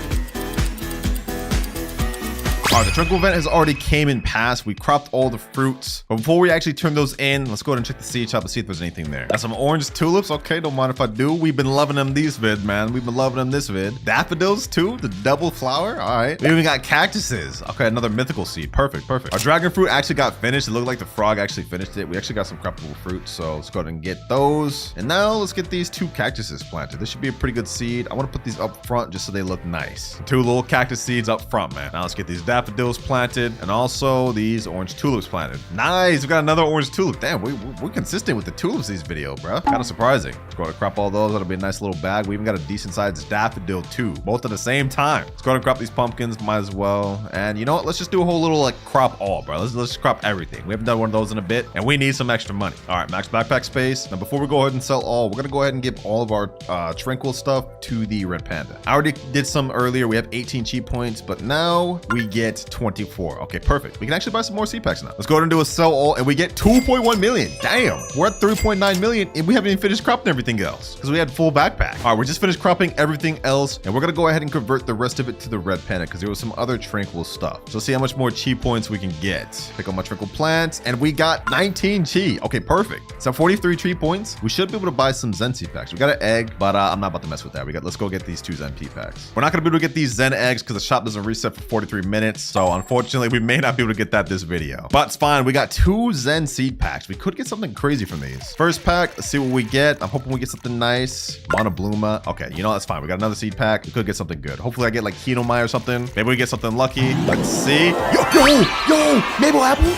All right, the tranquil event has already came and passed. We cropped all the fruits. But before we actually turn those in, let's go ahead and check the seed shop to see if there's anything there. Got some orange tulips. Okay, don't mind if I do. We've been loving them these vid, man. We've been loving them this vid. Daffodils too, the double flower. All right. We even got cactuses. Okay, another mythical seed. Perfect. Our dragon fruit actually got finished. It looked like the frog actually finished it. We actually got some croppable fruits, so let's go ahead and get those. And now let's get these 2 cactuses planted. This should be a pretty good seed. I want to put these up front just so they look nice. 2 little cactus seeds up front, man. Now let's get these daffodils daffodils planted, and also these orange tulips planted. Nice, we got another orange tulip. Damn, we're consistent with the tulips this video, bro. Kind of surprising. Let's go ahead and crop all those. That'll be a nice little bag. We even got a decent sized daffodil too, both at the same time. Let's go ahead and crop these pumpkins, might as well. And you know what? Let's just do a whole little like crop all, bro. Let's just crop everything. We haven't done one of those in a bit, and we need some extra money. All right, max backpack space. Now before we go ahead and sell all, we're gonna go ahead and give all of our tranquil stuff to the red panda. I already did some earlier. We have 18 cheat points, but now we get 24. Okay, perfect. We can actually buy some more seed packs now. Let's go ahead and do a sell all, and we get 2.1 million. Damn, we're at 3.9 million, and we haven't even finished cropping everything else because we had full backpack. All right, we just finished cropping everything else, and we're gonna go ahead and convert the rest of it to the red panda because there was some other tranquil stuff. So let's see how much more cheat points we can get. Pick up my tranquil plants, and we got 19 cheat. Okay, perfect. So 43 cheat points. We should be able to buy some Zen seed packs. We got an egg, but I'm not about to mess with that. Let's go get these 2 Zen seed packs. We're not gonna be able to get these Zen eggs because the shop doesn't reset for 43 minutes. So unfortunately, we may not be able to get that this video. But it's fine. We got 2 Zen seed packs. We could get something crazy from these. First pack, let's see what we get. I'm hoping we get something nice. Monobluma. Okay, you know, that's fine. We got another seed pack. We could get something good. Hopefully I get like Kinomai or something. Maybe we get something lucky. Let's see. Yo, Maple Apple,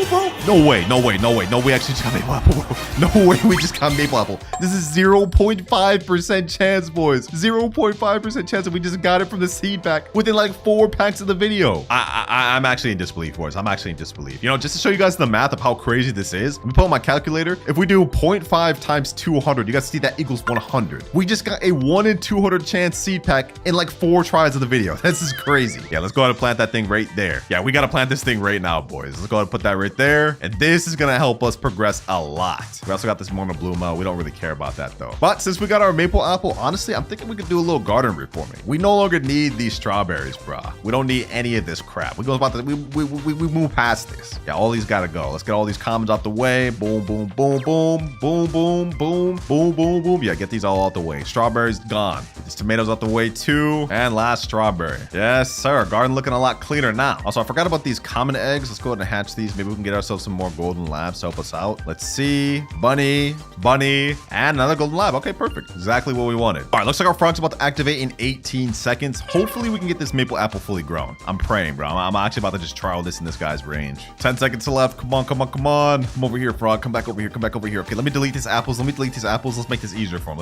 bro. No way. No, we actually just got Maple Apple, bro. No way we just got Maple Apple. This is 0.5% chance, boys. 0.5% chance that we just got it from the seed pack within like 4 packs of the video. I'm actually in disbelief, boys. I'm actually in disbelief. You know, just to show you guys the math of how crazy this is, let me pull out my calculator. If we do 0.5 times 200, you guys see that equals 100. We just got a 1 in 200 chance seed pack in like 4 tries of the video. This is crazy. Yeah, let's go ahead and plant that thing right there. Yeah, we got to plant this thing right now, boys. Let's go ahead and put that right there. And this is going to help us progress a lot. We also got this Monobluma. We don't really care about that though. But since we got our maple apple, honestly, I'm thinking we could do a little garden reforming. We no longer need these strawberries, bruh. We don't need any of this crap. We move past this. Yeah, all these gotta go. Let's get all these commons out the way. Boom, boom, boom, boom, boom, boom, boom, boom, boom, boom. Yeah, get these all out the way. Strawberries gone. Get these tomatoes out the way too. And last strawberry. Yes, sir. Garden looking a lot cleaner now. Also, I forgot about these common eggs. Let's go ahead and hatch these. Maybe we can get ourselves some more golden labs to help us out. Let's see. Bunny, and another golden lab. Okay, perfect. Exactly what we wanted. All right, looks like our frog's about to activate in 18 seconds. Hopefully we can get this maple apple fully grown. I'm praying, bro. I'm actually about to just trial this in this guy's range. 10 seconds left. Come on. Come over here, frog. Come back over here. Okay, let me delete these apples. Let's make this easier for him.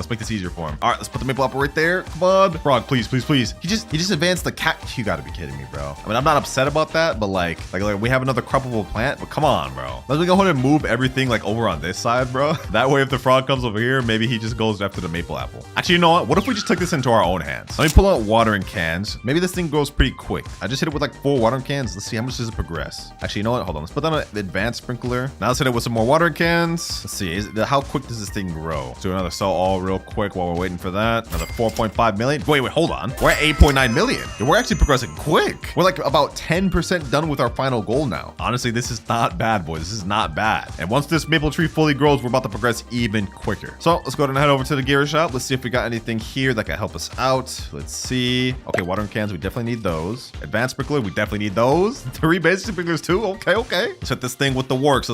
All right, let's put the maple apple right there. Come on. Frog, please. He just advanced the cat. You gotta be kidding me, bro. I mean, I'm not upset about that, but like we have another croppable plant, but come on, bro. Let's go ahead and move everything like over on this side, bro. That way, if the frog comes over here, maybe he just goes after the maple apple. Actually, you know what? What if we just took this into our own hands? Let me pull out watering cans. Maybe this thing grows pretty quick. I just hit it with like 4 watering cans. Let's see how much does it progress. Actually, you know what? Hold on. Let's put down an advanced sprinkler. Now let's hit it with some more watering cans. Let's see. How quick does this thing grow? Let's do another sell all real quick while we're waiting for that. Another 4.5 million. Wait, hold on. We're at 8.9 million. Yeah, we're actually progressing quick. We're like about 10% done with our final goal now. Honestly, this is not bad, boys. This is not bad. And once this maple tree fully grows, we're about to progress even quicker. So let's go ahead and head over to the gear shop. Let's see if we got anything here that can help us out. Let's see. Okay, watering cans. We definitely need those. Advanced sprinkler. We definitely need those. 3 basic sprinklers too. Okay. Let's hit this thing with the works.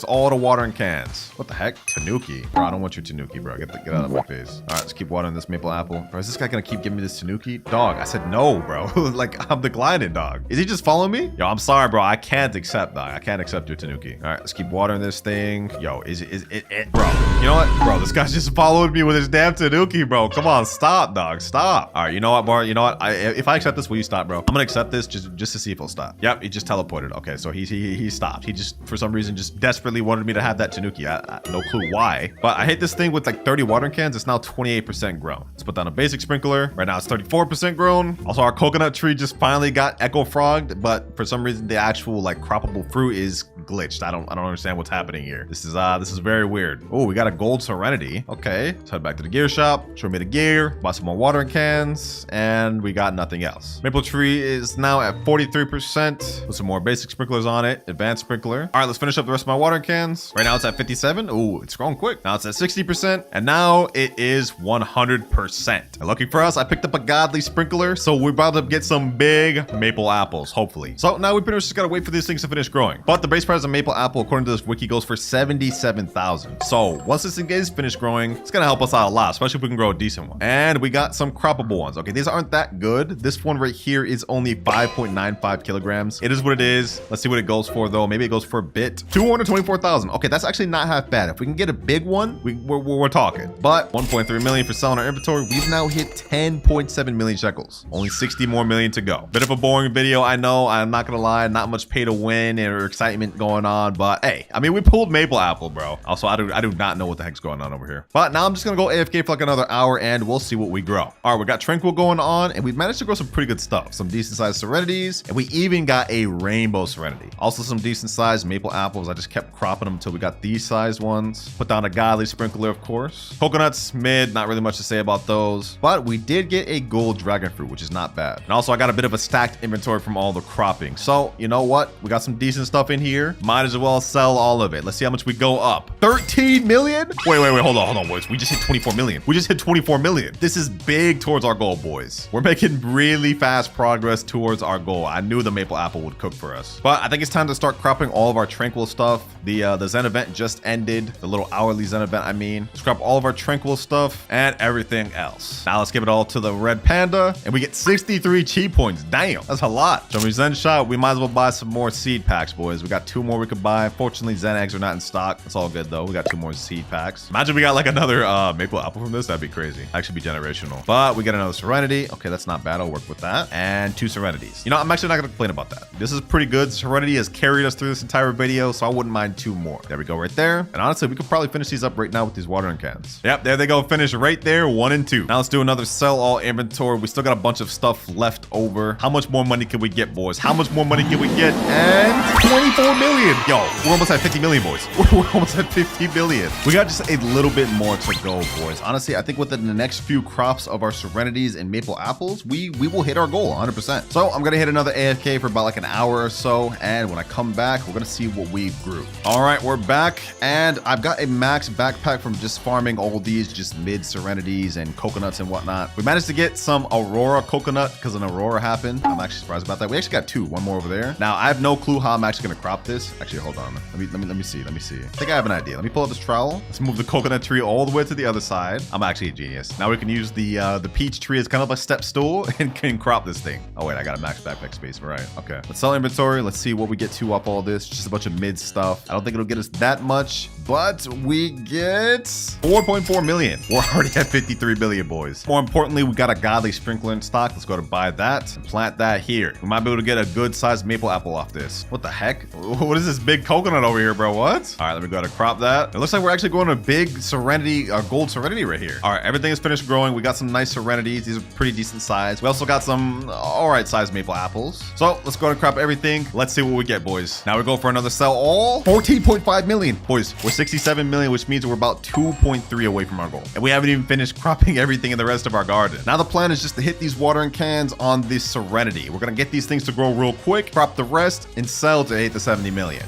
All the watering cans. What the heck? Tanuki. Bro, I don't want your Tanuki, bro. Get out of my face. All right, let's keep watering this maple apple. Bro, is this guy gonna keep giving me this Tanuki? Dog, I said no, bro. Like, I'm declining, dog. Is he just following me? Yo, I'm sorry, bro. I can't accept, dog. I can't accept your Tanuki. All right, let's keep watering this thing. Yo, is it? Bro, you know what? Bro, this guy's just following me with his damn Tanuki, bro. Come on, stop, dog. Stop. All right, you know what, bro? You know what? If I accept this, will you stop, bro? I'm gonna accept this just to see if he'll stop. Yep, he just teleported. Okay, so he stopped. He just, for some reason, just desperately wanted me to have that Tanuki. I no clue why. But I hit this thing with like 30 watering cans. It's now 28% grown. Let's put down a basic sprinkler. Right now it's 34% grown. Also, our coconut tree just finally got echo frogged, but for some reason the actual like croppable fruit is glitched. I don't understand what's happening here. This is very weird. Oh, we got a gold serenity. Okay, let's head back to the gear shop. Show me the gear. Buy some more watering cans, and we got nothing else. Maple tree is now at 43%. Put some more basic sprinklers on it. Advanced sprinkler. All right, let's finish up the rest of my watering cans. Right now it's at 57. Ooh, it's growing quick. Now it's at 60%, and now it is 100%. And lucky for us, I picked up a godly sprinkler, so we're about to get some big maple apples, hopefully. So now we pretty much just gotta wait for these things to finish growing. But the base price price of maple apple, according to this wiki, goes for 77,000. So once this thing is finished growing, it's gonna help us out a lot, especially if we can grow a decent one. And we got some croppable ones. Okay, these aren't that good. This one right here is only 5.95 kilograms. It is what it is. Let's see what it goes for though. Maybe it goes for a bit. 224,000. Okay, that's actually not half bad. If we can get a big one, we're talking. But 1.3 million for selling our inventory. We've now hit 10.7 million shekels. Only 60 more million to go. Bit of a boring video, I know. I'm not gonna lie. Not much pay to win or excitement going on. But hey, I mean, we pulled maple apple, bro. Also, I do not know what the heck's going on over here. But now I'm just gonna go AFK for like another hour and we'll see what we grow. All right, we got tranquil going on and we've managed to grow some pretty good stuff. Some decent sized serenities, and we even got a rainbow serenity. Also some decent sized maple apples. I just kept cropping them until we got these sized ones. Put down a godly sprinkler, of course. Coconuts, mid, not really much to say about those. But we did get a gold dragon fruit, which is not bad. And also I got a bit of a stacked inventory from all the cropping. So you know what? We got some decent stuff in here. Might as well sell all of it. Let's see how much we go up. 13 million? Wait, hold on, boys. We just hit 24 million. We just hit 24 million. This is big towards our goal, boys. We're making really fast progress towards our goal. I knew the maple apple would cook for us. But I think it's time to start cropping all of our tranquil stuff. The Zen event just ended. The little hourly Zen event, I mean. Let's crop all of our tranquil stuff and everything else. Now let's give it all to the red panda and we get 63 chi points. Damn, that's a lot. So we Zen shot, we might as well buy some more seed packs, boys. We got 2 more we could buy. Fortunately, Zen eggs are not in stock. It's all good though. We got 2 more seed packs. Imagine we got like another maple apple from this. That'd be crazy. Actually be generational. But we get another serenity. Okay, that's not bad. I'll work with that. And 2 serenities. You know, I'm actually not gonna complain about that. This is pretty good. Serenity has carried us through this entire video, so I wouldn't mind 2 more. There we go, right there. And honestly, we could probably finish these up right now with these watering cans. Yep, there they go. Finish right there. 1 and 2. Now let's do another sell all inventory. We still got a bunch of stuff left over. How much more money can we get, boys? How much more money can we get? And 24 million. Yo, we're almost at 50 million, boys. We're almost at 50 million. We got just a little bit more to go, boys. Honestly, I think within the next few crops of our serenities and maple apples, we will hit our goal 100%. So I'm gonna hit another AFK for about like an hour or so, and when I come back, we're gonna see what we grew. All right, we're back, and I've got a max backpack from just farming all these just mid serenities and coconuts and whatnot. We managed to get some Aurora coconut because an Aurora happened. I'm actually surprised about that. We actually got 2, one more over there. Now I have no clue how I'm actually gonna crop this. Actually, hold on. Let me see. I think I have an idea. Let me pull up this trowel. Let's move the coconut tree all the way to the other side. I'm actually a genius. Now we can use the peach tree as kind of a step stool and can crop this thing. Oh wait, I got a max backpack space. Right. Okay. Let's sell inventory. Let's see what we get to up all this. Just a bunch of mid stuff. I don't think it'll get us that much, but we get 4.4 million. We're already at 53 billion, boys. More importantly, we got a godly sprinkler in stock. Let's go to buy that and plant that here. We might be able to get a good sized maple apple off this. What the heck? What is this big coconut over here, bro? What? All right, let me go to crop that. It looks like we're actually going to a big serenity, gold serenity right here. All right, everything is finished growing. We got some nice serenities. These are pretty decent size. We also got some all right sized maple apples. So let's go and crop everything. Let's see what we get, boys. Now we go for another sell all. 14.5 million. Boys, we're 67 million, which means we're about 2.3 away from our goal. And we haven't even finished cropping everything in the rest of our garden. Now the plan is just to hit these watering cans on this serenity. We're gonna get these things to grow real quick, crop the rest, and sell to hit the 70 million.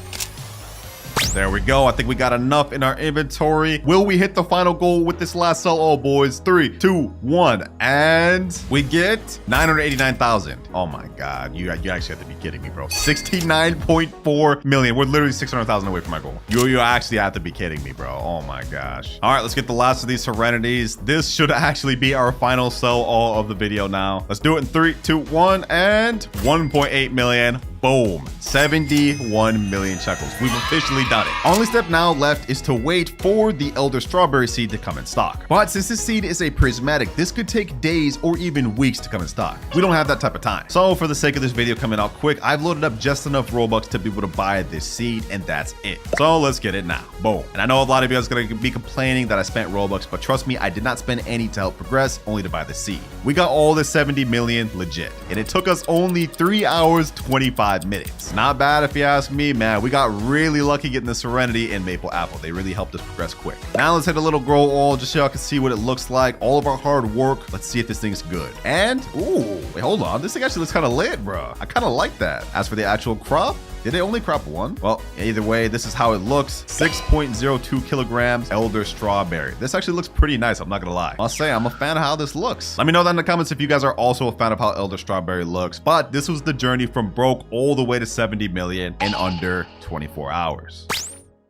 There we go. I think we got enough in our inventory. Will we hit the final goal with this last sell all, boys? 3, 2, 1. And we get 989,000. Oh my God. You actually have to be kidding me, bro. 69.4 million. We're literally 600,000 away from my goal. You actually have to be kidding me, bro. Oh my gosh. All right, let's get the last of these serenities. This should actually be our final sell all of the video now. Let's do it in 3, 2, 1, and 1.8 million. Boom. 71 million shekels. We've officially done it. Only step now left is to wait for the elder strawberry seed to come in stock. But since this seed is a prismatic, this could take days or even weeks to come in stock. We don't have that type of time. So for the sake of this video coming out quick, I've loaded up just enough Robux to be able to buy this seed, and that's it. So let's get it now. Boom. And I know a lot of you guys are going to be complaining that I spent Robux, but trust me, I did not spend any to help progress, only to buy the seed. We got all the 70 million legit, and it took us only 3 hours, 25 minutes. Not bad if you ask me, man. We got really lucky getting the serenity and maple apple. They really helped us progress quick. Now let's hit a little grow all just so y'all can see what it looks like. All of our hard work. Let's see if this thing's good. And, ooh, wait, hold on. This thing actually looks kind of lit, bro. I kind of like that. As for the actual crop, Did it only crop one? Well, either way, this is how it looks. 6.02 kilograms elder strawberry. This actually looks pretty nice, I'm not gonna lie. I'll say I'm a fan of how this looks. Let me know that in the comments if you guys are also a fan of how elder strawberry looks. But this was the journey from broke all the way to 70 million in under 24 hours.